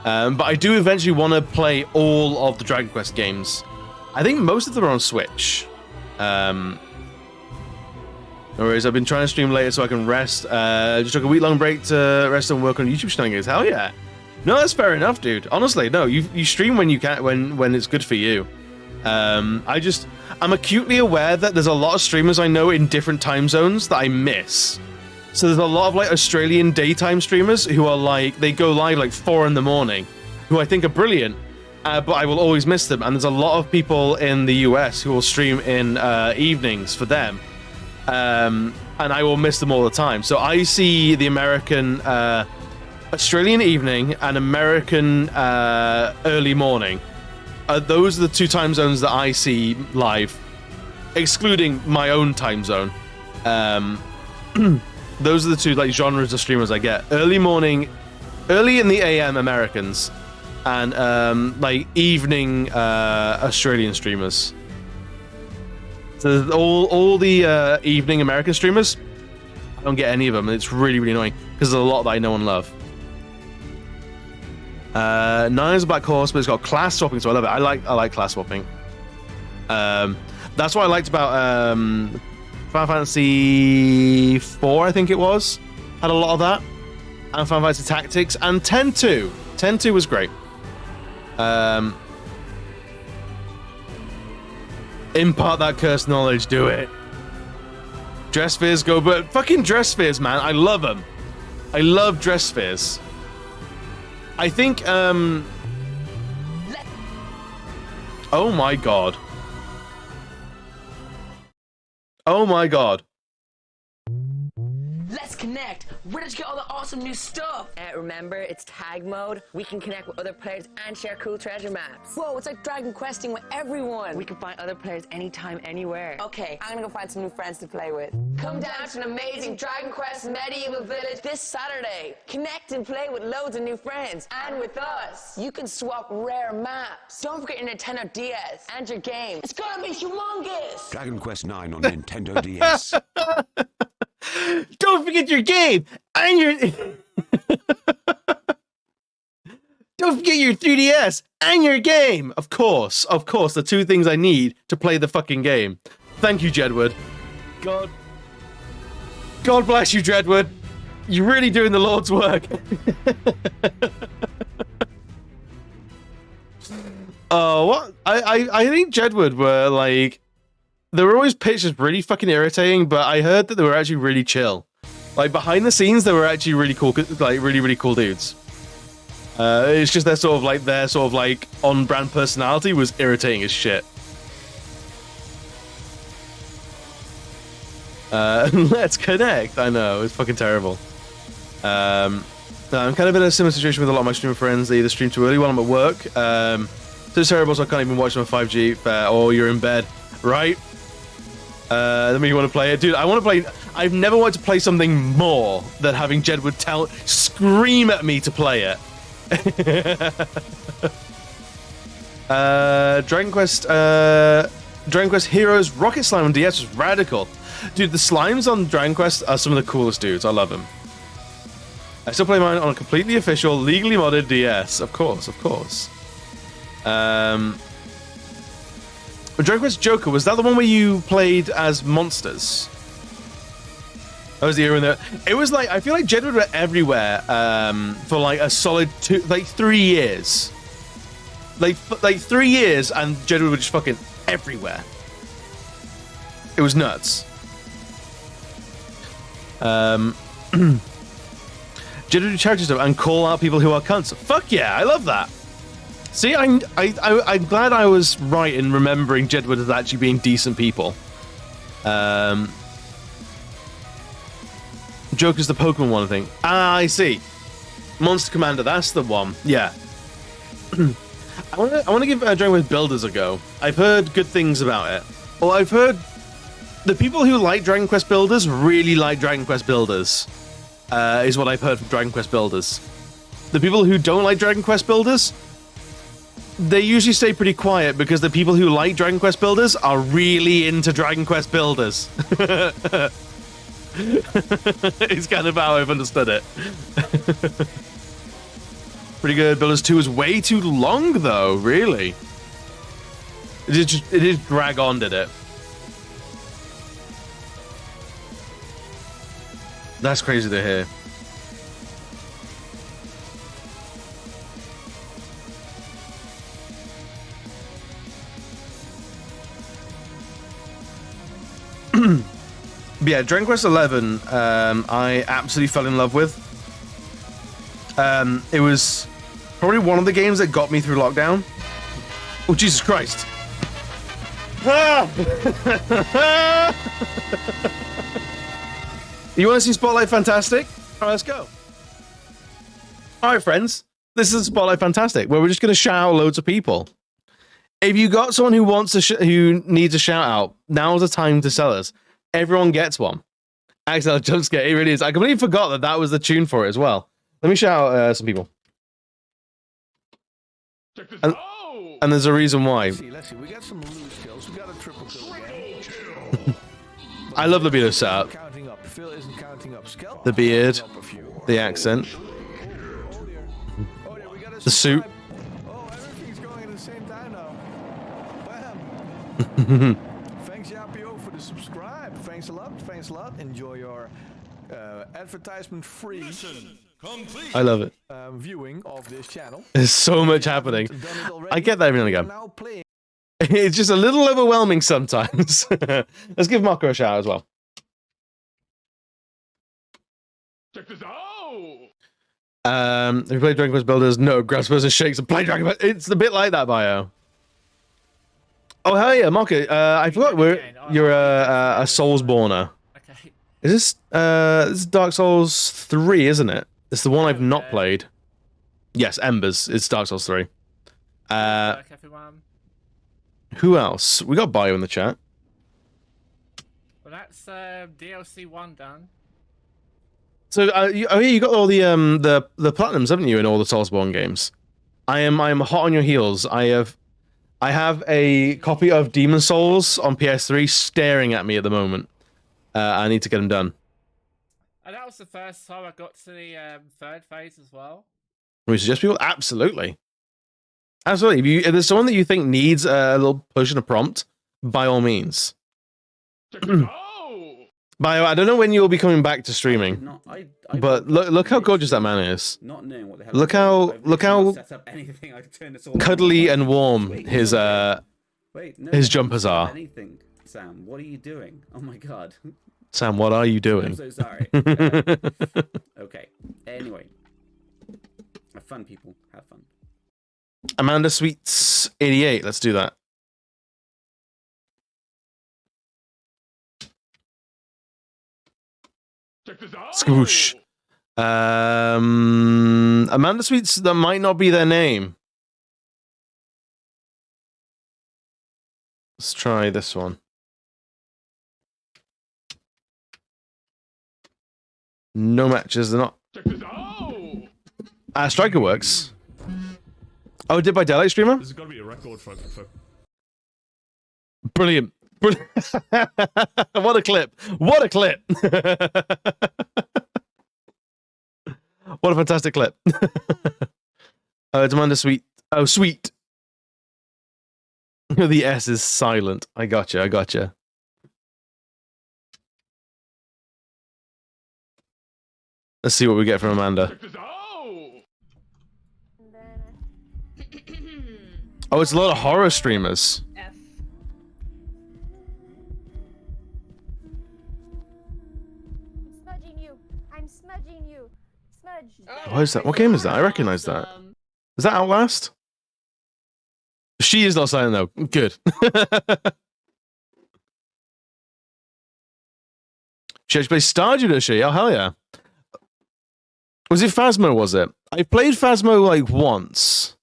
But I do eventually want to play all of the Dragon Quest games. I think most of them are on Switch. No worries, I've been trying to stream later so I can rest. Just took a week-long break to rest and work on YouTube shenanigans. Hell yeah. No, that's fair enough, dude. Honestly, no, you stream when you can, when it's good for you. I'm acutely aware that there's a lot of streamers I know in different time zones that I miss. So there's a lot of like Australian daytime streamers who are like, they go live like 4 in the morning, who I think are brilliant, but I will always miss them. And there's a lot of people in the US who will stream in evenings for them. And I will miss them all the time. So I see the American Australian evening and American early morning. Those are the 2 time zones that I see live, excluding my own time zone. Those are the 2 like genres of streamers I get. Early morning, early in the AM Americans, and like evening Australian streamers. So all the evening American streamers, I don't get any of them. It's really, really annoying because there's a lot that I know and love. 9 is a black horse, but it's got class swapping, so I love it. I like class swapping. That's what I liked about Final Fantasy 4, I think it was. Had a lot of that. And Final Fantasy Tactics, and 10-2. 10-2 was great. Impart that cursed knowledge, do it. Dress spheres go, but fucking dress spheres, man. I love them. I love dress spheres. I think, oh my god. Oh my god. Let's connect! Where did you get all the awesome new stuff? Remember, it's tag mode. We can connect with other players and share cool treasure maps. Whoa, it's like Dragon Questing with everyone! We can find other players anytime, anywhere. Okay, I'm gonna go find some new friends to play with. Come down to an amazing Dragon Quest Medieval Village this Saturday. Connect and play with loads of new friends. And with us, you can swap rare maps. Don't forget your Nintendo DS and your game. It's gonna be humongous! Dragon Quest 9 on Nintendo DS. Don't forget your game and your Don't forget your 3DS and your game. Of course, the two things I need to play the fucking game. Thank you, Jedward. God bless you, Jedward. You're really doing the Lord's work. Oh, what? I think Jedward were like, they were always pitched as really fucking irritating, but I heard that they were actually really chill. Like behind the scenes, they were actually really cool, like really cool dudes. It's just their sort of like on-brand personality was irritating as shit. Let's connect. I know, it's fucking terrible. I'm kind of in a similar situation with a lot of my streamer friends. They either stream too early while I'm at work. So it's terrible, so I can't even watch them on 5G. Or you're in bed, right? Then you want to play it, dude. I want to play. I've never wanted to play something more than having Jedward scream at me to play it. Dragon Quest Heroes Rocket Slime on DS was radical. Dude, the slimes on Dragon Quest are some of the coolest dudes. I love them. I still play mine on a completely official, legally modded DS. Of course. Dragon Quest Joker, was that the one where you played as monsters? That was the era in there. It was like, I feel like Jedward were everywhere for like a solid 3 years. Like 3 years, and Jedward were just fucking everywhere. It was nuts. Jedward do character stuff and call out people who are cunts. Fuck yeah, I love that. See, I'm glad I was right in remembering Jedward as actually being decent people. Joker's the Pokemon one, I think. Ah, I see. Monster Commander, that's the one. Yeah. I want to give Dragon Quest Builders a go. I've heard good things about it. Well, I've heard the people who like Dragon Quest Builders really like Dragon Quest Builders. Is what I've heard from Dragon Quest Builders. The people who don't like Dragon Quest Builders, they usually stay pretty quiet because the people who like Dragon Quest Builders are really into Dragon Quest Builders. It's kind of how I've understood it. Pretty good. Builders 2 is way too long, though, really. It did drag on, did it? That's crazy to hear. But yeah, Dragon Quest 11, I absolutely fell in love with. It was probably one of the games that got me through lockdown. Oh, Jesus Christ. You want to see Spotlight Fantastic? All right, let's go. All right, friends. This is Spotlight Fantastic, where we're just going to shout out loads of people. If you got someone who wants who needs a shout out, now's the time to sell us. Everyone gets one. Axel jump scare, it really is. I completely forgot that was the tune for it as well. Let me shout out some people. And there's a reason why. Let's see. We got some loose kills. We got a triple kill again. I love the beard of setup. Counting up. Phil isn't counting up. The beard, the accent, the suit. Oh, everything's going at the same time now. Bam. Thanks, Yapio, for the subscribe. Thanks a lot. Enjoy your advertisement-free I love it. viewing of this channel. There's so much happening. I get that every now and again. It's just a little overwhelming sometimes. Let's give Marco a shout out as well. Check this out! Have you played Dragon Quest Builders? No, grabs person shakes and play Dragon Quest. It's a bit like that bio. Oh hell yeah, Marco! I forgot you're a Soulsborner. Okay. Is this is Dark Souls 3, isn't it? It's the one I've not played. Yes, Embers. It's Dark Souls 3. Everyone. Who else? We got Bio in the chat. Well, that's DLC 1 done. So, you got all the platinums, haven't you, in all the Soulsborne games? I am hot on your heels. I have a copy of Demon Souls on PS3 staring at me at the moment. I need to get them done. And that was the first time I got to the third phase as well. We suggest people? Absolutely. Absolutely. If there's someone that you think needs a little push and a prompt, by all means. Bio, I don't know when you'll be coming back to streaming, but look how gorgeous that man is. Not knowing what the hell Look how set up anything. I turn this all cuddly and warm his Wait, no, his jumpers are. Anything, Sam? What are you doing? Oh my god. Sam, what are you doing? I'm so sorry. Okay. Anyway, have fun, people. Have fun. Amanda Sweets 88. Let's do that. Squoosh. Amanda Sweets, that might not be their name. Let's try this one. No matches, they're not. Striker works. Oh, did by Daylight Streamer? This has got to be a record for... Brilliant. What a clip. What a clip. What a fantastic clip. It's Amanda Sweet. Oh, sweet. The S is silent. I gotcha. I gotcha. Let's see what we get from Amanda. Oh, it's a lot of horror streamers. I'm smudging you. Smudge. What is that? What game is that? I recognize that. Is that Outlast? She is not silent though. Good. She actually plays Stardew, does she? Oh, hell yeah. Was it Phasmo, was it? I played Phasmo like once.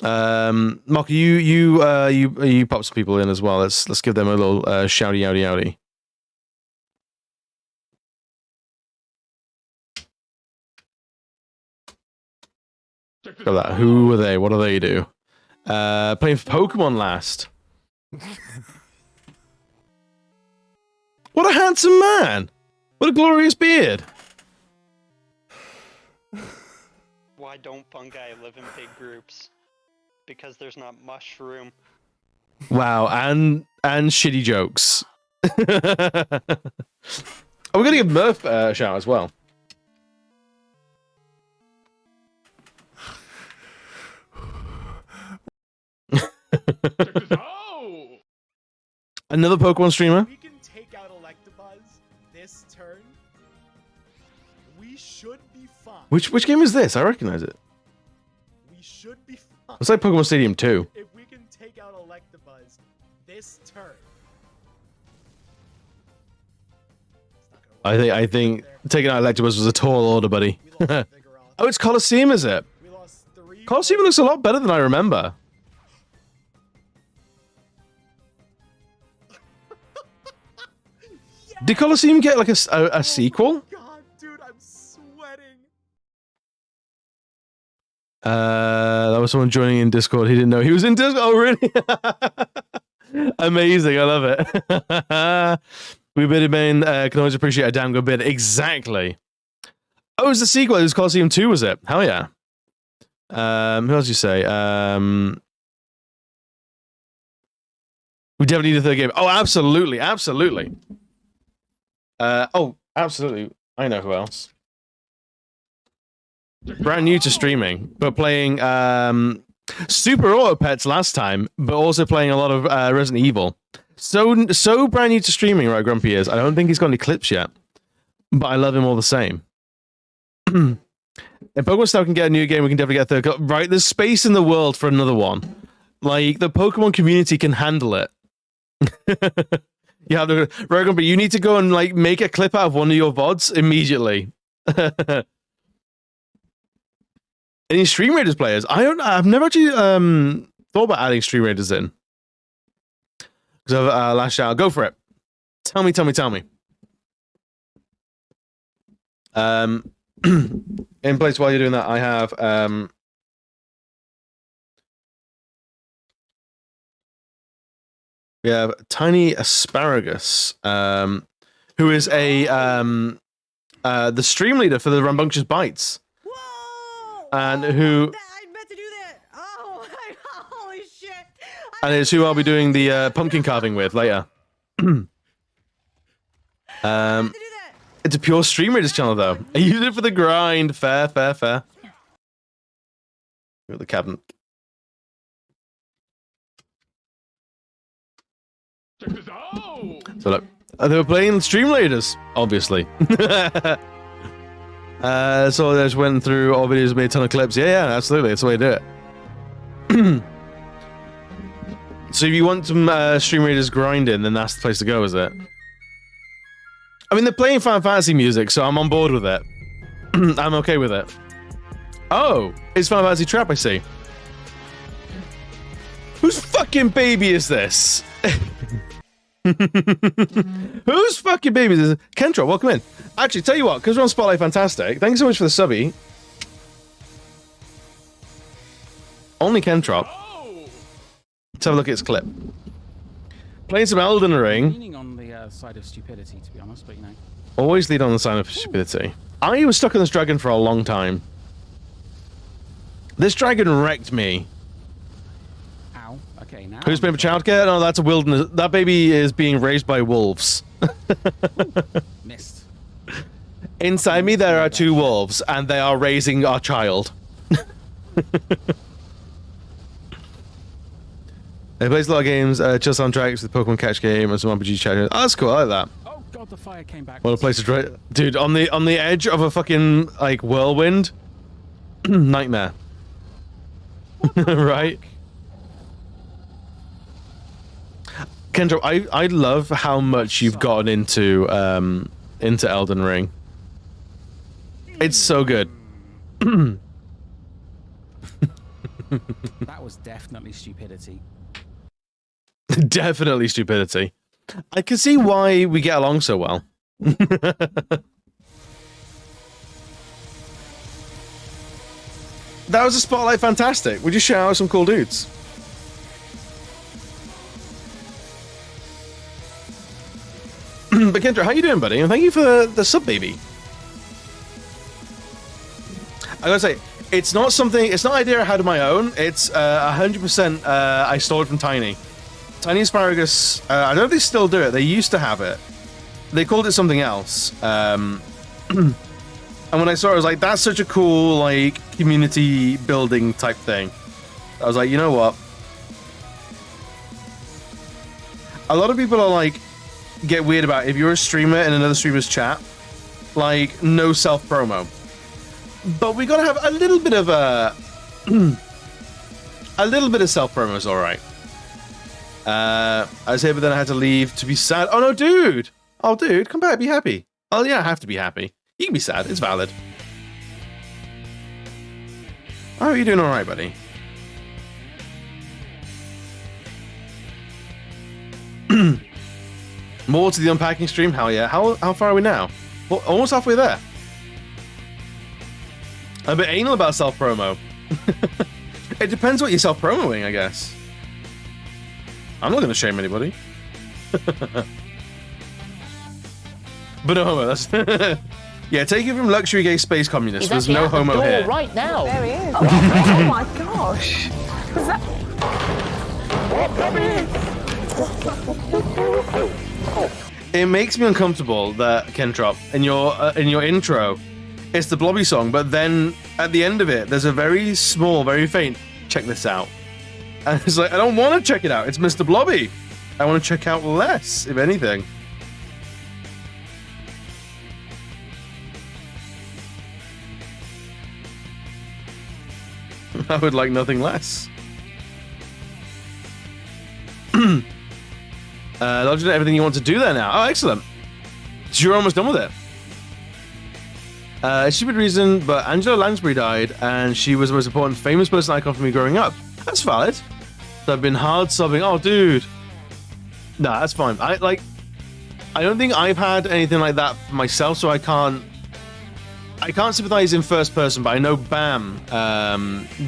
Mock, you pop some people in as well. Let's give them a little shouty outy outy. Look at that. Who are they? What do they do? Playing for Pokemon last. What a handsome man! What a glorious beard! Why don't fungi live in big groups? Because there's not much room. Wow, and shitty jokes. We're gonna give Murph a shout as well. Another Pokemon streamer. We can take out Electabuzz this turn. We should be fine. Which game is this? I recognize it. We should be fine. It's like Pokemon Stadium 2. If we can take out Electabuzz this turn. I think taking out Electabuzz was a tall order, buddy. Oh, it's Coliseum, is it? Coliseum looks a lot better than I remember. Did Coliseum get like a sequel? God, dude, I'm sweating. That was someone joining in Discord. He didn't know he was in Discord. Oh, really? Amazing. I love it. We bid main can always appreciate a damn good bid. Exactly. Oh, it was the sequel. It was Coliseum 2, was it? Hell yeah. Who else did you say? We definitely need a third game. Oh, absolutely. Absolutely. Oh, absolutely. I know who else. Brand new to streaming, but playing Super Auto Pets last time, but also playing a lot of Resident Evil. So brand new to streaming, right, Grumpy is. I don't think he's got any clips yet, but I love him all the same. If Pokemon Star can get a new game, we can definitely get a third. Right, there's space in the world for another one. Like, the Pokemon community can handle it. You have to, right, but you need to go and like make a clip out of one of your VODs immediately. Any Stream Raiders players? I've never actually thought about adding Stream Raiders in. Because I've last shout. Go for it. Tell me. In place while you're doing that, I have we have Tiny Asparagus, who is a the stream leader for the Rambunctious Bites. Whoa! And who... I meant to do that. Oh, holy shit! And it's who I'll be doing the pumpkin carving with later. It's a pure Stream Raiders channel, though. I use it for the grind. Fair. Got the cabinet. So look, they were playing Stream Raiders, obviously. So I just went through all videos, made a ton of clips. Yeah, absolutely. That's the way to do it. So if you want some Stream Raiders grinding, then that's the place to go, is it? I mean, they're playing Final Fantasy music, so I'm on board with it. I'm okay with it. Oh, it's Final Fantasy Trap, I see. Whose fucking baby is this? Whose fucking baby is this? Kentra, welcome in. Actually, tell you what, because we're on Spotlight Fantastic, thank you so much for the subby. Only Kentrop. Let's have a look at his clip. Playing some Elden Ring. Leaning on the side of stupidity, to be honest, but you know. Always lead on the side of stupidity. I was stuck on this dragon for a long time. This dragon wrecked me. Ow. Okay, now. Who's paying for childcare? No, that's a wilderness. That baby is being raised by wolves. Missed. Inside me, there are 2 wolves, and they are raising our child. He plays a lot of games, just on tracks with Pokemon Catch Game and some RPG chat. Oh, that's cool. I like that. Oh god, the fire came back. What a place to try, dude. On the edge of a fucking like whirlwind, nightmare. Right? Kendra, I love how much you've gotten into Elden Ring. It's so good. That was definitely stupidity. Definitely stupidity. I can see why we get along so well. That was a Spotlight Fantastic. We just shout out some cool dudes. But Kendra, how you doing, buddy? And thank you for the sub, baby. I gotta say, it's not something. It's not an idea I had of my own. It's 100%. I stole it from Tiny. Tiny Asparagus. I don't know if they still do it. They used to have it. They called it something else. And when I saw it, I was like, "That's such a cool like community building type thing." I was like, you know what? A lot of people are like, get weird about it. If you're a streamer in another streamer's chat, like no self promo. But we gotta have a little bit of a little bit of self promo is all right. I was here, but then I had to leave to be sad. Oh no, dude! Oh, dude, come back, be happy. Oh yeah, I have to be happy. You can be sad. It's valid. Oh, you're doing all right, buddy. More to the unpacking stream. Hell yeah! How far are we now? Well, almost halfway there. I'm a bit anal about self promo. It depends what you're self promoing, I guess. I'm not going to shame anybody. But no homo. That's yeah. Take it from luxury gay space communist. There's no homo here. Right now. There he is. Oh my gosh. Was that... It makes me uncomfortable that Kentrop in your intro, it's the Blobby song, but then at the end of it, there's a very small, very faint. Check this out. And it's like, I don't want to check it out. It's Mr. Blobby. I want to check out less, if anything. I would like nothing less. Lodging everything you want to do there now. Oh, excellent. So you're almost done with it. A stupid reason, but Angela Lansbury died, and she was the most important famous person icon for me growing up. That's valid. So I've been hard sobbing. Oh, dude. Nah, that's fine. I don't think I've had anything like that for myself, so I can't sympathize in first person, but I know Bam.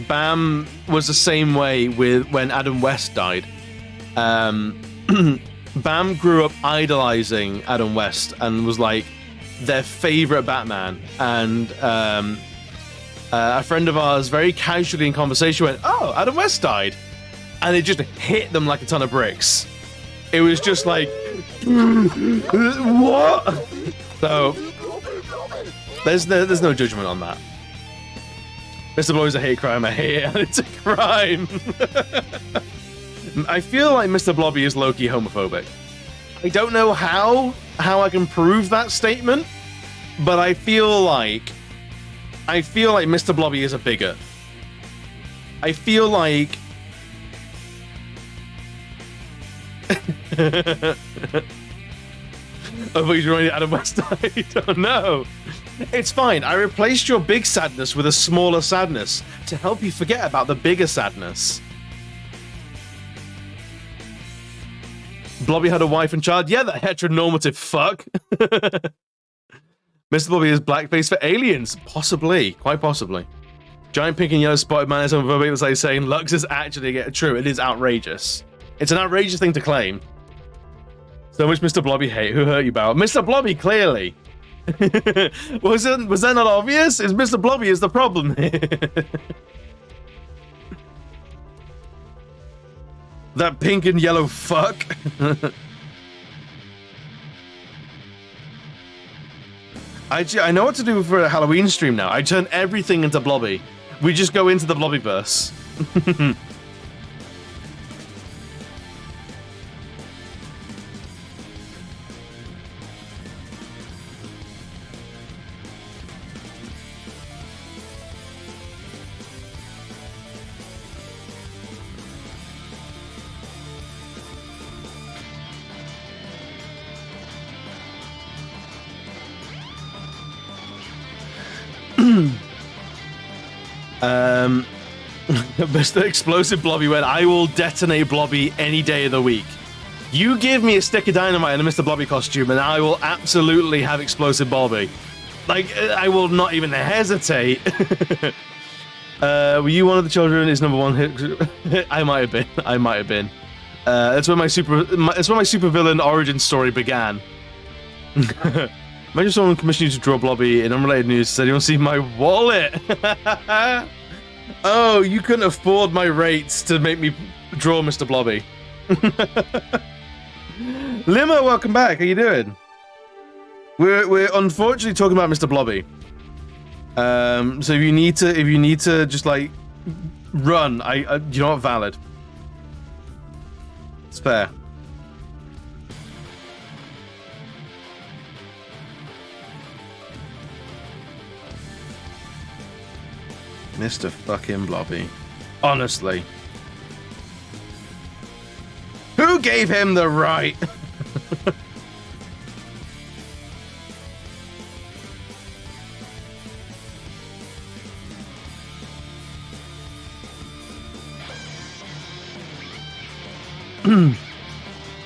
Bam was the same way with when Adam West died. Bam grew up idolizing Adam West and was like, their favorite Batman, and a friend of ours very casually in conversation went, "Oh, Adam West died," and it just hit them like a ton of bricks. It was just like, what? So there's no judgment on that. Mr. Blobby's a hate crime. I hate it, and it's a crime. I feel like Mr. Blobby is low-key homophobic. I don't know how I can prove that statement, but I feel like Mr. Blobby is a bigot. I feel like oh, but you're running Adam West died. Oh no. It's fine. I replaced your big sadness with a smaller sadness to help you forget about the bigger sadness. Blobby had a wife and child. Yeah, that heteronormative fuck. Mr. Blobby is blackface for aliens. Possibly. Quite possibly. Giant pink and yellow spotted man is homophobic. It's like saying Lux is actually true. It is outrageous. It's an outrageous thing to claim. So much Mr. Blobby hate. Who hurt you about? Mr. Blobby, clearly. was that not obvious? Is Mr. Blobby is the problem here? That pink and yellow fuck. I know what to do for a Halloween stream now. I turn everything into Blobby. We just go into the Blobbyverse. Mr. Explosive Blobby went, I will detonate Blobby any day of the week. You give me a stick of dynamite in a Mr. Blobby costume and I will absolutely have Explosive Blobby. Like, I will not even hesitate. Were you one of the children? Is number one hit? I might have been. That's where my supervillain origin story began. Imagine someone commissioned you to draw Blobby in unrelated news said, you want to see my wallet? Oh, you couldn't afford my rates to make me draw Mr. Blobby. Limo, welcome back. How you doing? We're unfortunately talking about Mr. Blobby. So if you need to just like run, you're not valid. It's fair. Mr. fucking Blobby. Honestly. Who gave him the right?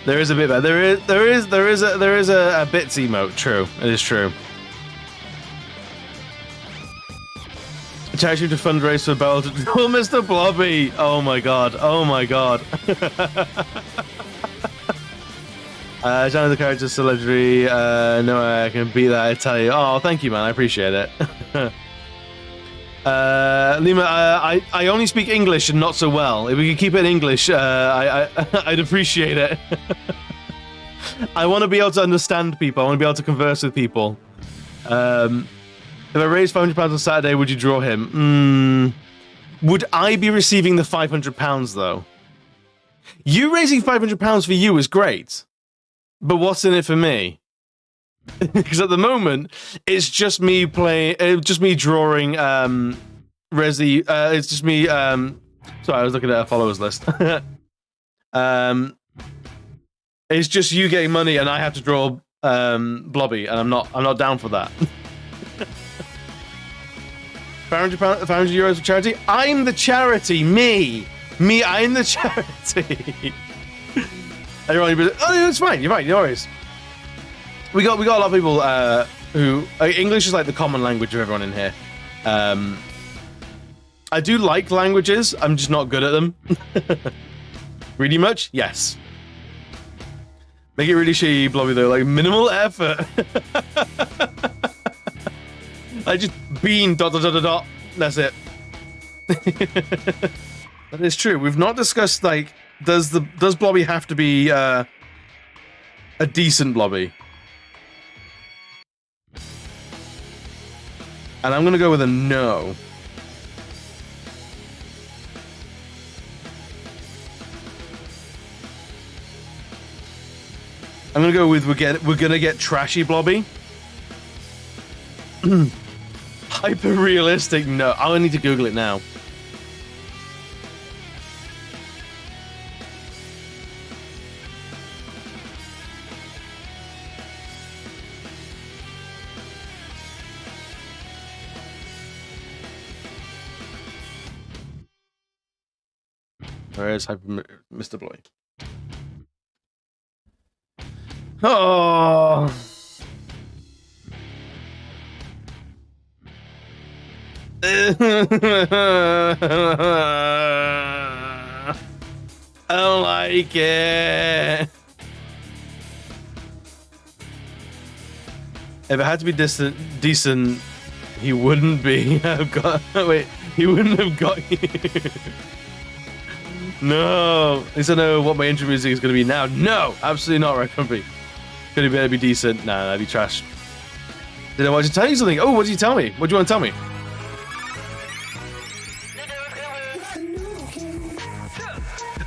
There is a bit better. There is a bits emote. True, it is true. Charge you to fundraise for Bell to oh, Mr. Blobby. Oh my god. Oh my god. John the character's celebrity. No, I can beat that. I tell you. Oh, thank you, man. I appreciate it. Lima, I only speak English and not so well. If we could keep it in English, I'd appreciate it. I want to be able to understand people. I want to be able to converse with people. If I raised £500 on Saturday, would you draw him? Would I be receiving the £500 though? You raising £500 for you is great, but what's in it for me? Because at the moment, it's just me playing, just me drawing Resi. It's just me. Sorry, I was looking at our followers list. It's just you getting money, and I have to draw Blobby, and I'm not down for that. €500 for charity. I'm the charity. Me. I'm the charity. Everyone, oh, it's fine. You're right. No worries. We got a lot of people who English is like the common language of everyone in here. I do like languages. I'm just not good at them. Really much? Yes. Make it really shitty, Blobby, though. Like, minimal effort. I just bean ... That's it. That is true. We've not discussed, like, does Blobby have to be a decent Blobby? And I'm gonna go with a no. I'm gonna go with we're gonna get trashy Blobby. Hyper realistic, no. I need to Google it now. Where is Mr. Bloy? Oh. I don't like it. If it had to be decent, he wouldn't be. Wait, he wouldn't have got you. No, at least I know what my intro music is going to be now. No, absolutely not, Red Comfy. Could it better be decent? Nah, that'd be trash. Did I want to tell you something? Oh, what did you tell me? What do you want to tell me?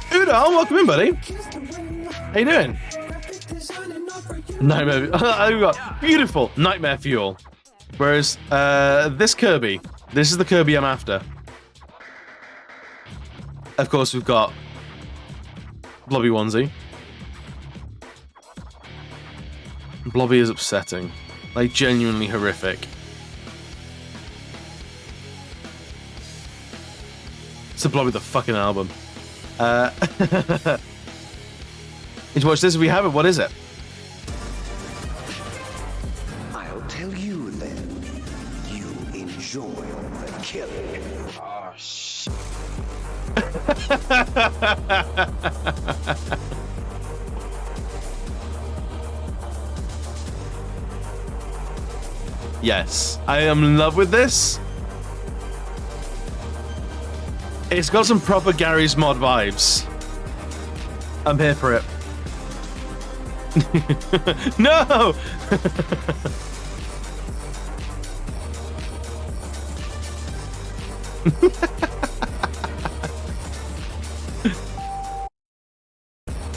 Udon, welcome in, buddy. How you doing? Nightmare. We've got beautiful Nightmare Fuel. Whereas this Kirby, this is the Kirby I'm after. Of course, we've got Blobby Onesie. Blobby is upsetting. Like, genuinely horrific. It's the Blobby the fucking album. Did you watch this? We have it. What is it? I'll tell you then. You enjoy the killing. Oh, shit. Yes, I am in love with this. It's got some proper Gary's Mod vibes. I'm here for it. No!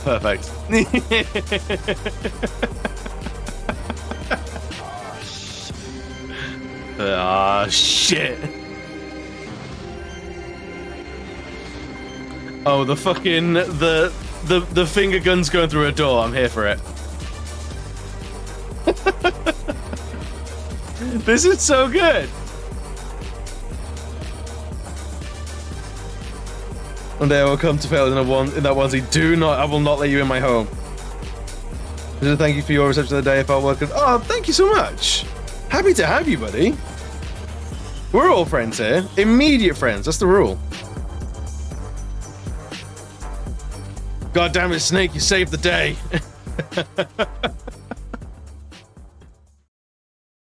Perfect. Ah, shit. Oh, the fucking the finger guns going through a door. I'm here for it. This is so good. One day I will come to fail in that onesie. Do not. I will not let you in my home. Just thank you for your reception of the day. I felt welcome. Oh, thank you so much. Happy to have you, buddy. We're all friends here. Immediate friends. That's the rule. God damn it, Snake, you saved the day.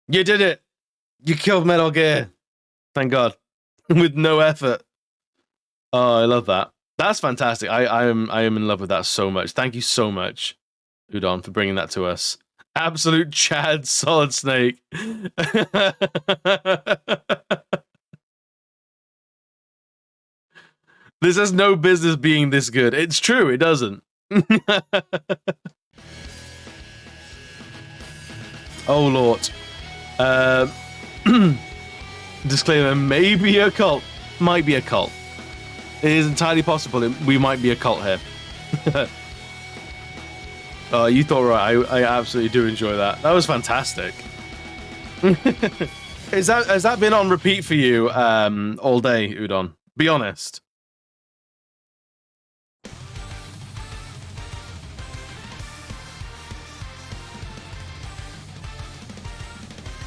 You did it. You killed Metal Gear. Thank God. With no effort. Oh, I love that. That's fantastic. I am in love with that so much. Thank you so much, Udon, for bringing that to us. Absolute Chad Solid Snake. This has no business being this good. It's true, it doesn't. Oh, Lord. Disclaimer, maybe a cult. Might be a cult. It is entirely possible we might be a cult here. You thought right. I absolutely do enjoy that. That was fantastic. Has that been on repeat for you all day, Udon? Be honest.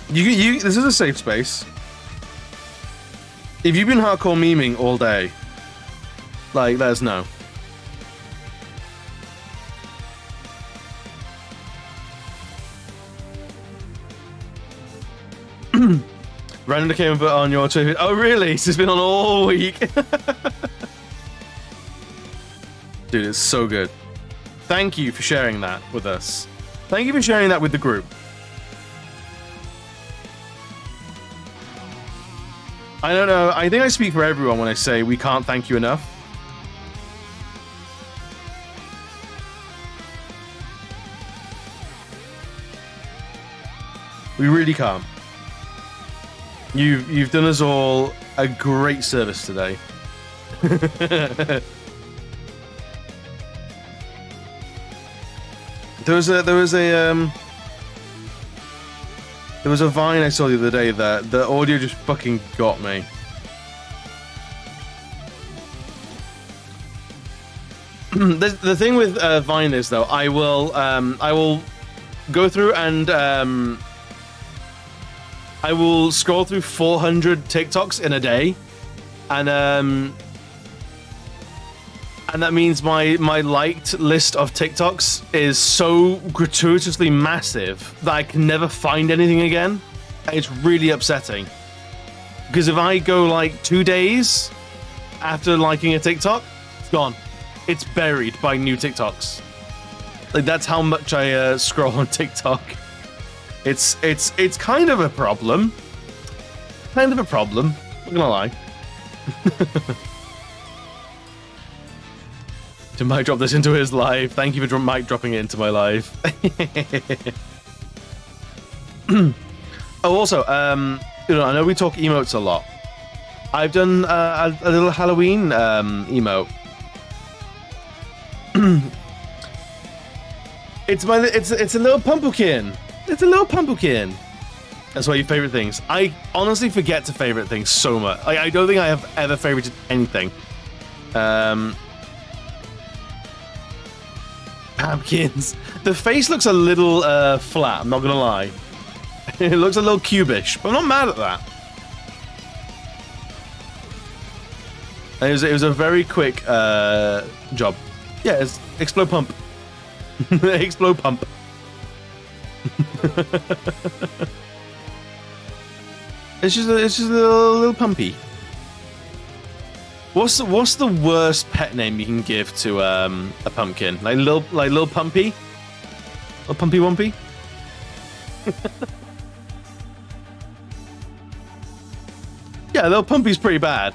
This is a safe space. If you've been hardcore memeing all day, like, let us know. Random came and put on your Twitter. Oh, really? It's been on all week. Dude, it's so good. Thank you for sharing that with us. Thank you for sharing that with the group. I don't know. I think I speak for everyone when I say we can't thank you enough. We really can't. You've done us all a great service today. There was a Vine I saw the other day that the audio just fucking got me. The thing with Vine is though, I will go through and I will scroll through 400 TikToks in a day, and that means my liked list of TikToks is so gratuitously massive that I can never find anything again. It's really upsetting. Because if I go like 2 days after liking a TikTok, it's gone. It's buried by new TikToks. Like, that's how much I scroll on TikTok. It's kind of a problem. Kind of a problem. I'm not gonna lie. To Mike drop this into his live. Thank you for Mike dropping it into my live. Oh, also, you know, I know we talk emotes a lot. I've done a little Halloween emote. It's a little pumpkin. It's a little pumpkin. That's one of your favorite things. I honestly forget to favorite things so much. Like, I don't think I have ever favorited anything. Pumpkins. The face looks a little flat, I'm not gonna lie. It looks a little cubish, but I'm not mad at that. It was a very quick job. Yeah, it's explode pump. Explode pump. It's just a little pumpy. What's the worst pet name you can give to a pumpkin? Like little pumpy? Little pumpy wumpy? Yeah, little pumpy's pretty bad.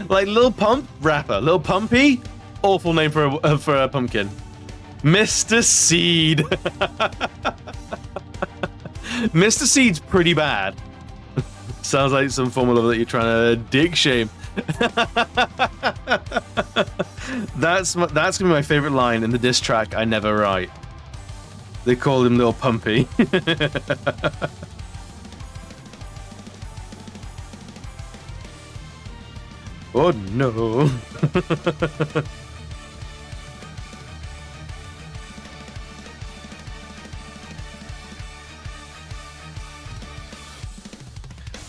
Like Lil Pump, rapper. Lil Pumpy, awful name for a pumpkin. Mr. Seed. Mr. Seed's pretty bad. Sounds like some formula that you're trying to dick shame. That's gonna be my favorite line in the diss track I never write. They called him Lil Pumpy. Oh no.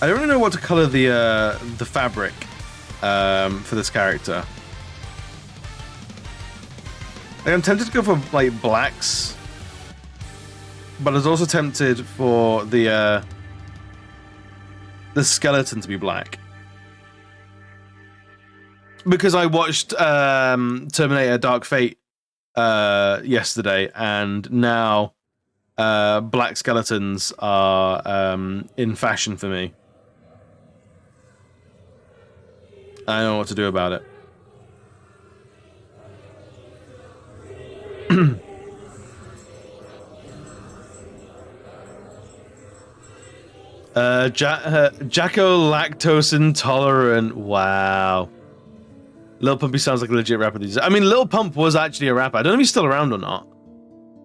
I don't really know what to color the fabric for this character. Like, I'm tempted to go for like blacks, but I was also tempted for the skeleton to be black. Because I watched Terminator Dark Fate yesterday, and now black skeletons are in fashion for me. I don't know what to do about it. Jacko lactose intolerant. Wow. Lil Pumpy sounds like a legit rapper these days. I mean, Lil Pump was actually a rapper. I don't know if he's still around or not.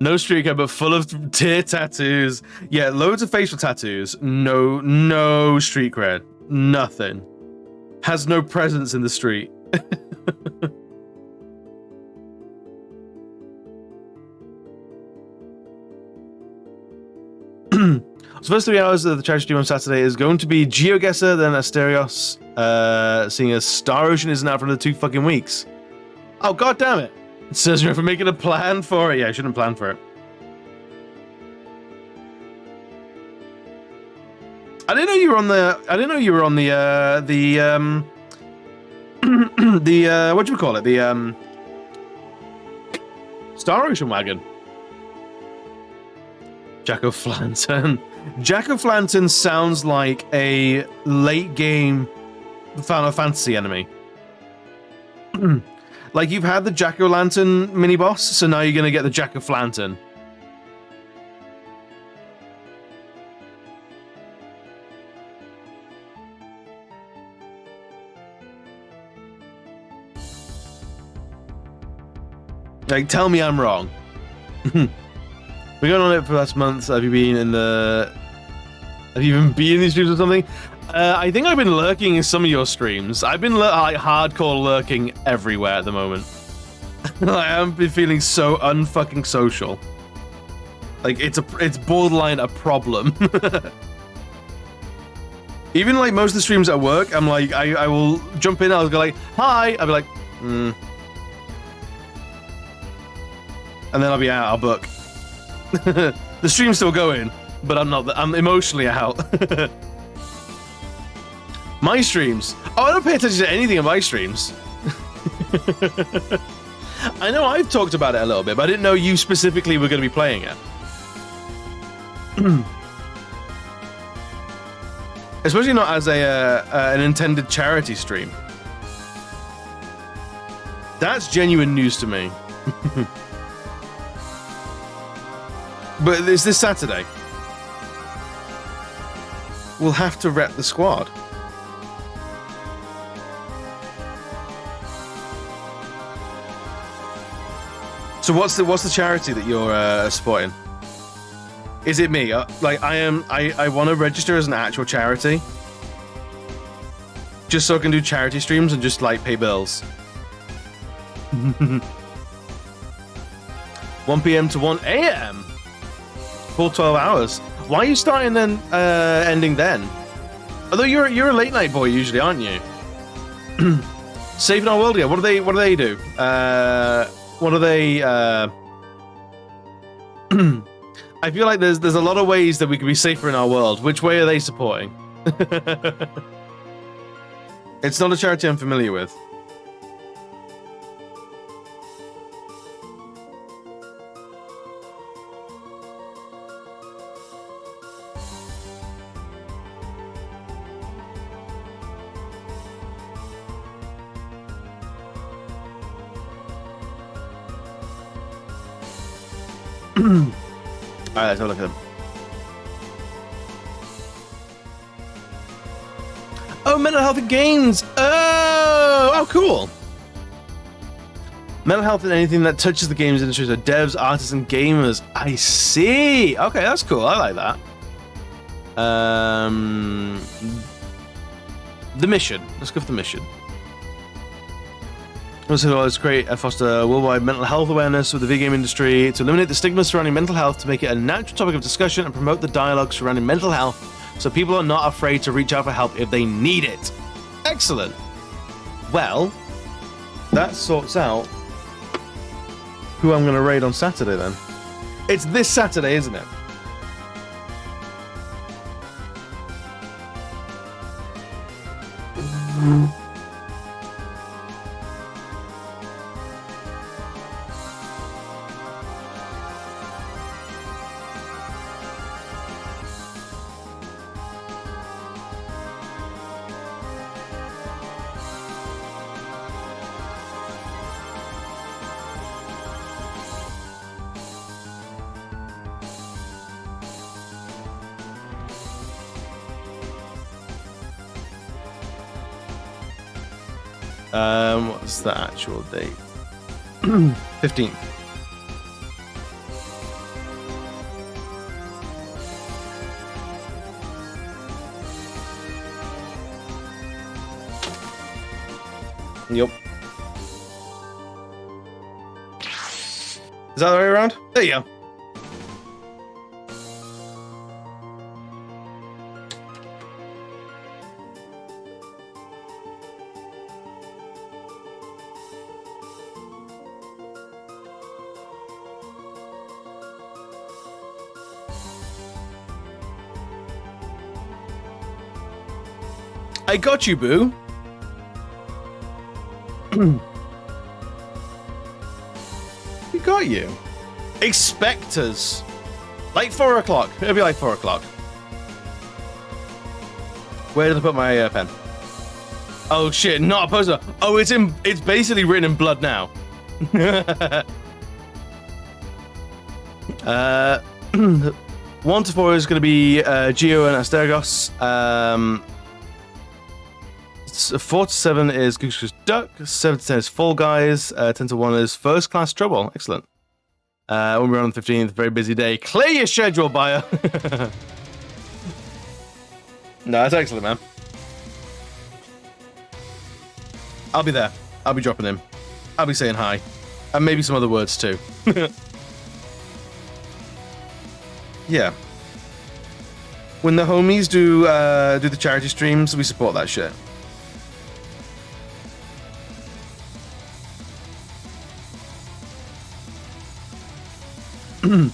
No streaker, but full of tear tattoos. Yeah, loads of facial tattoos. No street cred. Nothing. Has no presence in the street. So first 3 hours of the charity stream on Saturday is going to be GeoGuessr, then Asterios, seeing as Star Ocean isn't out for another 2 fucking weeks. Oh, god damn it. It says you're for making a plan for it. Yeah, I shouldn't plan for it. I didn't know you were on the. I didn't know you were on the what do you call it? The Star Ocean wagon. Jack-o'-Flanton. Jack-o'-Flanton sounds like a late game Final Fantasy enemy. Like you've had the Jack-o'-lantern mini boss, so now you're gonna get the Jack-o'-Flanton. Like, tell me I'm wrong. We're going on it for the last month. Have you been in the? Have you even been in these streams or something? I think I've been lurking in some of your streams. I've been like hardcore lurking everywhere at the moment. I haven't been feeling so unfucking social. Like it's borderline a problem. Even like most of the streams at work, I'm like I will jump in. I'll go like hi. I'll be like, and then I'll be out. I'll book. The stream's still going, but I'm not. I'm emotionally out. My streams. Oh, I don't pay attention to anything in my streams. I know I've talked about it a little bit, but I didn't know you specifically were going to be playing it. Especially not as an intended charity stream. That's genuine news to me. But it's this Saturday. We'll have to rep the squad. So what's the charity that you're supporting? Is it me? Like I want to register as an actual charity, just so I can do charity streams and just like pay bills. 1 p.m. to 1 a.m. Full 12 hours. Why are you starting then, ending then? Although you're a late night boy usually, aren't you? Saving Our World, yeah. What do they do? What are they? I feel like there's a lot of ways that we could be safer in our world. Which way are they supporting? It's not a charity I'm familiar with. Alright, let's have a look at them. Oh, mental health and games! Oh, cool! Mental health and anything that touches the games industry, so devs, artists, and gamers. I see! Okay, that's cool. I like that. The mission. Let's go for the mission. Also, let's create and foster worldwide mental health awareness with the video game industry to eliminate the stigma surrounding mental health, to make it a natural topic of discussion, and promote the dialogue surrounding mental health so people are not afraid to reach out for help if they need it. Excellent. Well, that sorts out who I'm going to raid on Saturday then. It's this Saturday, isn't it? What's the actual date? 15th. Yep. Is that the way around? There you go. I got you, boo. We got you. Expectors. Like 4 o'clock. It'll be like 4 o'clock. Where did I put my pen? Oh shit, not a poster. Oh, it's basically written in blood now. 1 to 4 is going to be Geo and Astergos. 4 to 7 is Goose Goose Duck. 7 to 10 is Fall Guys. 10 to 1 is First Class Trouble. Excellent. When we're on the 15th, very busy day. Clear your schedule, Bio. No, that's excellent, man. I'll be there. I'll be dropping in. I'll be saying hi. And maybe some other words, too. Yeah. When the homies do the charity streams, we support that shit. The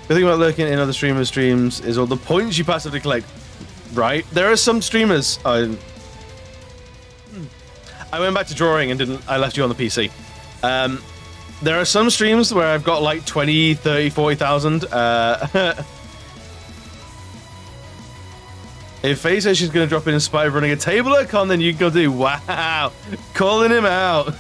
thing about lurking in other streamers' streams is all the points you passively collect. Right? There are some streamers. I went back to drawing and I left you on the PC. There are some streams where I've got like 20, 30, 40,000. If FaZe says she's going to drop in spite of running a table at con, then you can go do. Wow. Calling him out.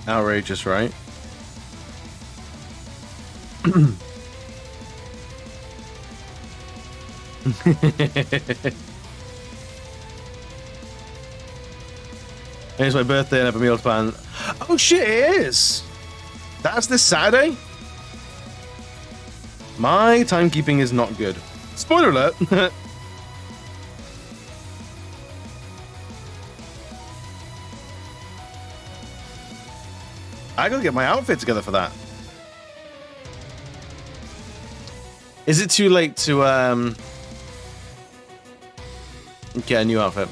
Outrageous, right? It's my birthday and I have a meal plan. Oh shit, it is! That's this Saturday? My timekeeping is not good. Spoiler alert! I gotta get my outfit together for that. Is it too late to get a new outfit?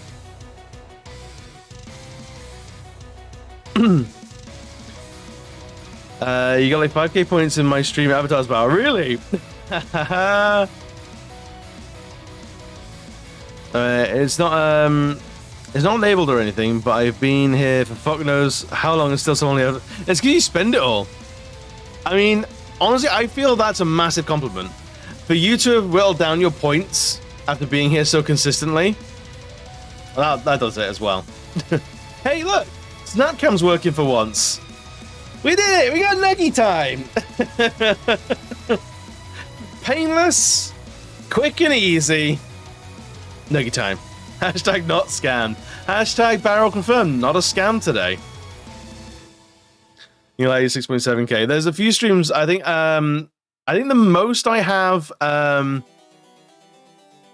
You got like 5k points in my stream avatars bar. Really? It's not labeled or anything, but I've been here for fuck knows how long and still so only. It's because you spend it all. I mean, honestly, I feel that's a massive compliment. For you to have whittled down your points after being here so consistently, that does it as well. Hey, look! Snapcam's working for once. We did it! We got Nuggy time! Painless, quick and easy. Nuggy time. Hashtag not scammed. Hashtag barrel confirmed. Not a scam today. You like 6.7k. There's a few streams. I think the most I have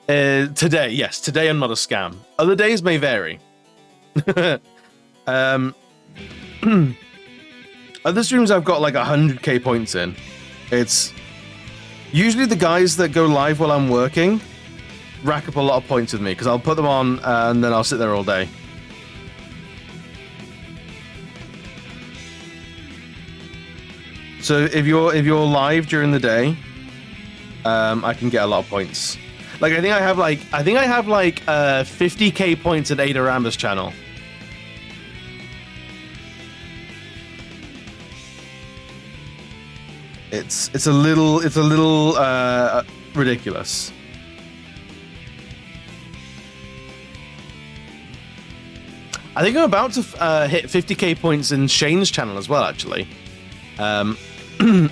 today. Yes, today I'm not a scam. Other days may vary. Other streams I've got like 100k points in. It's usually the guys that go live while I'm working rack up a lot of points with me because I'll put them on and then I'll sit there all day. So if you're live during the day, I can get a lot of points. Like I think I have like 50k points in Ada Ramba's channel. It's a little ridiculous. I think I'm about to hit 50k points in Shane's channel as well, actually. I've been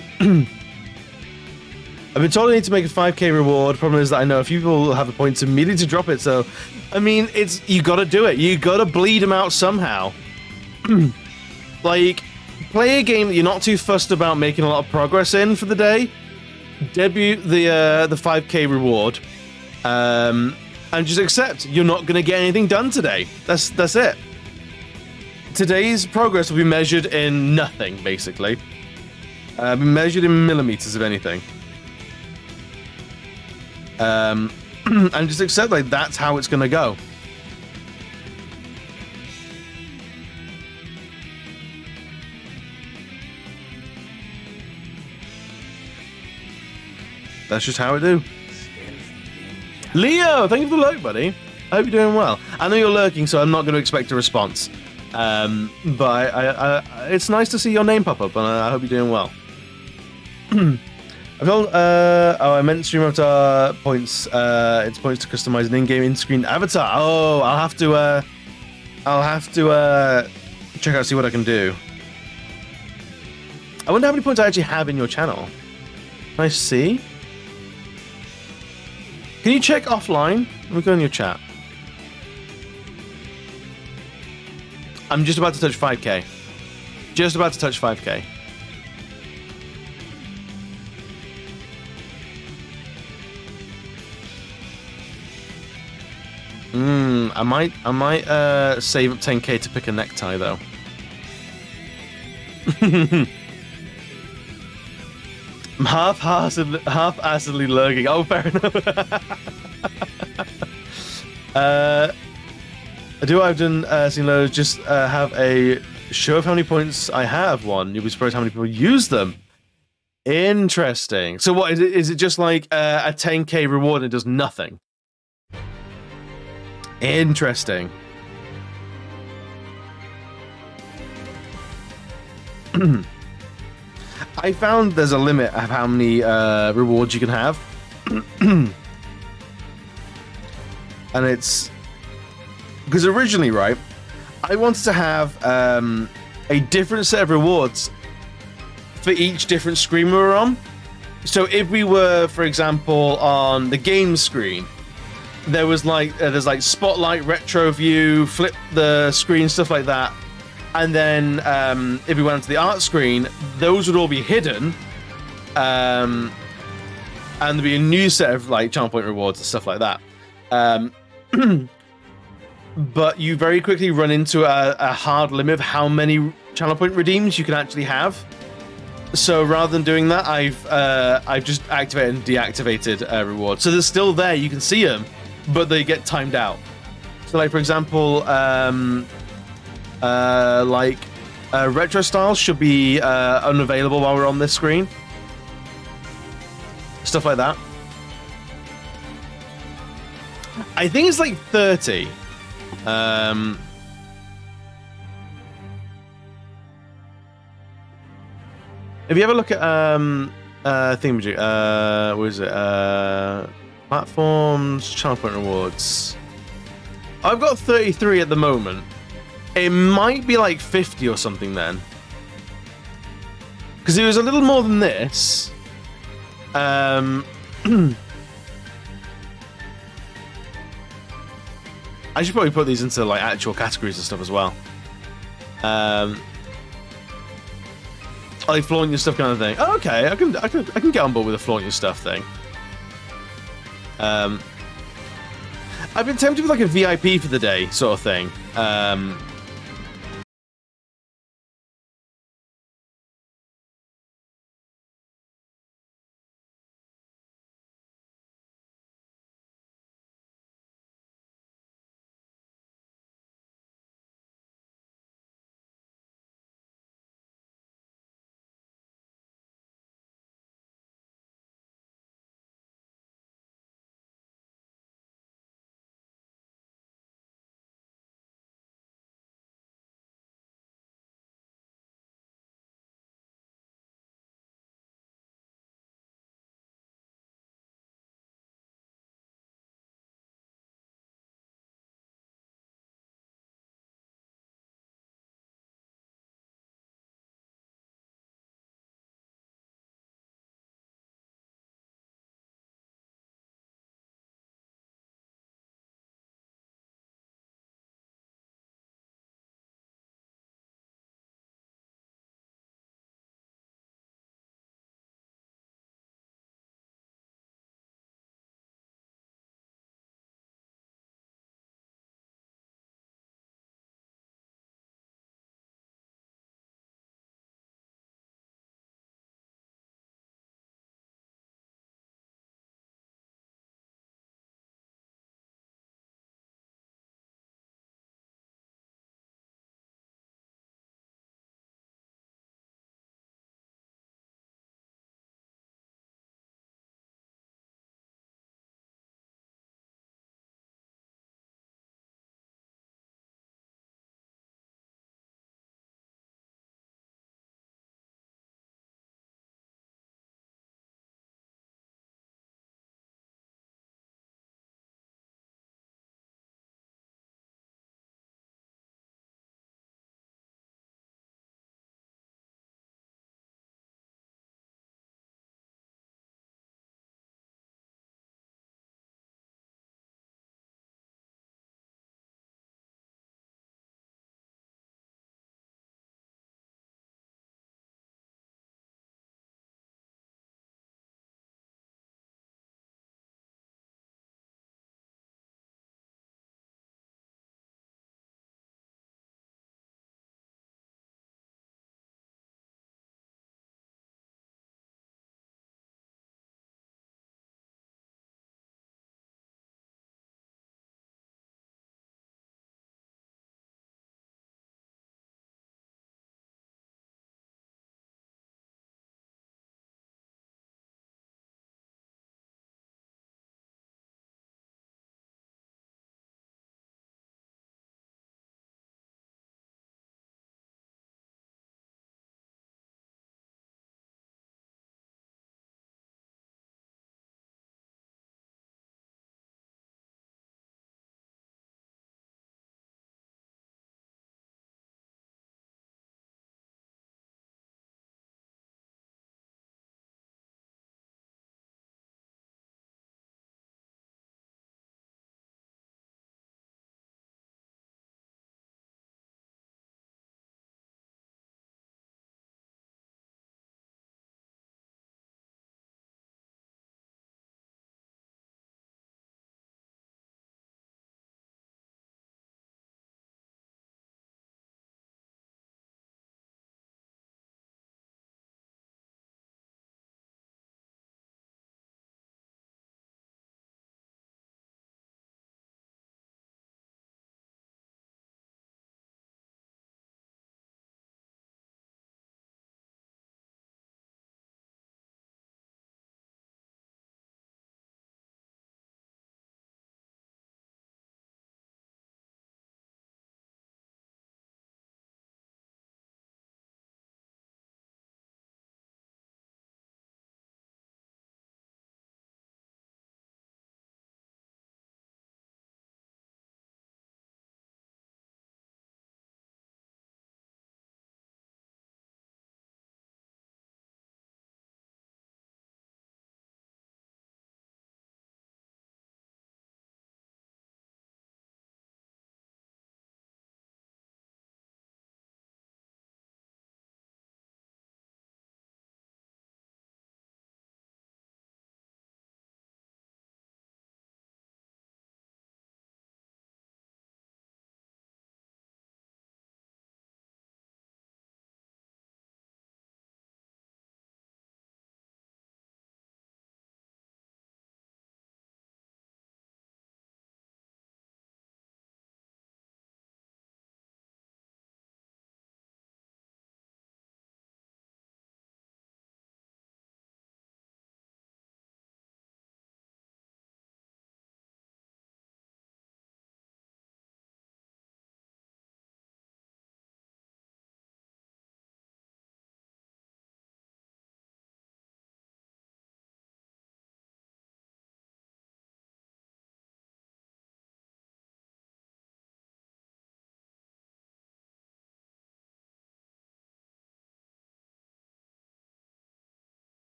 told I need to make a 5k reward. Problem is that I know a few people will have the points immediately to drop it. So, I mean, you got to do it. You got to bleed them out somehow. Like, play a game that you're not too fussed about making a lot of progress in for the day. Debut the 5k reward, and just accept you're not going to get anything done today. That's it. Today's progress will be measured in nothing, basically. Be measured in millimeters, if anything. And just accept like that's how it's going to go. That's just how I do. Leo, thank you for the lurk, buddy. I hope you're doing well. I know you're lurking, so I'm not going to expect a response. But it's nice to see your name pop up, and I hope you're doing well. I felt, I meant stream avatar points. It's points to customize an in-game in-screen avatar. Oh, I'll have to check out, see what I can do. I wonder how many points I actually have in your channel. Can I see? Can you check offline? Let me go in your chat. I'm just about to touch 5k. Just about to touch 5k. I might save up 10k to pick a necktie though. I'm half-assedly lurking. Oh, fair enough. I've done seen loads. Just have a show of how many points I have won. You'll be surprised how many people use them. Interesting. So what is it? Is it just like a 10k reward and it does nothing? Interesting. I found there's a limit of how many rewards you can have. And it's because originally, right, I wanted to have a different set of rewards for each different screen we were on. So if we were, for example, on the game screen, there was like there's like spotlight, retro view, flip the screen, stuff like that. And then if we went onto the art screen, those would all be hidden. And there'd be a new set of like channel point rewards and stuff like that. But you very quickly run into a hard limit of how many channel point redeems you can actually have. So rather than doing that, I've just activated and deactivated rewards. So they're still there, you can see them, but they get timed out. So like for example, retro styles should be unavailable while we're on this screen. Stuff like that. I think it's like 30. If you have a look at thingamajig, what is it? Platforms, channel point rewards. I've got 33 at the moment. It might be like 50 or something then. Because it was a little more than this. I should probably put these into like actual categories and stuff as well. Like flaunt your stuff kind of thing. Oh, okay, I can get on board with the flaunt your stuff thing. I've been tempted with like a VIP for the day sort of thing.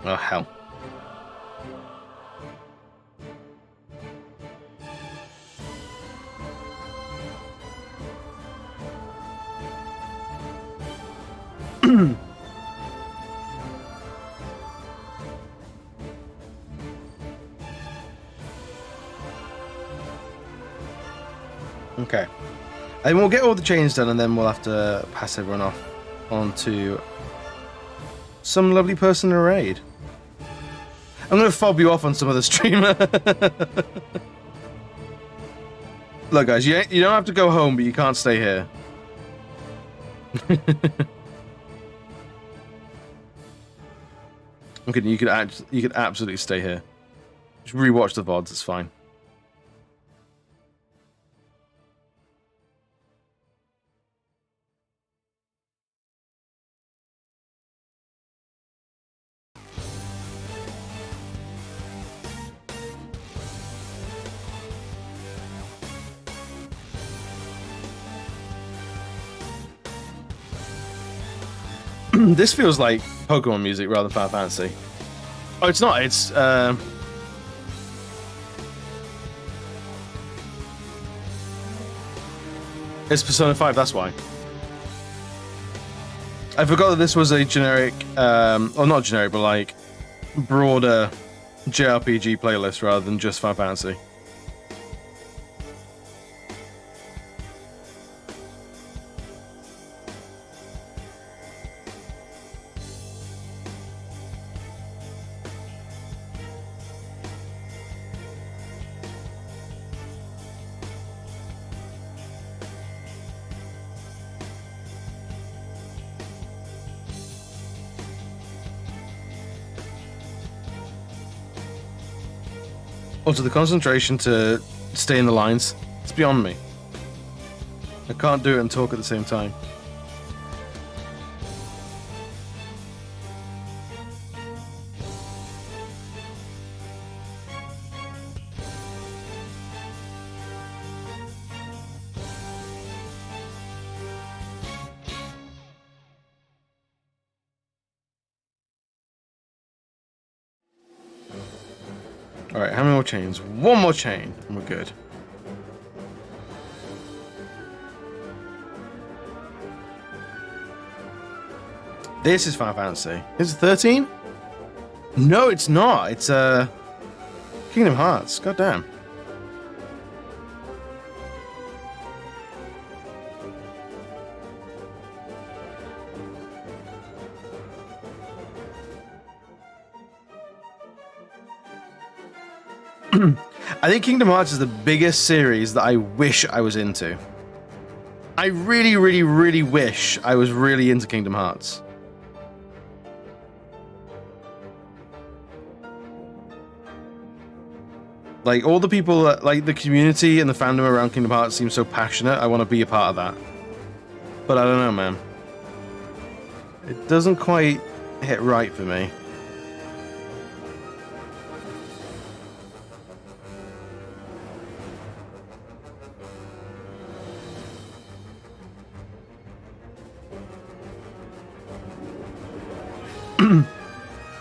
Oh, hell. Okay. And we'll get all the chains done, and then we'll have to pass everyone off onto some lovely person to raid. I'm going to fob you off on some other streamer. Look, guys, you don't have to go home, but you can't stay here. I'm kidding. You could absolutely stay here. Just rewatch the VODs. It's fine. This feels like Pokemon music rather than Final Fantasy. Oh, it's not. It's Persona 5. That's why. I forgot that this was a generic, or not generic, but like broader JRPG playlist rather than just Final Fantasy. Also, the concentration to stay in the lines, it's beyond me. I can't do it and talk at the same time. Alright, how many more chains? One more chain, and we're good. This is Final Fantasy. Is it 13? No, it's not. It's Kingdom Hearts. God damn. I think Kingdom Hearts is the biggest series that I wish I was into. I really, really, really wish I was really into Kingdom Hearts. Like, all the people that, like, the community and the fandom around Kingdom Hearts seems so passionate. I want to be a part of that. But I don't know, man. It doesn't quite hit right for me.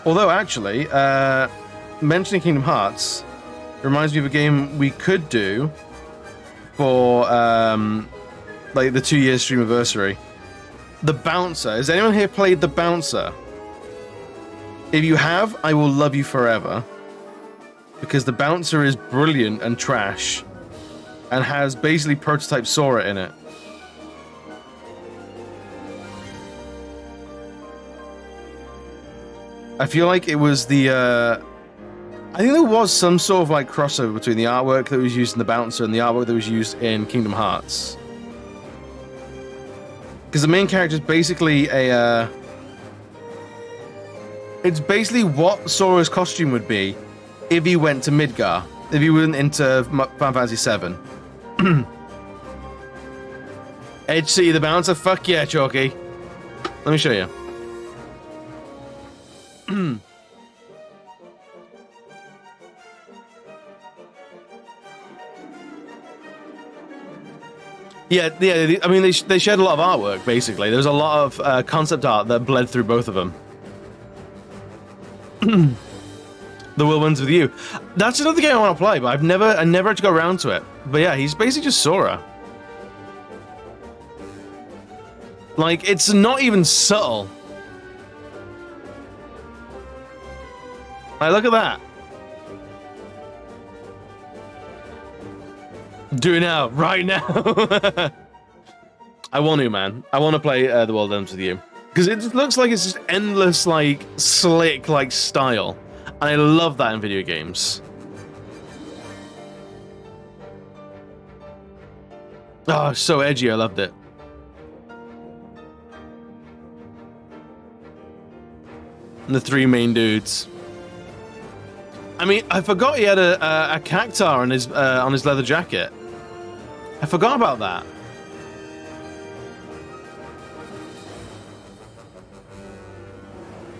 Although, actually, mentioning Kingdom Hearts reminds me of a game we could do for, like, the 2-year streamiversary. The Bouncer. Has anyone here played The Bouncer? If you have, I will love you forever. Because The Bouncer is brilliant and trash, and has basically prototype Sora in it. I feel like it was the, I think there was some sort of like crossover between the artwork that was used in The Bouncer and the artwork that was used in Kingdom Hearts. Because the main character is basically a, it's basically what Sora's costume would be if he went to Midgar, if he went into Final Fantasy VII. HC The Bouncer? Fuck yeah, Chalky. Let me show you. Yeah. I mean, they shared a lot of artwork. Basically, there's a lot of concept art that bled through both of them. The Will Wins With You. That's another game I want to play, but I never actually got around to it. But yeah, he's basically just Sora. Like, it's not even subtle. Like, look at that. Do it now, right now. I want to, man. I want to play The World Ends With You. Because it just looks like it's just endless, like, slick, like, style. And I love that in video games. Oh, so edgy, I loved it. And the three main dudes. I mean, I forgot he had a cactar on his leather jacket. I forgot about that.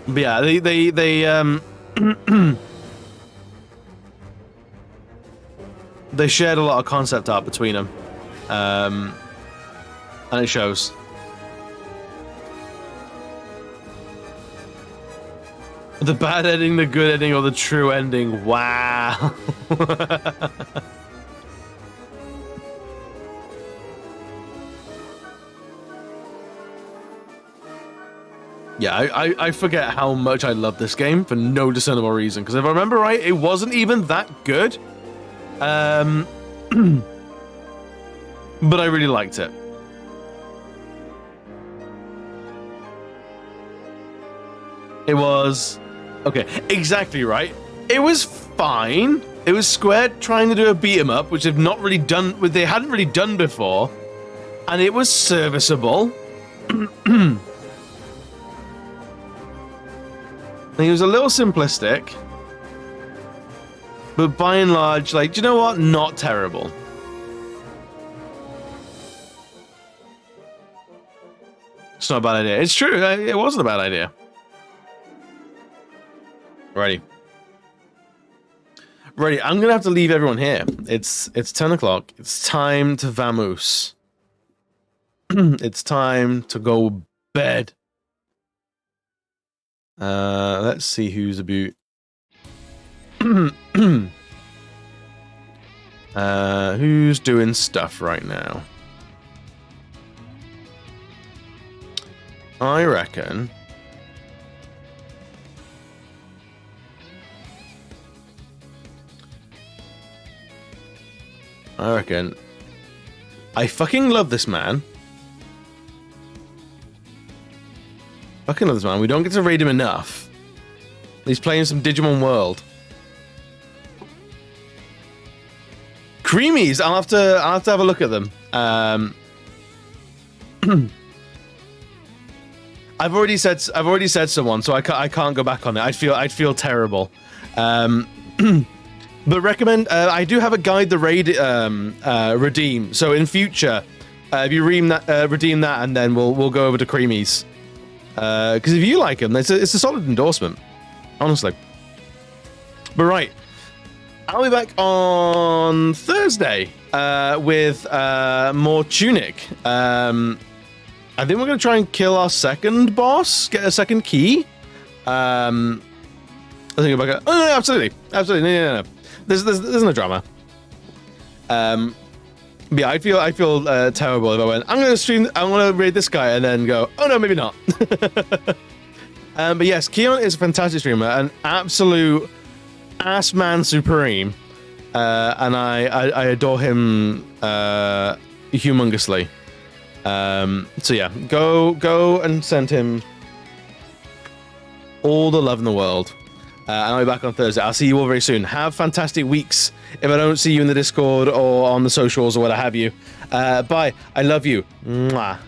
But yeah, they they shared a lot of concept art between them, and it shows. The bad ending, the good ending, or the true ending. Wow. Yeah, I forget how much I love this game for no discernible reason. Because if I remember right, it wasn't even that good. But I really liked it. It was... Okay, exactly right. It was fine. It was Square trying to do a beat 'em up, which they've not really done... They hadn't really done before. And it was serviceable. It was a little simplistic, but by and large, like, do you know what? Not terrible. It's not a bad idea. It's true. It wasn't a bad idea. Ready. I'm gonna have to leave everyone here. It's 10 o'clock. It's time to vamoose. It's time to go bed. Let's see who's about. Who's doing stuff right now? I reckon. I fucking love this man. Fucking love this man. We don't get to raid him enough. He's playing some Digimon World. Creamies. I'll have to have a look at them. I've already said someone, so I can't go back on it. I'd feel terrible. But recommend. I do have a guide the raid redeem. So in future, if you redeem that, and then we'll go over to Creamies. Because if you like him, it's a solid endorsement, honestly. But right, I'll be back on Thursday with more Tunic. I think we're going to try and kill our second boss, get a second key. I think about oh no, absolutely, no. There's no drama. Yeah, I feel terrible if I went, I'm gonna raid this guy and then go, oh no, maybe not. But yes, Keon is a fantastic streamer, an absolute ass man supreme, and I adore him humongously. So yeah, go and send him all the love in the world. And I'll be back on Thursday. I'll see you all very soon. Have fantastic weeks. If I don't see you in the Discord or on the socials or what have you. Bye. I love you. Mwah.